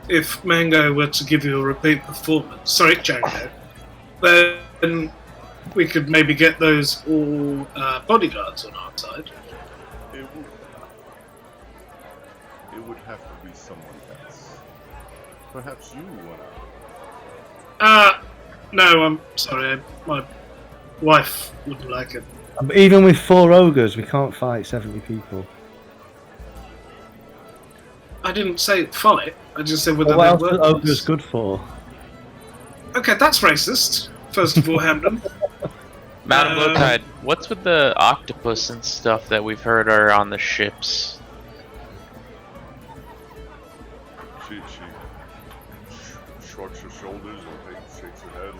If Mango were to give you a repeat performance, sorry, Django, then we could maybe get those all bodyguards on our side. It would have to be someone else. Perhaps you want to. No, I'm sorry. My wife wouldn't like it. Even with 4 ogres, we can't fight 70 people. I didn't say fight. I just said whether What they else were. are ogres good for? Okay, that's racist. First of all, Hamden. Madam Lowtide, what's with the octopus and stuff that we've heard are on the ships? She shrugs her shoulders and shakes her head.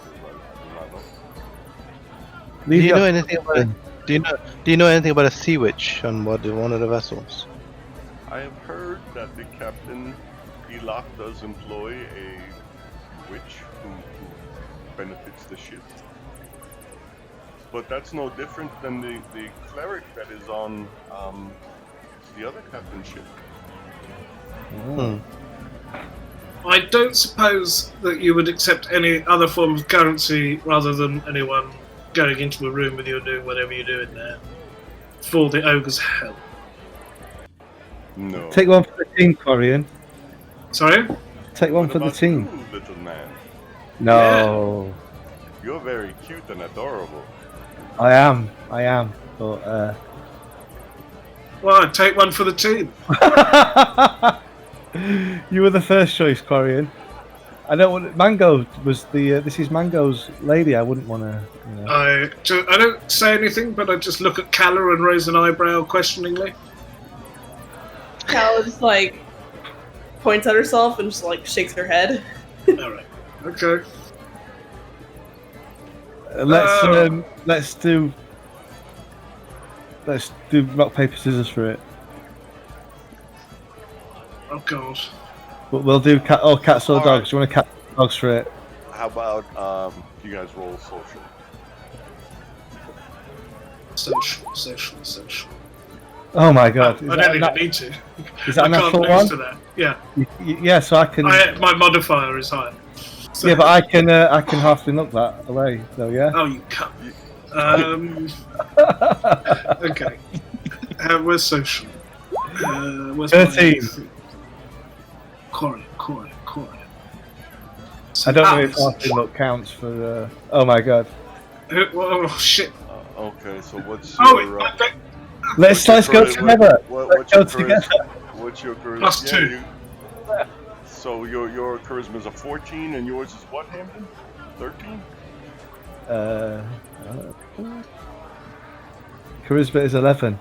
Do you know anything about? Do you know anything about a sea witch on one of the vessels? I have heard that the captain, Elok, does employ a witch who benefits the ship. But that's no different than the cleric that is on the other captain's ship. I don't suppose that you would accept any other form of currency rather than anyone going into a room with you and doing whatever you're doing there for the ogre's help. No. Take one for the team, Quarion. Sorry? Take one What for the about team. you, little man? No, You're very cute and adorable. I am. But Well, I'd take one for the team. you were the first choice, Quarion. I don't want Mango was the. This is Mango's lady. I wouldn't want to. You know. I don't say anything, but I just look at Calla and raise an eyebrow questioningly. Calla just like points at herself and just like shakes her head. Alright. Okay. Let's do rock paper scissors for it. Oh god. But we'll do cats or All dogs. right. Do you want to cat or dogs for it? How about you guys roll social? Social. Oh my god! I don't even need to. Is that I a can't natural lose one? to that. Yeah. Yeah, so I can. My modifier is high. So, Yeah, but I can halfly knock that away. So yeah. Oh, you can't. Okay. Where's social? Where's 13. Quarion. I don't know if halfly knock counts for. Oh my god! Oh shit! Okay, so what's Oh, your... I bet Let's go together. What's Let's go your together. What's your charisma? Plus 2. So your charisma is a 14, and yours is what, Hamden? 13? Charisma is 11.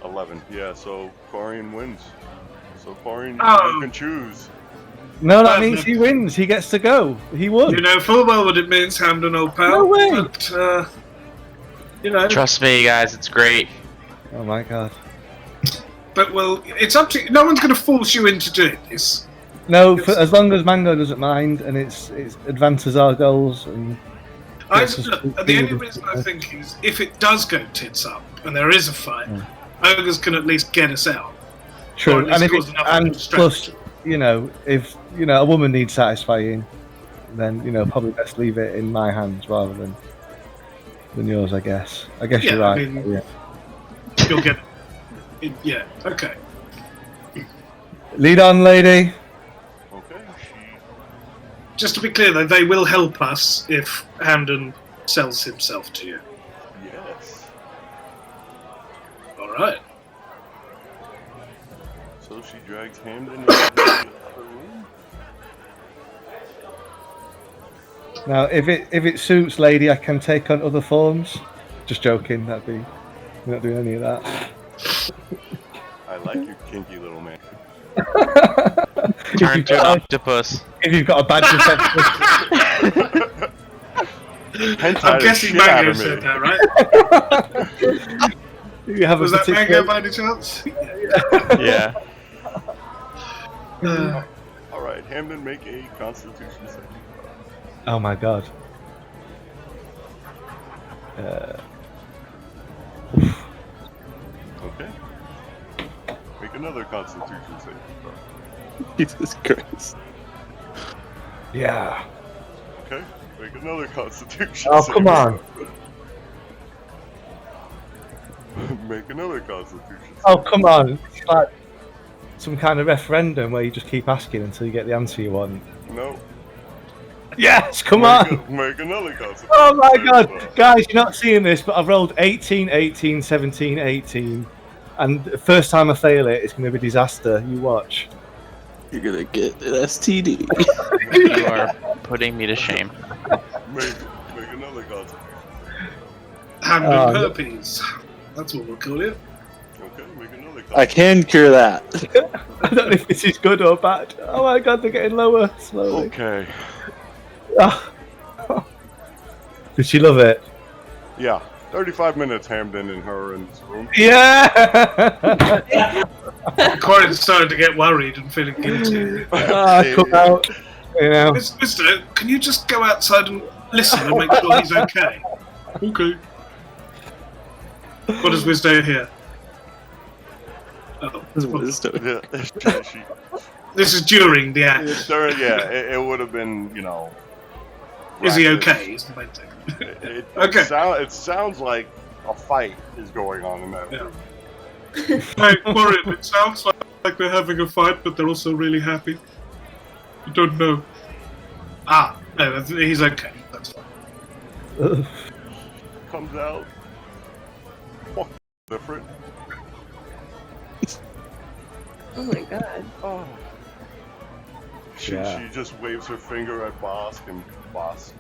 11. Yeah. So Quarion wins. So Quarion, Oh. you can choose. No, that means he wins. He gets to go. He won. you know full well what it means, Hamden, old pal. No way. But you know. Trust me, guys, it's great. Oh my god. But well, it's up to you. No one's going to force you into doing this. No, as long as Mango doesn't mind and it advances our goals and. The only reason I think is if it does go tits up and there is a fight, ogres can at least get us out. Or True, at least and if cause enough plus, if a woman needs satisfying, then probably best leave it in my hands rather than yours. I guess Yeah, you're right. I mean, yeah. You'll get it. Yeah. Okay. Lead on, lady. Okay. Just to be clear, though, they will help us if Hamden sells himself to you. Yes. All right. So she drags Hamden into the other room. Now, if it suits Lady, I can take on other forms. Just joking. We're not doing any of that. I like your kinky little man. Turn to an octopus. If you've got a badge of Hentai I'm the guessing shit out Mango of me. said that, right? you have Was a that particular... Mango by any chance? Yeah. All right, Hamden, make a Constitution save. Oh my god. Okay. Make another Constitution save. Jesus Christ. Yeah. Okay. Make another Constitution Oh, save. come on. Make another Constitution save. Oh, come on. It's like some kind of referendum where you just keep asking until you get the answer you want. No. Yes, come on. Make another Constitution Oh my save. god. Guys, you're not seeing this, but I've rolled 18, 18, 17, 18. And the first time I fail it, it's going to be a disaster. You watch. You're gonna get an STD. You are putting me to shame. Make another Constitution. Hamden herpes. That's what we'll call it. Okay, make another Constitution. I can cure that. I don't know if this is good or bad. Oh my god, they're getting lower slowly. Okay. Oh. Did she love it? Yeah. 35 minutes, Hamden and her in this room. Yeah! Quarion started to get worried and feeling guilty. Come out. You know. Mister, can you just go outside and listen and make sure he's okay? Okay. What does Wisdo hear? Oh, Yeah, she, this is during the act. it would have been, you know. Is he practice. okay? Is the main thing. Okay. Okay. It sounds like a fight is going on in that room. Hey, Quarion, it sounds like they're having a fight, but they're also really happy. You don't know. Ah, no, he's okay. That's fine. Comes out. Different. Oh my god. Oh. She just waves her finger at Bosk, and Bosk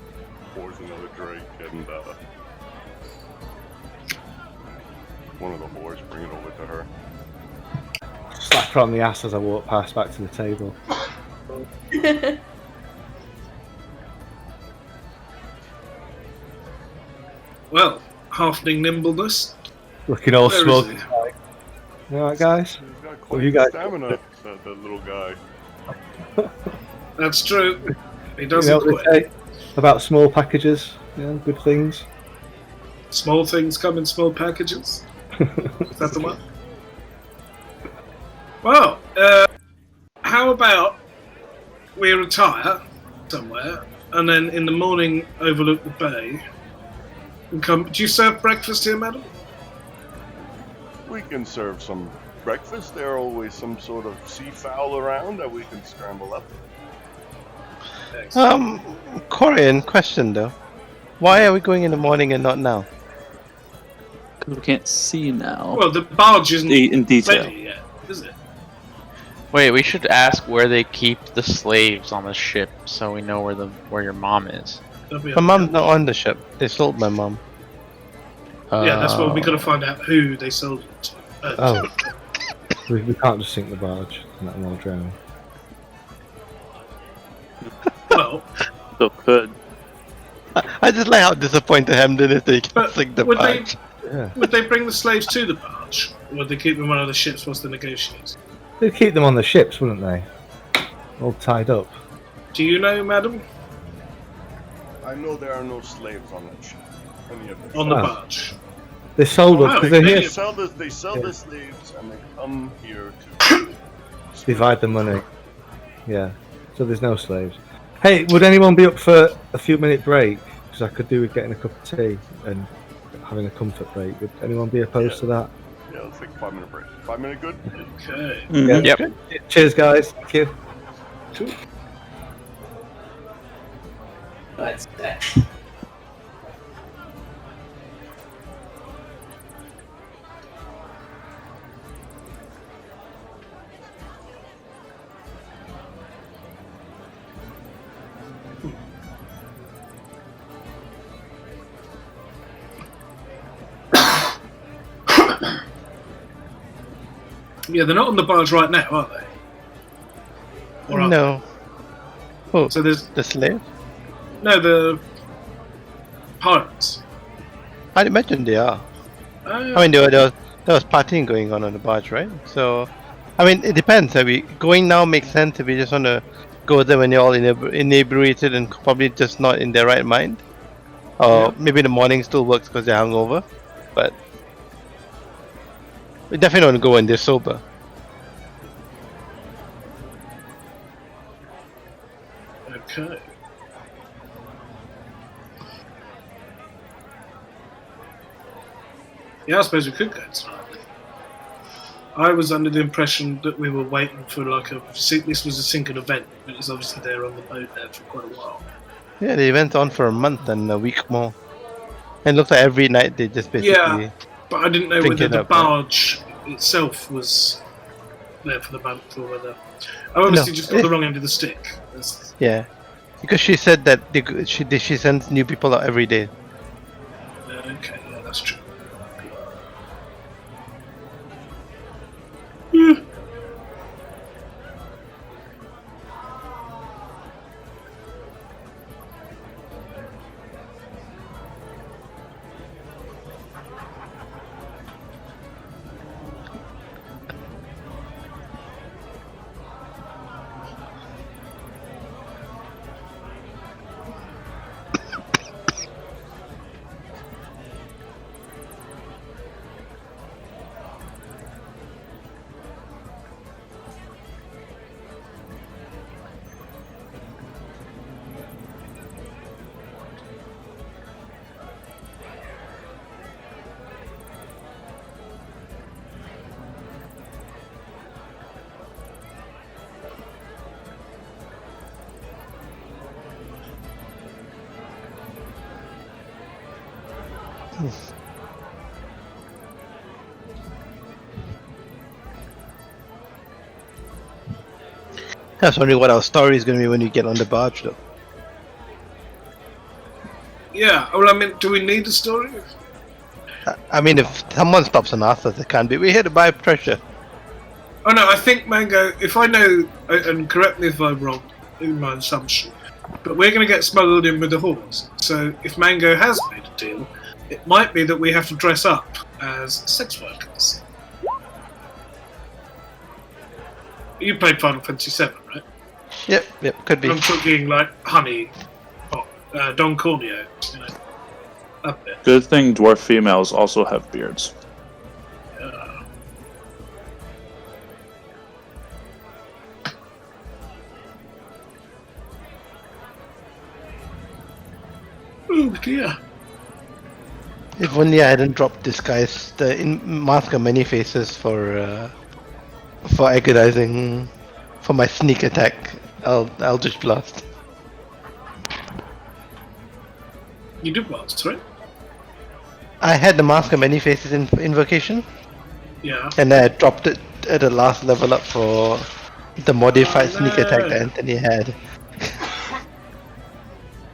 pours another drink, and one of the whores bring it over to her. Slap her on the ass as I walk past back to the table. Well, halfling nimbleness. Looking all Where smug. is he? You alright, guys? He's got What quite you the guys- stamina, that little guy. That's true. He You doesn't know what quit. they say about small packages? You know, good things. Small things come in small packages. Is that the one? Well, how about we retire somewhere and then in the morning overlook the bay and come. Do you serve breakfast here, madam? We can serve some breakfast. There are always some sort of seafowl around that we can scramble up. Quarion, question though. Why are we going in the morning and not now? Because we can't see now. Well, the barge isn't In detail. ready yet, is it? Wait, we should ask where they keep the slaves on the ship so we know where your mom is. That'll be My mom's not on the ship. They sold my mom. Yeah, that's what we got to find out who they sold it to. Oh. We can't just sink the barge and let them all drown. Well, Still could. I just like how disappointed Hamden is they can But sink the would barge. Yeah. would they bring the slaves to the barge? Or would they keep them on other ships whilst they negotiate? They'd keep them on the ships, wouldn't they? All tied up. Do you know, madam? I know there are no slaves on that ship. Any of them. On the Oh. barge. They sold Oh, up wow, because they're they here They to sell Yeah. the slaves and they come here to divide the money. Yeah. So there's no slaves. Hey, would anyone be up for a few-minute break? Because I could do with getting a cup of tea and having a comfort break. Would anyone be opposed to that? Yeah, let's take a 5-minute break. 5 minute good? Okay. Mhm. Yeah. Yep. Cheers, guys. Thank you. Yeah, they're not on the barge right now, are they? Or are No. Oh, they? So there's the slave? the pirates. I'd imagine they are. Oh, I mean, there was partying going on the barge, right? So, I mean, it depends. I mean, going now makes sense if you just want to go there when you're all inebriated and probably just not in their right mind. Or maybe the morning still works because they're hungover. But we definitely don't go when they're sober. okay. Yeah, I suppose we could go tonight. I was under the impression that we were waiting for this was a single event, but it's obviously they're on the boat there for quite a while. Yeah, the event's on for a month and a week more. And it looks like every night they just basically... Yeah, but I didn't know drink whether it the up, right? barge itself was there for the month or whether... I obviously just got the wrong end of the stick. Yeah, because she said that she sends new people out every day. Okay, yeah, that's true. I was wondering what our story is going to be when you get on the barge, though. Yeah, well, I mean, do we need a story? I mean, if someone stops and asks us, it can't be. We're here to buy treasure. Oh no, I think Mango, if I know, and correct me if I'm wrong in my assumption, but we're going to get smuggled in with the horse. So if Mango has made a deal, it might be that we have to dress up as sex workers. You played Final Fantasy VII, right? Yep, could be. I'm talking like Honey, Don Corneo, you know, up there. Good thing dwarf females also have beards. Oh dear. If only I hadn't dropped disguise, mask of many faces for agonizing, for my sneak attack, Eldritch Blast. You did well, right? I had the mask of many faces in invocation, Yeah. and I dropped it at the last level up for the modified sneak attack that Anthony had.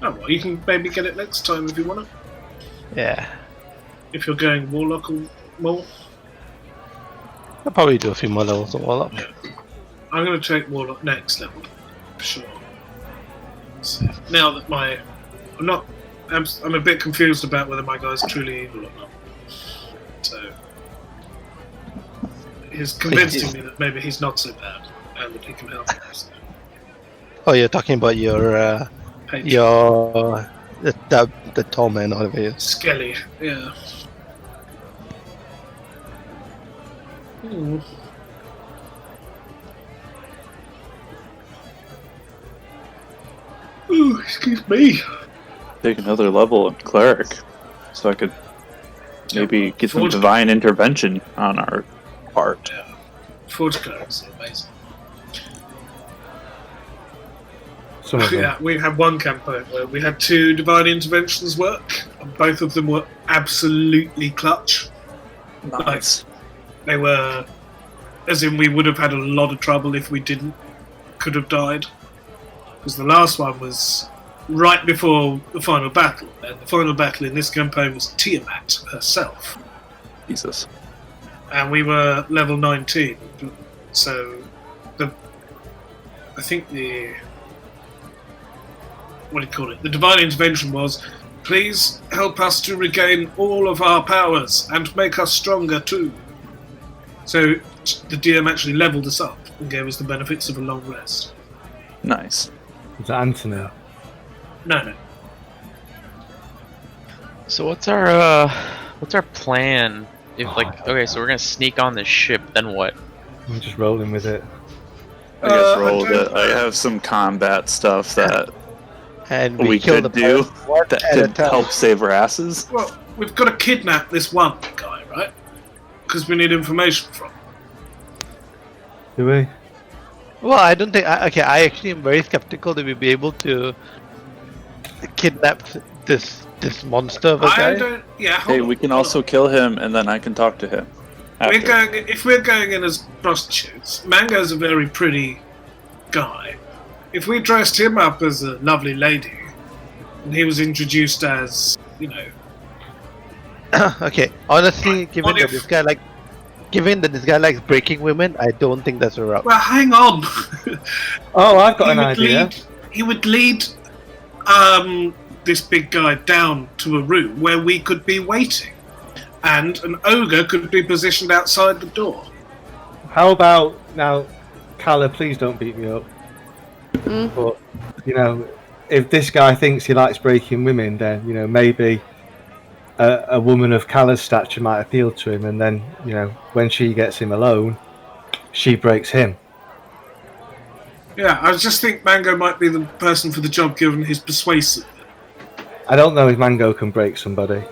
Oh well, you can maybe get it next time if you want to. Yeah, If you're going Warlock or more. I'll probably do a few more levels of Warlock. Yeah. I'm going to take Warlock next level, for sure. So now that I'm a bit confused about whether my guy's truly evil or not. So he's convincing me that maybe he's not so bad and that he can help me. So. Oh, you're talking about your the tall man out of here. Skelly, yeah. Ooh. Ooh, excuse me. Take another level in Cleric, so I could maybe get some Forge- divine intervention on our part. Yeah. Forge clerics are amazing. Some of them. Yeah, we had one campaign where we had 2 divine interventions work, and both of them were absolutely clutch. Nice. They were, as in we would have had a lot of trouble if we could have died. Because the last one was right before the final battle, and the final battle in this campaign was Tiamat herself. Jesus. and we were level 19. So, I think what do you call it? The divine intervention was, please help us to regain all of our powers and make us stronger too. So the DM actually leveled us up and gave us the benefits of a long rest. Nice. Is that Anthony? No. So what's our plan? If okay, so we're gonna sneak on this ship, then what? I'm just rolling with it. I guess roll it. I have some combat stuff that And we kill could the do pirate one that at a could time. help save our asses. Well, we've got to kidnap this one guy, right? Because we need information from him. Do we? Well, I don't think. I actually am very skeptical that we'll be able to kidnap this monster of a guy. I don't. Yeah. Hey, we can also kill him, and then I can talk to him. after. If we're going in as prostitutes, Mango's a very pretty guy. If we dressed him up as a lovely lady, and he was introduced as, Okay, honestly, given that this guy likes breaking women, I don't think that's a route. Well, hang on. Oh, I've got an idea. He would lead this big guy down to a room where we could be waiting, and an ogre could be positioned outside the door. How about now, Calla? Please don't beat me up. But if this guy thinks he likes breaking women, then maybe a woman of Calla's stature might appeal to him, and then when she gets him alone, she breaks him. Yeah, I just think Mango might be the person for the job given his persuasive. I don't know if Mango can break somebody,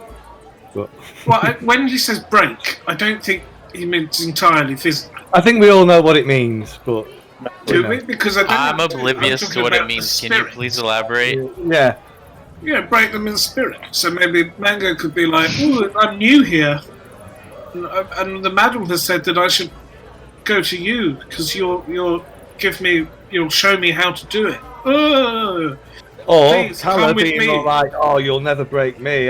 but Well, when he says break, I don't think he means entirely physical. I think we all know what it means. But Do we? Because I'm oblivious to what it means. Can you please elaborate? yeah, break them in spirit. So maybe Mango could be like, "Ooh, I'm new here, and the madam has said that I should go to you because you'll show me how to do it." or Please, Calla come with being me. all like, "Oh, you'll never break me."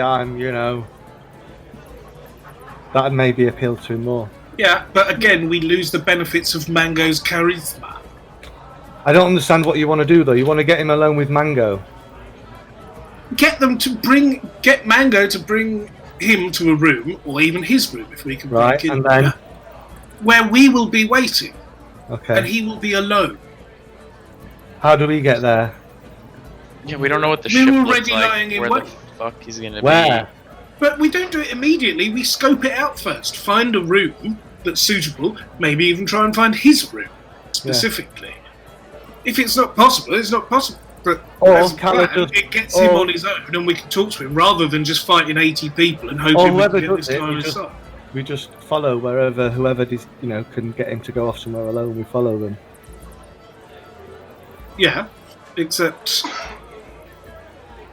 That'd maybe appeal to him more. Yeah, but again, we lose the benefits of Mango's charisma. I don't understand what you want to do though. You want to get him alone with Mango. Get Mango to bring him to a room, or even his room, if we can Right, break it, and then where we will be waiting, okay. and he will be alone. How do we get there? Yeah, we don't know what the We're ship already looks like. lying in Where wait. the fuck he's gonna Where? But we don't do it immediately. We scope it out first. Find a room that's suitable. Maybe even try and find his room specifically. If it's not possible, it's not possible. But Or as a Calla plan, just- it gets him on his own, and we can talk to him rather than just fighting 80 people and hoping we whoever can get does this it, guy we on his just- side. We just follow whoever can get him to go off somewhere alone. We follow them. Yeah, except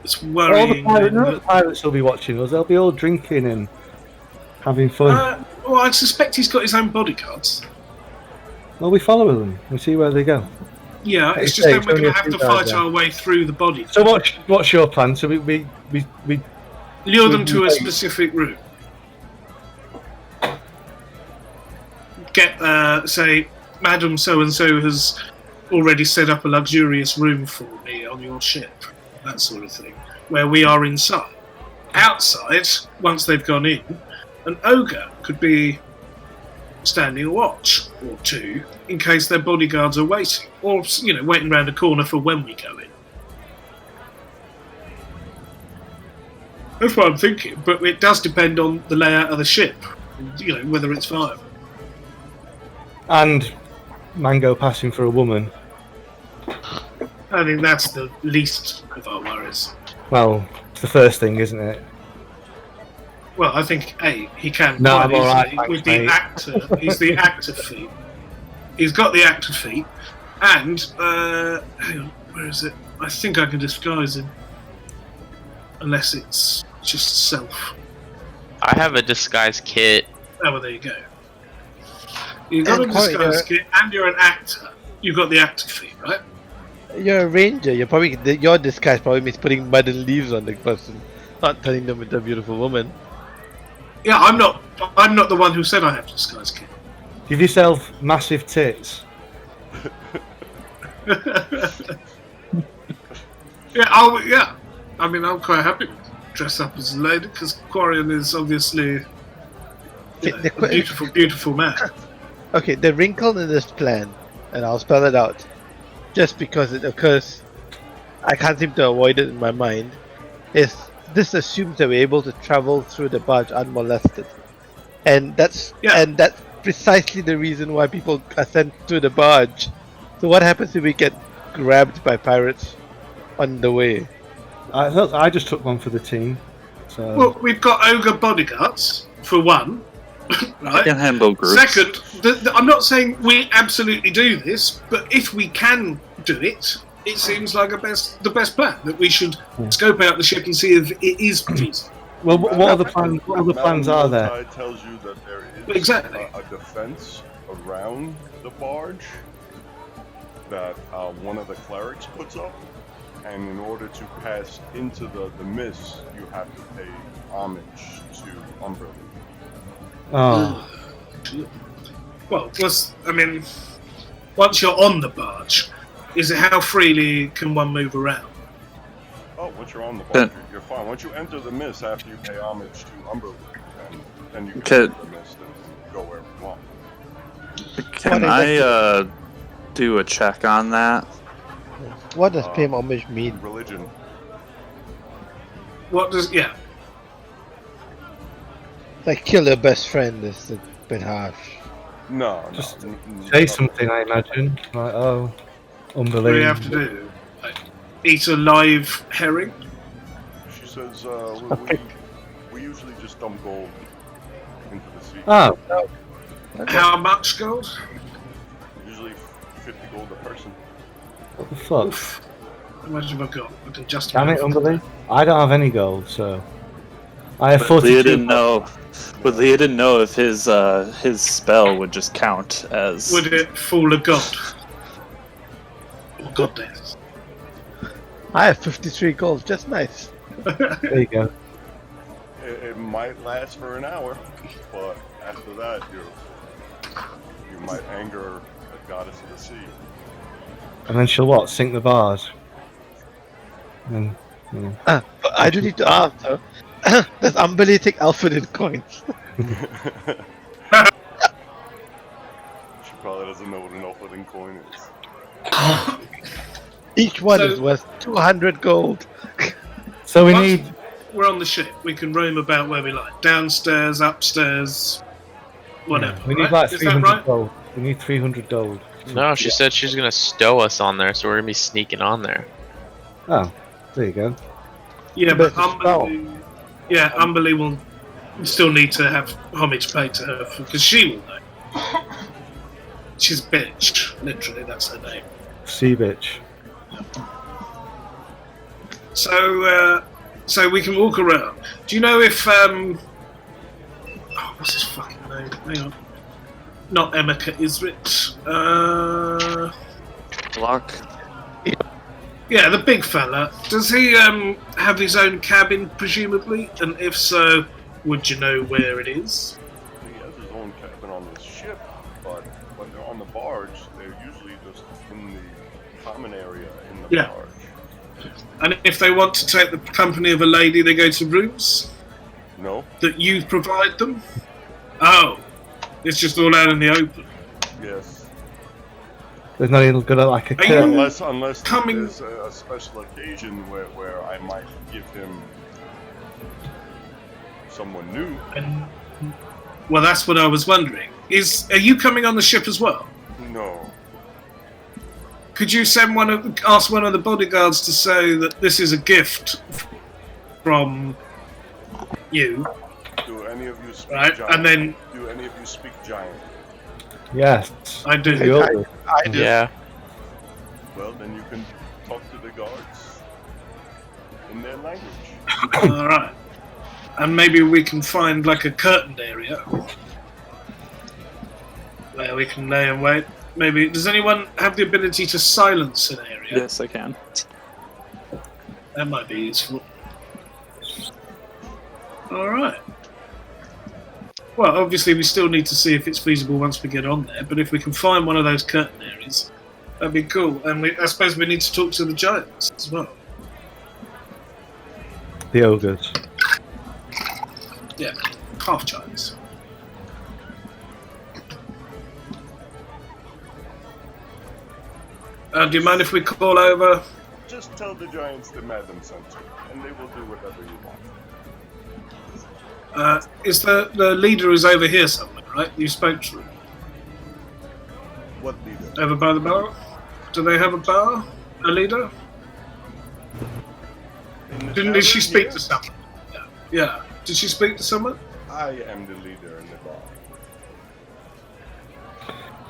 it's All the worrying. pirates will be watching us. They'll be all drinking and having fun. Well, I suspect he's got his own bodyguards. Well, we follow them. We see where they go. Yeah, Like it's you just say, then it's we're only going a to have few to guys fight then. our way through the body. So what's your plan? So we Lure them to a Wait. specific room. Get, say, Madam So-and-so has already set up a luxurious room for me on your ship. That sort of thing. Where we are inside. Outside, once they've gone in, an ogre could be standing a watch or two in case their bodyguards are waiting. Or, waiting around a corner for when we go in. That's what I'm thinking, but it does depend on the layout of the ship, whether it's fine. and Mango passing for a woman. I think that's the least of our worries. Well, it's the first thing, isn't it? Well, I think he can No, quite I'm all right, easily thanks, with the mate. actor. He's the actor feat. He's got the actor feat, and hang on, where is it? I think I can disguise him, unless it's just self. I have a disguise kit. Oh, well, there you go. You've got And a disguise kit, and you're an actor. You've got the actor feat, right? You're a ranger. Your disguise probably means putting mud and leaves on the person, not turning them into a beautiful woman. Yeah, I'm not the one who said I have disguise kit. Give yourself massive tits. Yeah. I mean, I'm quite happy to dress up as a lady because Quarion is obviously a beautiful, beautiful man. Okay, the wrinkle in this plan, and I'll spell it out, just because it occurs, I can't seem to avoid it in my mind, is this assumes that we're able to travel through the barge unmolested. And that's precisely the reason why people are sent to the barge. So what happens if we get grabbed by pirates on the way? I just took one for the team. So Well, we've got ogre bodyguards for one, I right? can handle groups. Second, I'm not saying we absolutely do this, but if we can do it, it seems like the best plan. That we should scope out the ship and see if it is feasible. well, what other plans? What other plans are there? Tide tells you that there is Exactly. a defense around the barge that one of the clerics puts up, and in order to pass into the mist, you have to pay homage to Umberland. Oh, Well, once you're on the barge, is it how freely can one move around? Oh, once you're on the barge, you're fine. Once you enter the mist, after you pay homage to Umberland, then you can enter the mist and go wherever you want. Can I do a check on that? What does pay homage mean? Religion. What does Like kill your best friend is a bit harsh. No, Just no. say something. I imagine. Like, oh, What do unbelievable. you have to do? Like, eat a live herring? She says, we usually just dump gold into the sea. Oh, How much gold? Usually 50 gold a person. what the fuck? Oof. How much have I got? I can just. Damn it, unbelievable. I don't have any gold, so I have But 42. Leah didn't know. But Leah didn't know if his spell would just count as. Would it fool a god? Or goddess? I have 53 gold, just nice. There you go. It might last for an hour, but after that, you might anger the goddess of the sea. And then she'll what? Sink the bars. And But I do need to ask though. Does Umberly take Alfred in coins? She probably doesn't know what an Alfred coin is. Each one So- is worth 200 gold. so we Once need. We're on the ship. We can roam about where we like. Downstairs, upstairs, whatever. We need right? like Is that 300 right? gold. We need 300 gold. No, she said she's gonna stow us on there, so we're gonna be sneaking on there. Oh, there you go. Yeah, But but it's a spell. Umberly will still need to have homage paid to her because she will know. She's a bitch. Literally, that's her name. Sea bitch. So we can walk around. Do you know if what's his fucking name? Hang on. Not Emeka Isrit. Block. Yeah, the big fella. Does he have his own cabin, presumably? And if so, would you know where it is? He has his own cabin on the ship, but when they're on the barge, they're usually just in the common area in the Yeah. barge. And if they want to take the company of a lady, they go to rooms No? that you provide them? Oh, it's just all out in the open. Yes. There's not even gonna like a Are you- curtain. Unless Coming- there's a special occasion where I might give him someone new. And, well, that's what I was wondering. Are you coming on the ship as well? No. Could you ask one of the bodyguards to say that this is a gift from you, Do any of you speak right? giant? And then Do any of you speak giant? Yes. I do. You I- will. I do. Yeah. Well, then you can talk to the guards in their language. All right. And maybe we can find like a curtained area where we can lay and wait. Maybe does anyone have the ability to silence an area? Yes, I can. That might be useful. All right. Well, obviously we still need to see if it's feasible once we get on there, but if we can find one of those curtain areas, that'd be cool. And I suppose we need to talk to the giants as well. The ogres. Yeah, half giants. Do you mind if we call over? Just tell the giants that Madam sent you, and they will do whatever you want. Is the leader is over here somewhere, right? You spoke to him. What leader? Over by the bar? Do they have a bar? A leader? Did she speak to someone? Yeah. Did she speak to someone? I am the leader in the bar.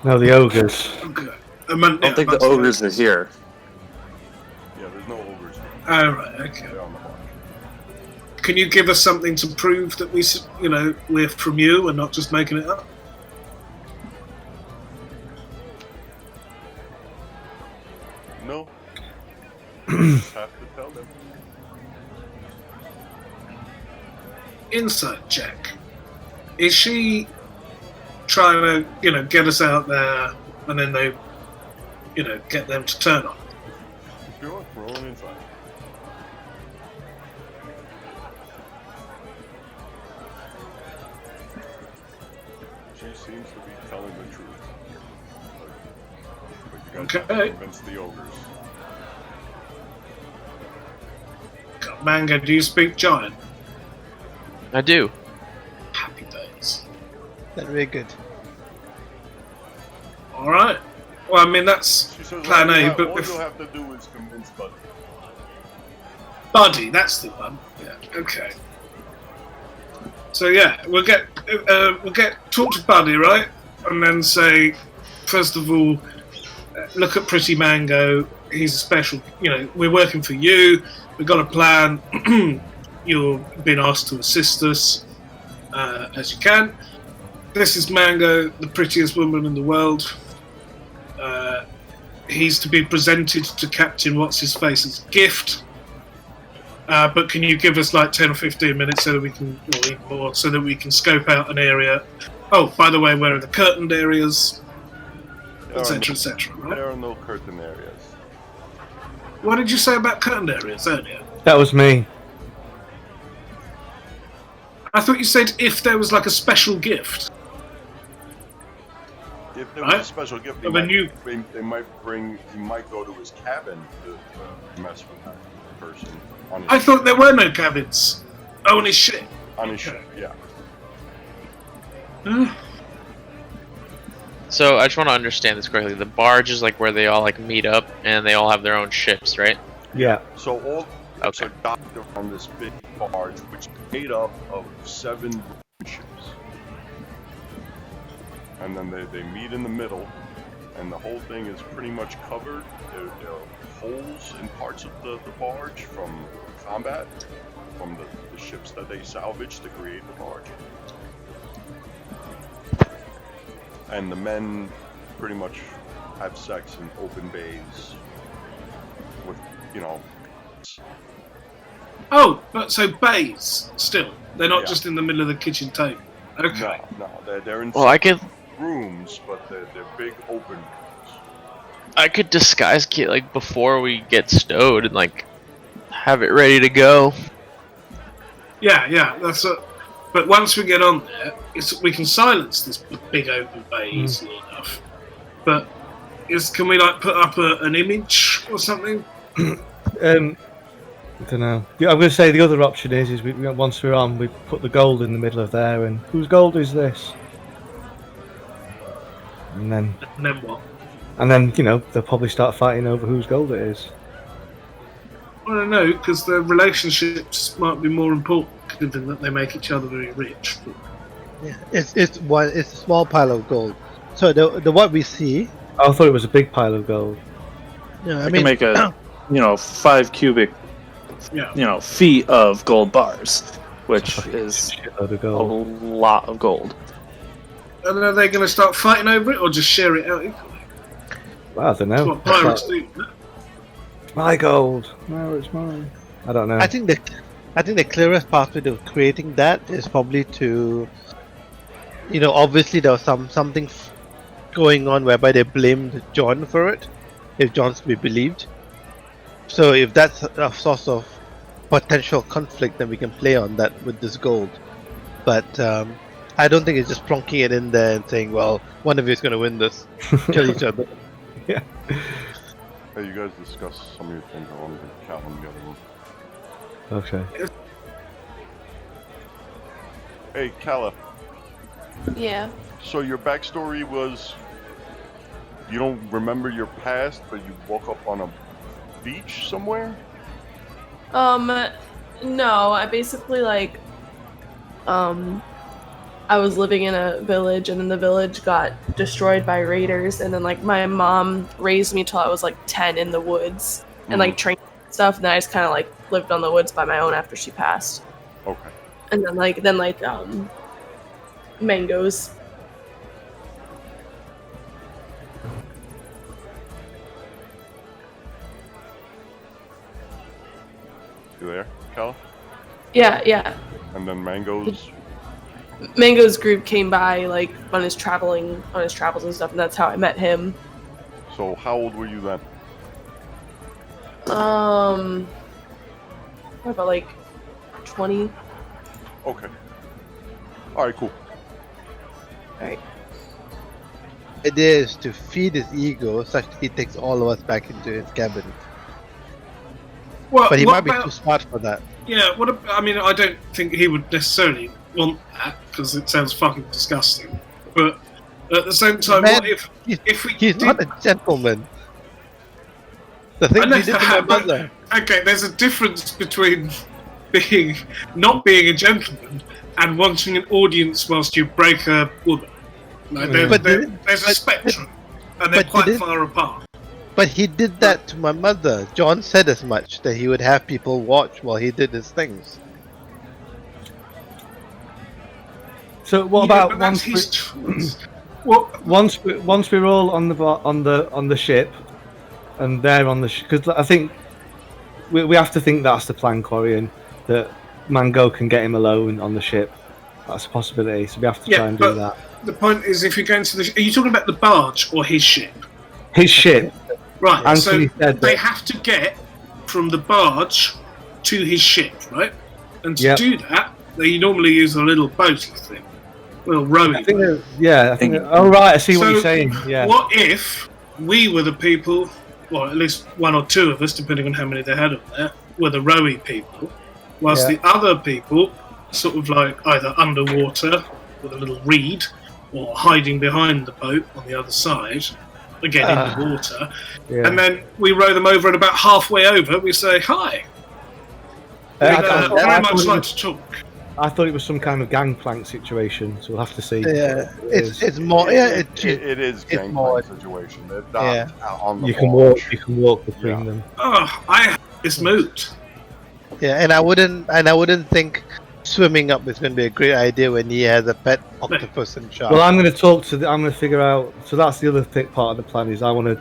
No, the ogres. Okay. I don't think the ogres are here. Yeah, there's no ogres here. Oh, right, okay. They're on the bar. Can you give us something to prove that we're from you and not just making it up? No. Just have to tell them. Insight check. Is she trying to, get us out there and then they, get them to turn on? Sure, roll an insight. She seems to be telling the truth. But you guys have to convince the ogres. Mango, do you speak giant? I do. Happy days. That's very good. Alright. Well, I mean, that's She says, plan A, all but you'll have to do is convince Buddy. Buddy, that's the one. Yeah, okay. So yeah, we'll get talk to Buddy, right? And then say, first of all, look at Pretty Mango. He's a special, we're working for you. We've got a plan. You've been asked to assist us as you can. This is Mango, the prettiest woman in the world. He's to be presented to Captain What's-His-Face as a gift. But can you give us like 10 or 15 minutes so that we can, or even more, so that we can scope out an area? Oh, by the way, where are the curtained areas? Etc., etc. Right? There are no curtain areas. What did you say about curtained areas earlier? That was me. I thought you said if there was like a special gift. If there was a special gift, he might go to his cabin to mess with that person. On his I thought there were no cabins. Only ship. On his ship, yeah. Huh? So I just want to understand this correctly. The barge is like where they all like meet up and they all have their own ships, right? Yeah. So all ships are docked on this big barge, which is made up of 7 ships. And then they meet in the middle, and the whole thing is pretty much covered. There are holes in parts of the barge from combat, from the ships that they salvaged to create the barge. And the men pretty much have sex in open bays with, Oh, but so bays still. They're not Yeah. just in the middle of the kitchen table. Okay. No, they're in Well, I could rooms, but they're big open rooms. I could disguise kit like before we get stowed and like have it ready to go. Yeah, that's it. But once we get on there, we can silence this big open bay easily enough. But can we like put up an image or something? I don't know. I'm going to say the other option is we once we're on, we put the gold in the middle of there, and whose gold is this? And then what? And then they'll probably start fighting over whose gold it is. I don't know, because the relationships might be more important given that they make each other very rich. Yeah, it's a small pile of gold. So the what we see. I thought it was a big pile of gold. Yeah, I can make a 5 cubic feet of gold bars, which is a lot of gold. And are they going to start fighting over it, or just share it out equally? Well, I don't know. That's what pirates do. My gold. No, it's mine. I don't know. I think the clearest pathway to creating that is probably to obviously there was something going on whereby they blamed John for it, if John's to be believed. So if that's a source of potential conflict, then we can play on that with this gold. But I don't think it's just plonking it in there and saying, well, one of you is going to win this. Kill each other. Yeah. Hey, you guys discuss some of your things. I want to count on the other one. Okay. Hey, Calla. Yeah. So your backstory was you don't remember your past, but you woke up on a beach somewhere? No, I basically I was living in a village, and then the village got destroyed by raiders, and then my mom raised me till I was 10 in the woods, and trained stuff, and then I just kind of lived on the woods by my own after she passed. Okay. And then mangoes. You there, Calla? Yeah. And then Mango's. Mango's group came by on his travels and stuff, and that's how I met him. So how old were you then? What about 20? Okay. Alright, cool. Alright. The idea is to feed his ego such that he takes all of us back into his cabin. Well, But he what might be about- too smart for that. Yeah, I don't think he would necessarily want that because it sounds fucking disgusting. But at the same time, Man, what if we He's did- not a gentleman. The thing I know he did to my that, but- mother. Okay, there's a difference between not being a gentleman and wanting an audience whilst you break a woman. There's a spectrum, and they're but quite didn't- far apart. But he did that to my mother. John said as much, that he would have people watch while he did his things. So what Yeah, about but that's his choice. Well, once we're all on the ship, and they're on the because I think we have to think that's the plan, Quarion, that Mango can get him alone on the ship. That's a possibility. So we have to try and do that. the point is, if you're going to are you talking about the barge or his ship? His ship. Right. Anthony so said they that- have to get from the barge to his ship, right? And to Yep. do that, they normally use a little boaty thing, little rowing. I think oh right, I see what So, you're saying. Yeah. What if we were the people, or at least one or two of us, depending on how many they had up there, were the rowy people, whilst Yeah. the other people sort of either underwater with a little reed or hiding behind the boat on the other side, again in the water, Yeah. and then we row them over, and about halfway over we say hi. We'd I very much thought like to talk. I thought it was some kind of gangplank situation, so we'll have to see. Yeah, what it is. it's more. Yeah, It is it's more- gangplank situation. They're not on the You can barge. walk between Yeah. them. Oh, it's moot. Yeah, and I wouldn't think swimming up is going to be a great idea when he has a pet octopus and shark. Well, I'm going to figure out. So that's the other part of the plan is I want to.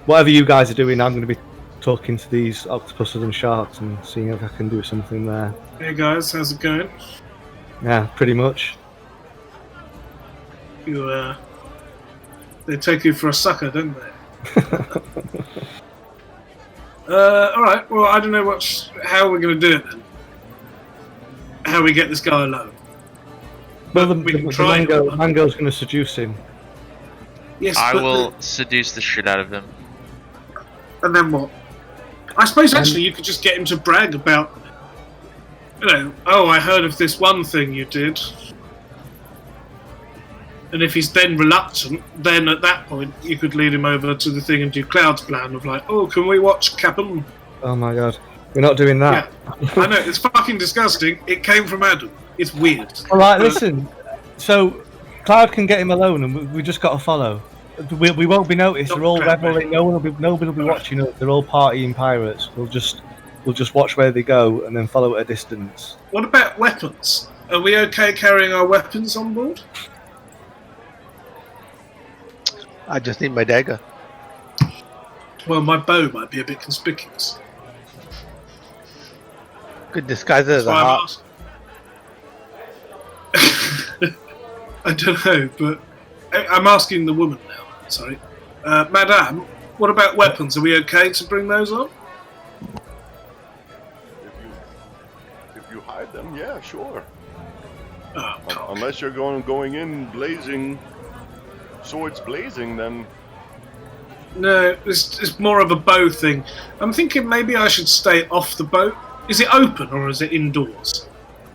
Whatever you guys are doing, I'm going to be talking to these octopuses and sharks and seeing if I can do something there. Hey guys, how's it going? Yeah, pretty much. They take you for a sucker, don't they? Alright, well, I don't know how we're going to do it then. How we get this guy alone. Well, we can try it. Mango's going to seduce him. Yes, I but will seduce the shit out of him. and then what? I suppose actually you could just get him to brag about, oh, I heard of this one thing you did. And if he's then reluctant, then at that point you could lead him over to the thing and do Cloud's plan of oh, can we watch Captain? Oh my god, we're not doing that. Yeah, I know, it's fucking disgusting. It came from Adam. It's weird. All right, listen. So Cloud can get him alone, and we just got to follow. We won't be noticed. They're all Cloud, reveling. Nobody will be watching us. They're all partying pirates. We'll just watch where they go and then follow at a distance. What about weapons? Are we okay carrying our weapons on board? I just need my dagger. Well, my bow might be a bit conspicuous. Could disguise it as That's a why I'm heart. asking. I don't know, but I'm asking the woman now. Sorry. Madame, what about weapons? Are we okay to bring those on? If you hide them, yeah, sure. Oh, cock. Unless you're going in blazing, swords blazing, then No, it's more of a bow thing. I'm thinking maybe I should stay off the boat. Is it open or is it indoors?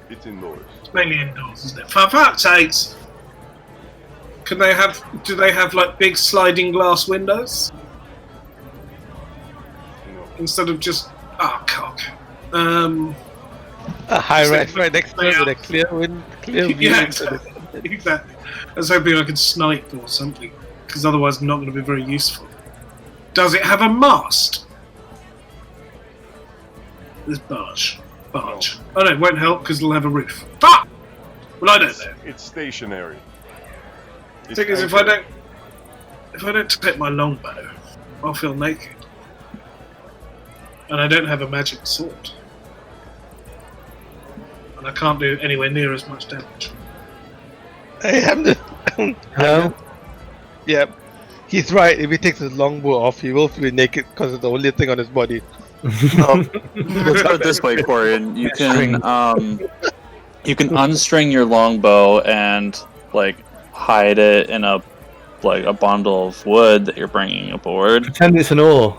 it's indoors. It's mainly indoors, isn't it? For fuck's sakes! Do they have like big sliding glass windows? No. Instead of just cock. A high rise right next to it with a clear view. Yeah, into the- exactly. I was hoping I could snipe or something, because otherwise not going to be very useful. Does it have a mast? This barge. Oh no, it won't help because it'll have a roof. Fuck! Well, I don't know. It's stationary. The thing is, if I don't take my longbow, I'll feel naked, and I don't have a magic sword, and I can't do anywhere near as much damage. Hey, Hamden. No? Yep. He's right. If he takes his longbow off, he will feel naked because it's the only thing on his body. Let's put it this way, Quarion. You can unstring your longbow and like hide it in a bundle of wood that you're bringing aboard, Pretend it's an oar.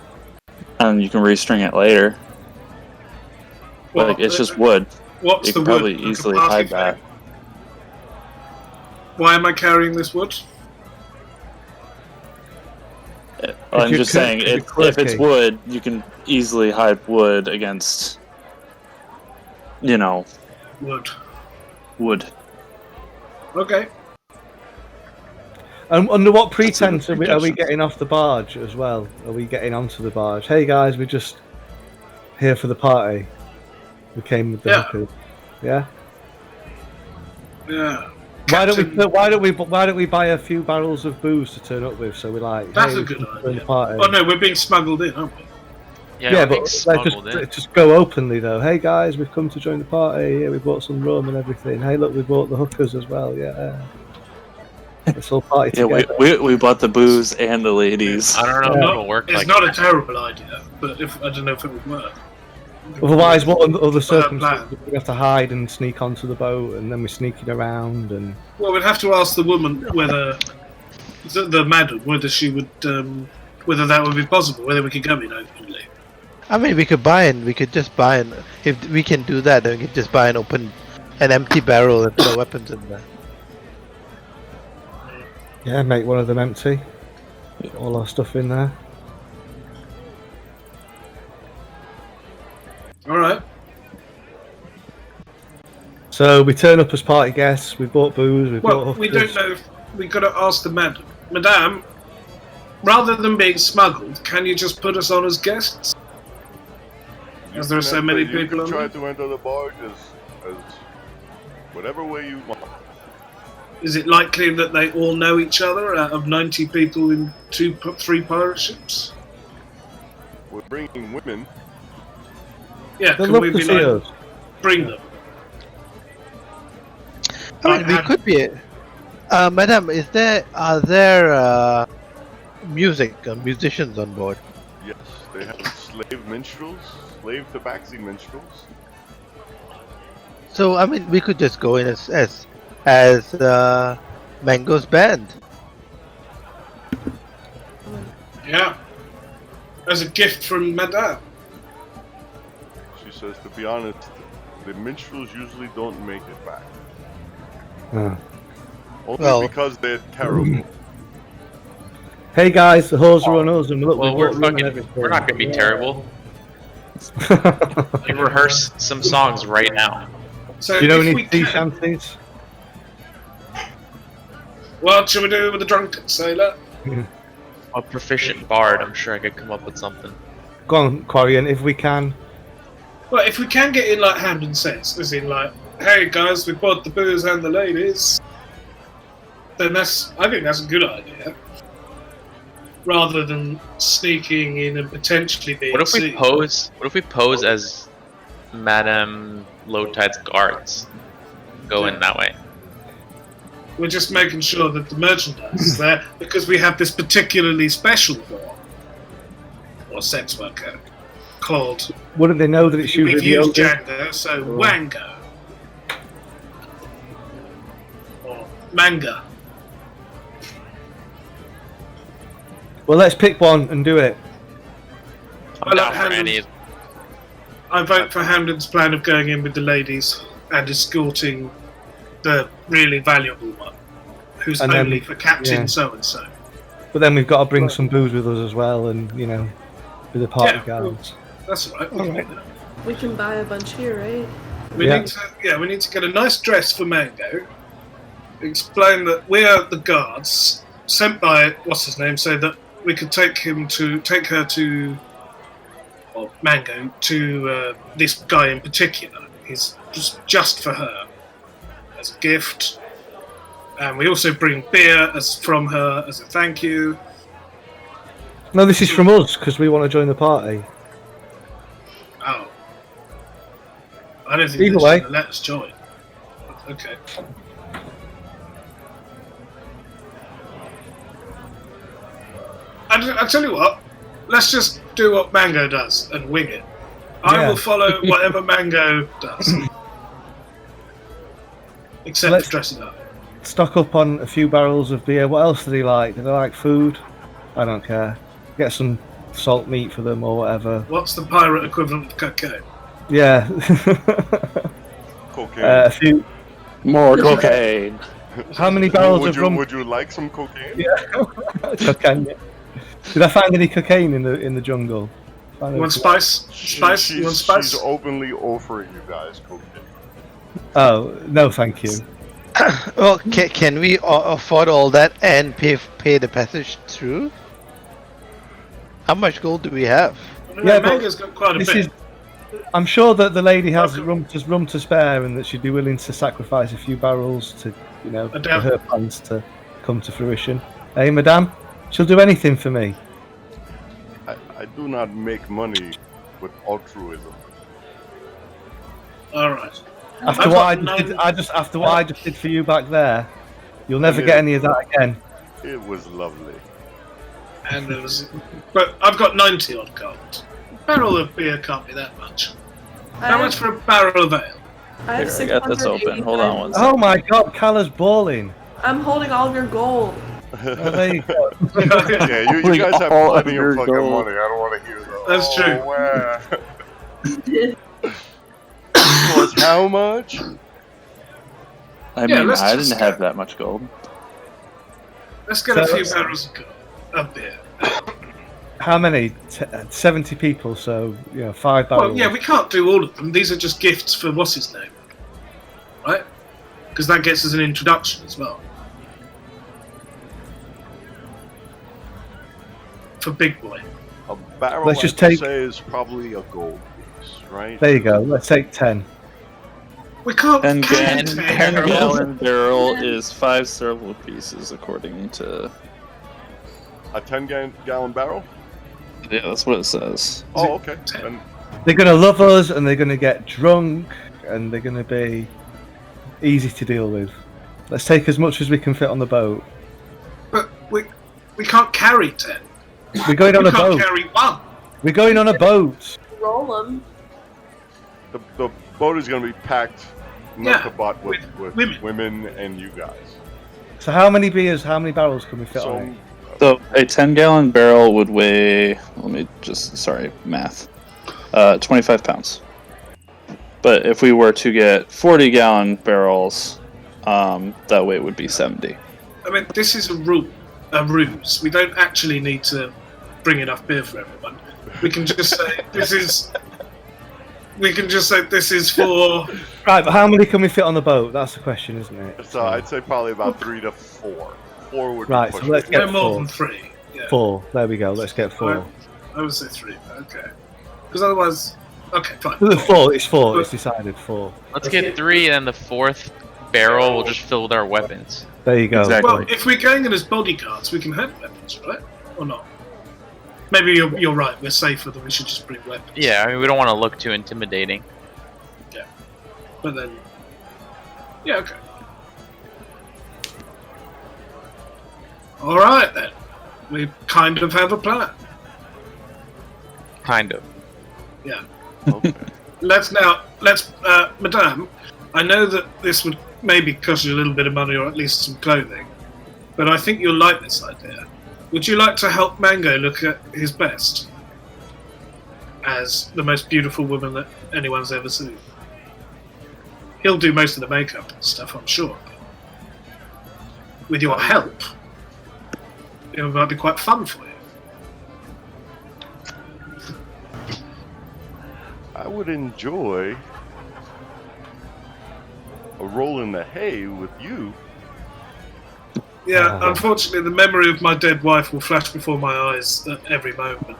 and you can restring it later. Like it's just wood. What's You the can wood? probably Like a easily party hide that. thing? Why am I carrying this wood? I'm you're just saying, if you're if it's quirky. wood, you can easily hide wood against, Wood. wood. Okay. Under what pretense are we suggestion. getting off the barge as well? Are we getting onto the barge? Hey guys, we're just here for the party. We came with the Yeah. hookers. Yeah. Yeah. Why Captain- don't we buy a few barrels of booze to turn up with? So we're like, That's hey, a good we're join the idea. party. Oh no, we're being smuggled in, aren't we? Yeah, Yeah, we're but being let's smuggled in. just go openly though. Hey guys, we've come to join the party. Yeah, we bought some rum and everything. Hey, look, we bought the hookers as well. Yeah, let's all party Yeah, together. we bought the booze and the ladies. I don't know if it'll work It's like not that. a terrible idea, but I don't know if it would work. Otherwise, what other plan. circumstances we have to hide and sneak onto the boat, and then we're sneaking around and. Well, we'd have to ask the woman whether the madam whether she would whether that would be possible, whether we could go in openly. I mean, we could just buy an. If we can do that, then we could just buy an empty barrel and put our weapons in there. Yeah, make one of them empty. Put all our stuff in there. All right. So we turn up as party guests. We bought booze. We Well, bought we hookers. don't know if we got to ask the madam. Rather than being smuggled, can you just put us on as guests? As there are so many people You on can try there? to enter the barge as whatever way you want. Is it likely that they all know each other out of 90 people in 3 pirate ships? We're bringing women. Yeah, They'd can love we to be see like, us. bring them? I mean, we could be. Madam, are there musicians on board? Yes, they have slave minstrels, slave Tabaxi minstrels. So I mean, we could just go in as Mango's band. Yeah. As a gift from madame. She says, to be honest, the minstrels usually don't make it back. Ah. Only Well- because they're terrible. Hey guys, the whores are on us, and look, Well, we we're bought rum and fucking. everything. We're not gonna be terrible. We rehearse some songs right now. So Do you know if any we sea can, shanties? what shall we do with the drunken sailor? A proficient bard. I'm sure I could come up with something. Go on, Quarion, if we can. Well, if we can get in like Hamden says, as in like, hey guys, we bought the booze and the ladies, then I think that's a good idea. Rather than sneaking in and potentially being What if we seen. pose? What if we pose as Madame Low Tide's guards? Go in that way. We're just making sure that the merchandise is there because we have this particularly special form or sex worker called. Wouldn't they know that it's We've usually used Leodin? Django, so Wango or Manga. Well, let's pick one and do it. I'm down for any. I vote for Hamden's plan of going in with the ladies and escorting the really valuable one, who's And then- only for Captain yeah. so and so. But then we've got to bring some booze with us as well, and be the party Yeah, guards. That's all right. We can do that. We can buy a bunch here, right? We Yeah. need to get a nice dress for Mango. Explain that we are the guards sent by what's his name, so that we could take her to, or Mango to this guy in particular. He's just for her as a gift, and we also bring beer from her as a thank you. No, this is from us because we want to join the party. Oh, I don't think Either they're way. going to let us join. Okay. I tell you what, let's just do what Mango does and wing it. I Yeah. will follow whatever Mango does. Except Let's- for dressing up. Stock up on a few barrels of beer. What else do they like? Do they like food? I don't care. Get some salt meat for them or whatever. What's the pirate equivalent of cocaine? Yeah. Cocaine. A few. More cocaine. How many barrels would of you, rum? Would you like some cocaine? Cocaine. Did I find any cocaine in the jungle? You want spice? Spice? You want spice? She's openly offering you guys cocaine. Oh no, thank you. Well, can we afford all that and pay the passage through? How much gold do we have? Yeah, but Mango's got quite a This bit. is. I'm sure that the lady has Okay. rum to spare, and that she'd be willing to sacrifice a few barrels to, for Madame. her plans to come to fruition. Hey, Madame, she'll do anything for me. I do not make money with altruism. All right. After I've what got after what I just did for you back there, you'll never Yeah. get any of that again. It was lovely. And there was, but I've got 90 odd gold. Barrel of beer can't be that much. How much for a barrel of ale? I have Here, I got this open. Hold on one second. Oh my God, Calla's balling. I'm holding all of your gold. Oh, there you go. Yeah, you Like, guys have all of plenty your of fucking gold. money. I don't want to hear that. That's true. Wow. Was how much? I Yeah, mean, let's I just didn't have that much gold. Let's get a So- few barrels of gold. Of beer. How many? 70 people, so 5 barrels. Well, yeah, we can't do all of them. These are just gifts for what's his name, right? Because that gets us an introduction as well. For Big Boy. A barrel, Let's just I'd take- say, is probably a gold piece, right? There you go. Let's take 10. We can't. 10 can gallon barrel is 5 silver pieces, according to. A 10-gallon barrel? Yeah, that's what it says. Oh, okay. 10? Then They're going to love us, and they're going to get drunk, and they're going to be easy to deal with. Let's take as much as we can fit on the boat. But we can't carry 10. We're going on We a can't boat. carry 1. We're going on a boat. Roll them. the boat is going to be packed nut Yeah, to butt with women. women and you guys. So how many beers, how many barrels can we fit on it? So a 10-gallon barrel would weigh. Let me just. Sorry, math. 25 pounds. But if we were to get 40-gallon barrels, that weight would be 70. I mean, this is a ruse. We don't actually need to bring enough beer for everyone. We can just say this is. We can just say this is for. Right, but how many can we fit on the boat? That's the question, isn't it? So I'd say probably about 3 to 4. 4 would Right, be so pushing let's it. get No more 4. than 3. Yeah. 4. There we go. Let's get 4. I would say 3. Okay. Because otherwise, okay, fine. 4. It's 4. It's decided. 4. Let's get 3, and then the 4th barrel will just fill with our weapons. There you go. Exactly. Well, if we're going in as bodyguards, we can have weapons, right? Or not? Maybe you're right. We're safer than we should just bring weapons. Yeah, I mean, we don't want to look too intimidating. But then, yeah, okay. All right then. We kind of have a plan. Kind of. Yeah. Okay. Let's Madame, I know that this would maybe cost you a little bit of money or at least some clothing, but I think you'll like this idea. Would you like to help Mango look at his best? As the most beautiful woman that anyone's ever seen. He'll do most of the makeup and stuff, I'm sure. With your help, it might be quite fun for you. I would enjoy a roll in the hay with you. Yeah, unfortunately, the memory of my dead wife will flash before my eyes at every moment.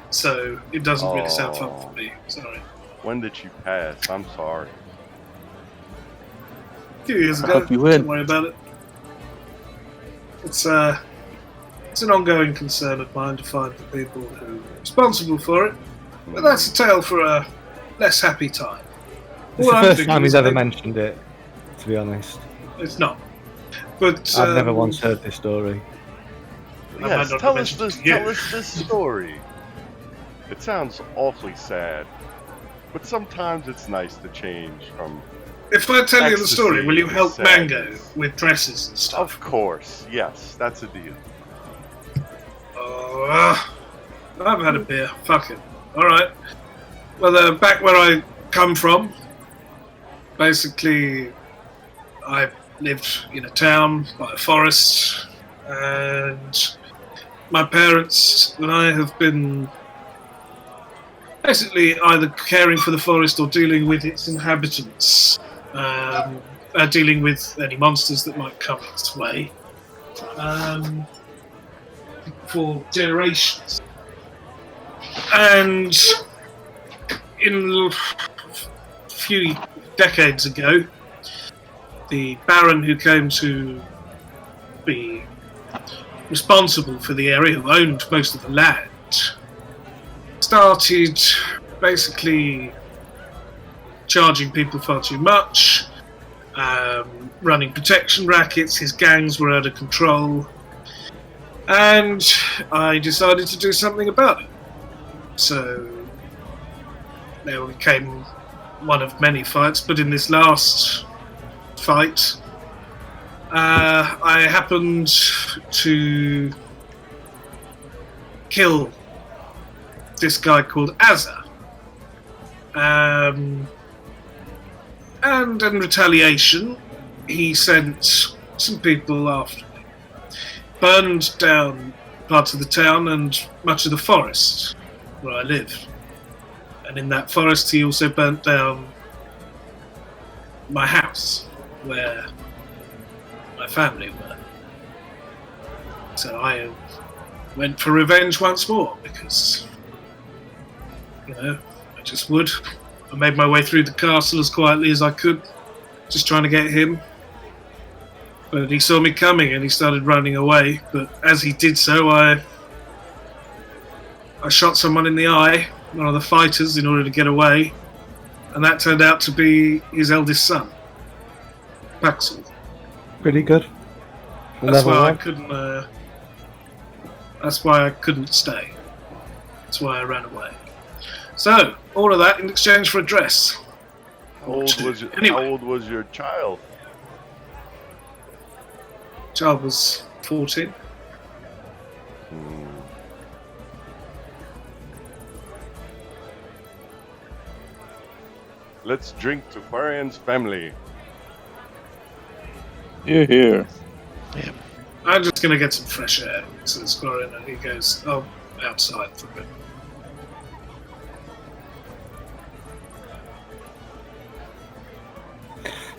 So it doesn't really sound fun for me. Sorry. When did she pass? I'm sorry. A few years ago. hope you win. Don't worry about it. It's an ongoing concern of mine to find the people who are responsible for it. But that's a tale for a less happy time. It's All the I'm first thinking time is he's ever maybe- mentioned it, to be honest. It's not. But I've never once heard this story. I might Yes, not tell have us mentioned this. it to you. Tell us this story. It sounds awfully sad, but sometimes it's nice to change from. If I tell you the Ecstasy story, will you and help Mango sadness. with dresses and stuff? Of course, yes, that's a deal. I've had a beer. Fuck it. Alright. Well, back where I come from, basically, I lived in a town by a forest, and my parents and I have been basically either caring for the forest or dealing with its inhabitants, dealing with any monsters that might come its way, for generations. And in a few decades ago, the Baron who came to be responsible for the area, who owned most of the land, started basically charging people far too much, running protection rackets. His gangs were out of control, and I decided to do something about it. So there became one of many fights, but in this last fight, I happened to kill this guy called Azza. And in retaliation, he sent some people after me. Burned down parts of the town and much of the forest where I lived. And in that forest, he also burnt down my house, where my family were. So I went for revenge once more, because, I just would. I made my way through the castle as quietly as I could, just trying to get him. But he saw me coming and he started running away. But as he did so, I shot someone in the eye, one of the fighters, in order to get away. And that turned out to be his eldest son, Tabaxi. Pretty good. That's Level why I one. couldn't. That's why I couldn't stay. That's why I ran away. So all of that in exchange for a dress. How old was your child? Child was 14. Let's drink to Quarion's family. Here. I'm just gonna get some fresh air, says Quarion, and he goes, outside for a bit.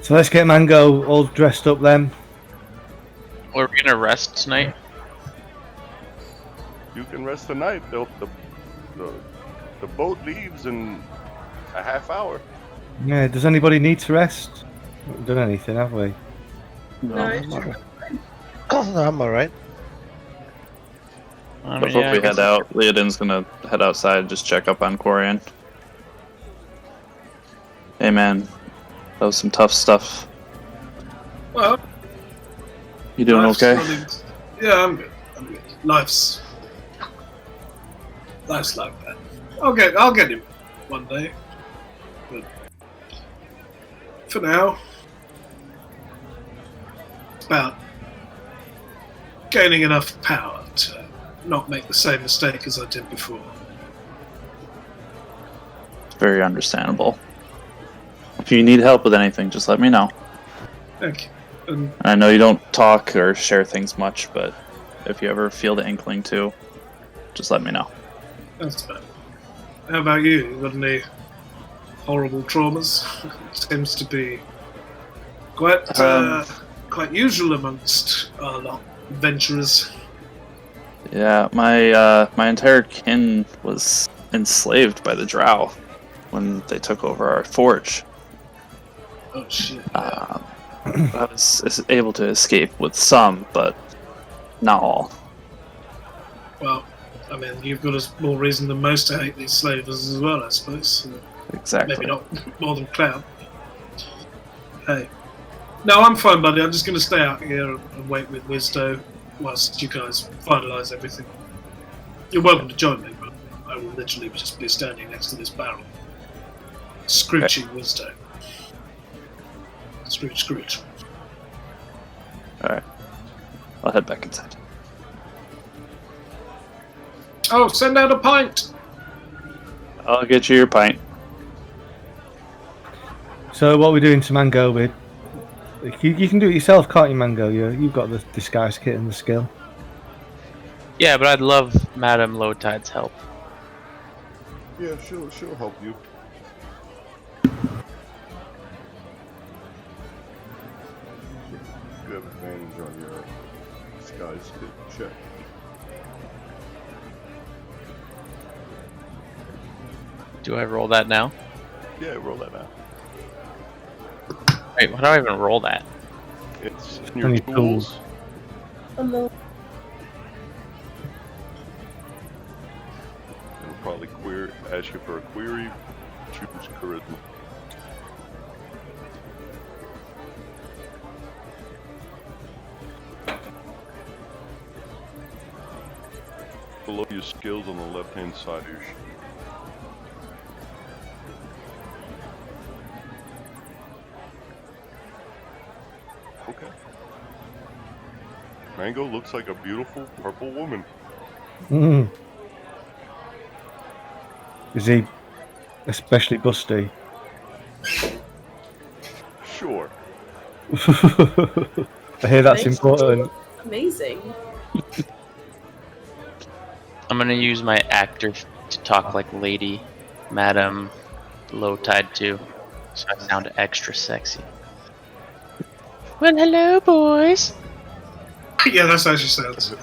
So let's get Mango all dressed up then. We're gonna rest tonight. You can rest tonight. The boat leaves in a half hour. Yeah, does anybody need to rest? We haven't done anything, have we? No. I'm alright. I mean, Before yeah, we I guess head out, Leodin's gonna head outside and just check up on Quarion. Hey man, that was some tough stuff. Well, You doing life's okay? running- Yeah, I'm good. I'm good. Life's like that. I'll get him one day. But for now, it's about gaining enough power to not make the same mistake as I did before. Very understandable. If you need help with anything, just let me know. Thank you. And I know you don't talk or share things much, but if you ever feel the inkling to, just let me know. that's bad. How about you? You got any horrible traumas? It seems to be quite usual amongst our adventurers. Yeah, my entire kin was enslaved by the Drow when they took over our forge. Oh shit. I was able to escape with some, but not all. Well, I mean, you've got more reason than most to hate these slavers as well, I suppose. Exactly. Maybe not more than Cloud. Hey. No, I'm fine, buddy. I'm just going to stay out here and wait with Wisdo whilst you guys finalise everything. You're welcome to join me, but I will literally just be standing next to this barrel. Scrooching Wisdo. Scrooch. Alright. I'll head back inside. Oh, send out a pint! I'll get you your pint. So what are we doing to Mango with? You can do it yourself, can't you, Mango? You've got the disguise kit and the skill. Yeah, but I'd love Madame Lowtide's help. Yeah, she'll help you. You have advantage on your disguise kit check. Do I roll that now? Yeah, roll that out. Wait, why do I even roll that? It's in On your your tools. No. It'll probably ask you for a query. Choose charisma. Below your skills on the left-hand side of your sheet. Okay. Mango looks like a beautiful purple woman. Mm. Is he especially busty? Sure. I hear that's Thanks. important. Amazing. I'm gonna use my actor to talk like Lady Madame Lowtide too, so I sound extra sexy. Well, hello, boys. Yeah, that's how she sounds.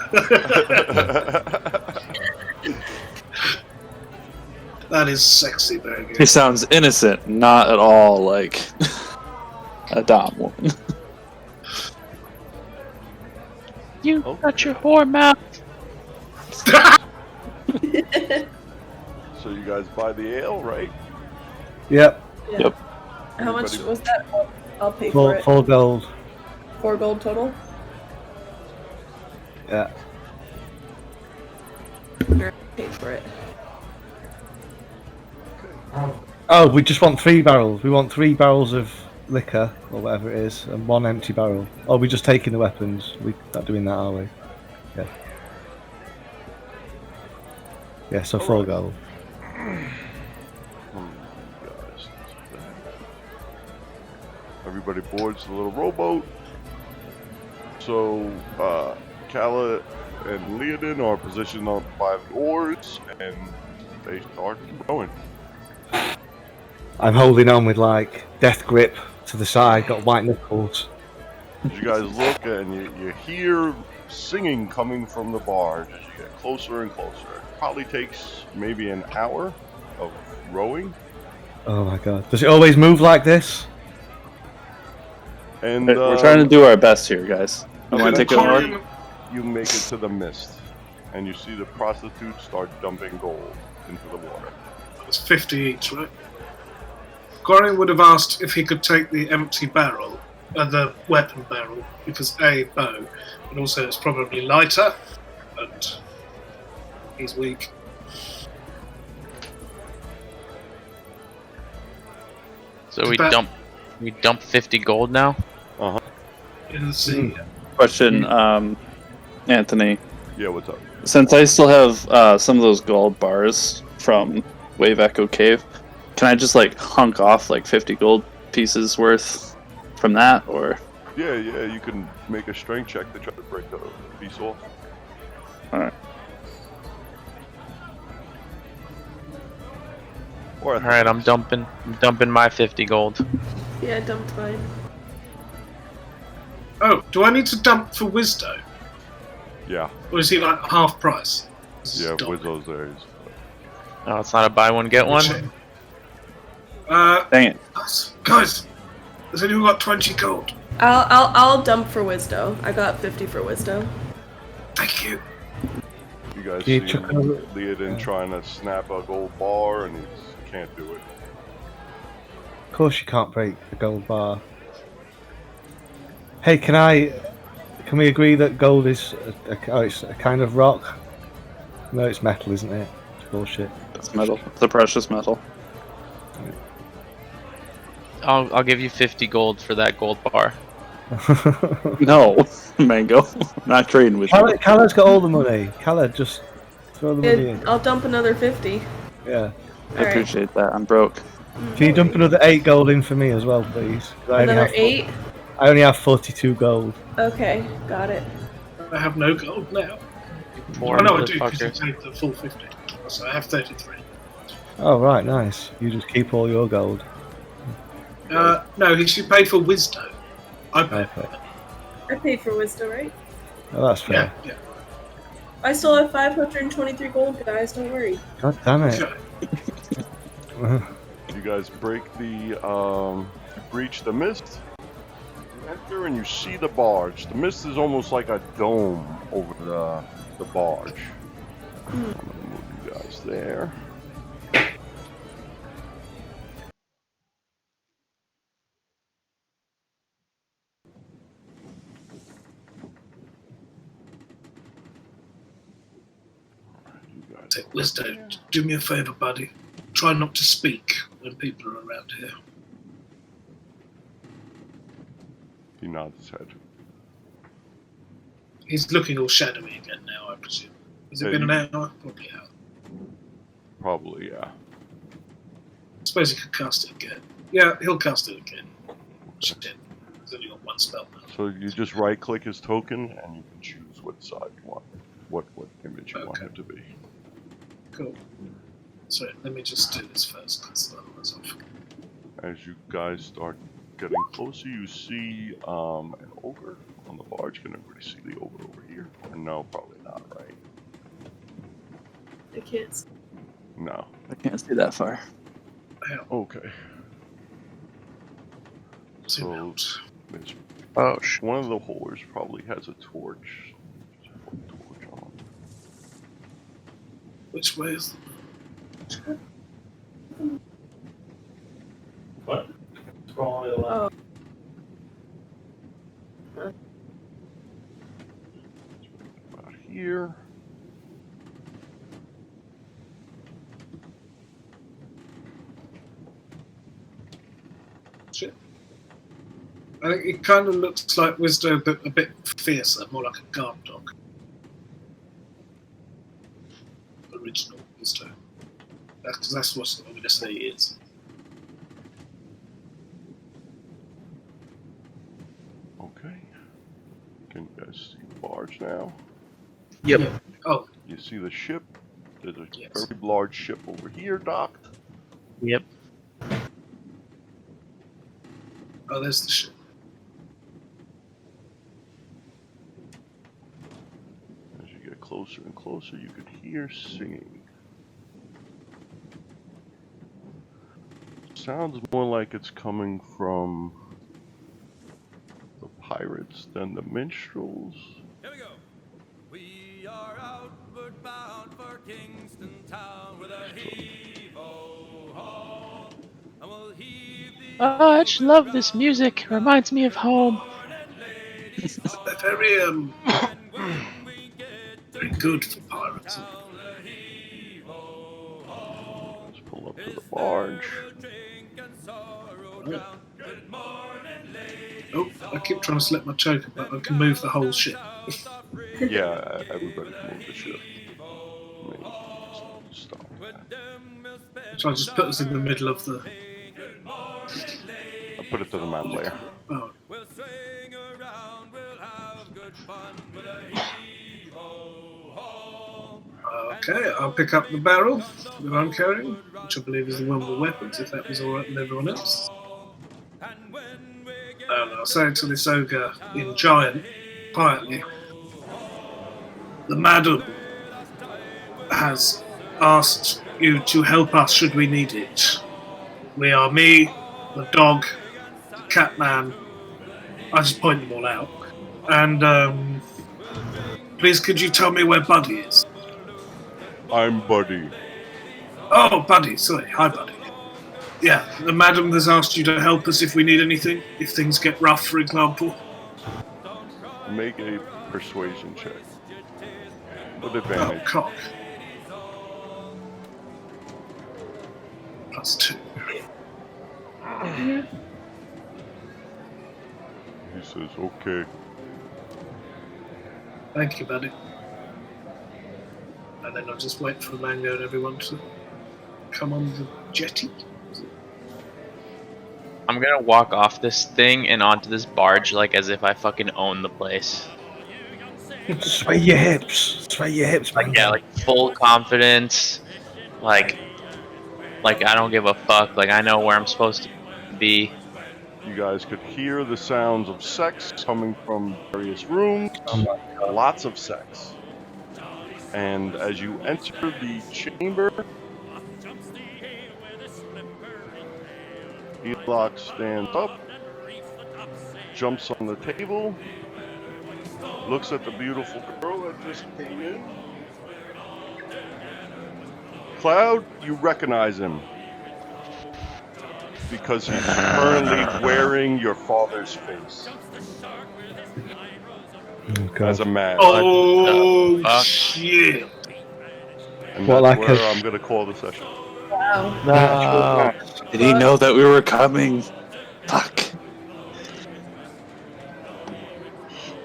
That is sexy, baby. He sounds innocent, not at all like a dom woman. You got your whore mouth. So you guys buy the ale, right? Yep, Yep. How much Everybody- was that? I'll pay for it. full gold. 4 gold total? Yeah. Sure, pay for it. Oh, we just want 3 barrels. We want 3 barrels of liquor, or whatever it is, and 1 empty barrel. Or are we just taking the weapons? We're not doing that, are we? Yeah. Yeah, so 4 gold. Guys. Everybody boards the little rowboat. So, Calla and Leodin are positioned on 5 oars, and they start rowing. I'm holding on with like death grip to the side, got white knuckles. As you guys look and you hear singing coming from the barge as you get closer and closer. It probably takes maybe an hour of rowing. Oh my god. Does it always move like this? And We're trying to do our best here, guys. You want to take it Quarion- more? you make it to the mist, and you see the prostitutes start dumping gold into the water. It's 50 each, right? Quarion would have asked if he could take the empty barrel the weapon barrel, because A, bow, and also it's probably lighter, and he's weak. So we dump 50 gold now. In the sea. Question, Anthony. Yeah, what's up? Since I still have some of those gold bars from Wave Echo Cave, can I just like hunk off like 50 gold pieces worth from that, or? Yeah, you can make a strength check to try to break the piece off. Alright. Alright, I'm dumping my 50 gold. Yeah, I dumped mine. Oh, do I need to dump for Wisdo? Yeah, Or is he like half price? yeah, with those areas. Oh, it's not a buy one get one. Dang it. Guys, has anyone got 20 gold? I'll dump for Wisdo. I got 50 for Wisdo. Thank you. You guys Can you see chuck another- Leodin trying to snap a gold bar and he can't do it. Of course, you can't break a gold bar. Hey, can we agree that gold is it's a kind of rock? No, it's metal, isn't it? It's bullshit. It's metal. It's a precious metal. I'll give you 50 gold for that gold bar. No, Mango. I'm not trading with you. Calla's got all the money. Calla, just throw the money in. I'll dump another 50. Yeah. I appreciate that. I'm broke. Can you dump another 8 gold in for me as well, please? 'Cause Another 8? I only have 42 gold. Okay, got it. I have no gold now. Poor No, I do, because you motherfuckers. paid the full 50. So I have 33. Oh, right, nice. You just keep all your gold. No, she paid for Wisdo. I paid. Okay. I paid for Wisdo, right? Oh, that's fair. Yeah. I still have 523 gold, guys. Don't worry. God damn it. Okay. You guys break the breach the mist. You enter and you see the barge. The mist is almost like a dome over the barge. I'm gonna move you guys there. You guys Take Wisdo, do me a favour, buddy. Try not to speak when people are around here. He nods his head. He's looking all shadowy again now, I presume. Has it Yeah, been you- an hour? Probably out. Probably, yeah. I suppose he could cast it again. Yeah, he'll cast it again. Shit. He's only got one spell now. So you just right click his token and you can choose what side you want, what image you want Okay. him to be. Cool. So let me just do this first, because otherwise I'll forget. As you guys start getting closer, you see an ogre on the barge. Can everybody see the ogre over here? Or no, probably not, right? I can't. See. No. I can't see that far. Okay. Zoom So out. there's Oh shit. one of the whores probably has a torch. Just put a torch on. Which way is What? Oh, About here. shit? I think it kind of looks like Wisdo, but a bit fiercer, more like a guard dog. Original Wisdo. That's what I'm going to say he is. Okay. Can you guys see the barge now? Yep. Oh, You see the ship. There's a Yes. very large ship over here docked. Yep. oh, there's the ship. As you get closer and closer, you could hear singing. Sounds more like it's coming from the pirates than the minstrels. Here we go. We are outward bound for Kingston town with a heave-ho-ho, and we'll heave the Oh, I just love this music. Reminds me of home. They're very very good for pirates. Let's pull up to the barge. Right. Oh, I keep trying to select my choker, but I can move the whole ship. Yeah, everybody can move the ship. Let me just stop that. So I'll just put us in the middle of the. I'll put it to the map layer. Oh, We'll swing around, we'll have good fun with a heave-ho-ho. okay, I'll pick up the barrel that I'm carrying, which I believe is the one with weapons, if that was alright with everyone else. And when we get And I'll say to this ogre in giant, quietly, the madam has asked you to help us should we need it. We are me, the dog, the cat man. I just point them all out. And please could you tell me where Buddy is? I'm Buddy. Oh, Buddy, sorry. Hi, Buddy. Yeah, the madam has asked you to help us if we need anything, if things get rough, for example. Make a persuasion check. With Oh, advantage. cock. +2. He says, okay. Thank you, Buddy. And then I'll just wait for Mango and everyone to come on the jetty. I'm gonna walk off this thing and onto this barge like as if I fucking own the place. Sway your hips. Sway your hips, man. Yeah, like full confidence. Like I don't give a fuck. Like I know where I'm supposed to be. You guys could hear the sounds of sex coming from various rooms. Lots of sex. And as you enter the chamber, Warlock stands up, jumps on the table, looks at the beautiful girl that just came in. Cloud, you recognize him because he's currently wearing your father's face as a mask. Oh, shit. And Well, that's like where a- I'm going to call the session. No. Did he know that we were coming? Fuck.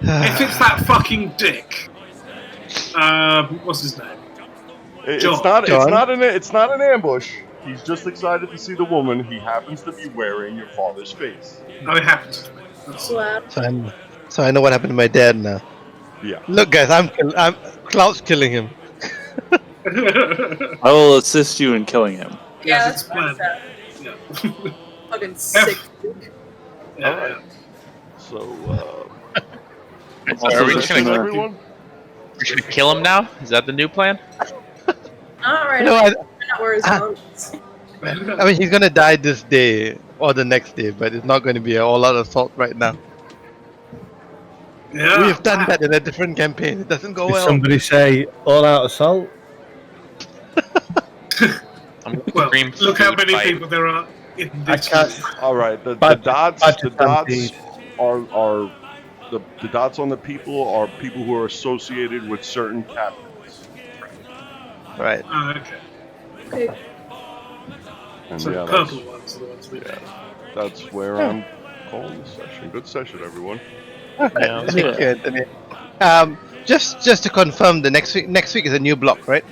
If it's that fucking dick, what's his name? John. It's not an ambush. He's just excited to see the woman. He happens to be wearing your father's face. Oh, it happens. Wow. So I know what happened to my dad now. Yeah. Look, guys, I'm Cloud's killing him. I will assist you in killing him. Yeah, Yes, that's it's planned. fine. Yeah. Fucking sick. Yeah. Alright. So, So are we just gonna everyone? we're just gonna kill him now? Is that the new plan? Alright, No, I'm not where his monks. I mean, he's gonna die this day or the next day, but it's not going to be an all-out assault right now. Yeah. We have done that in a different campaign. It doesn't go Did well. somebody say all-out assault? I'm gonna Well, scream look how food many fight. people there are in I this can't. room. Alright, the Bad- dots bad the dots stampede. are the dots on the people are people who are associated with certain captains. Right. Oh, okay. Okay. And So yeah, the purple ones are the ones we yeah, that's where I'm calling the session. Good session, everyone. Thank you, Anthony. Just to confirm, the next week is a new block, right?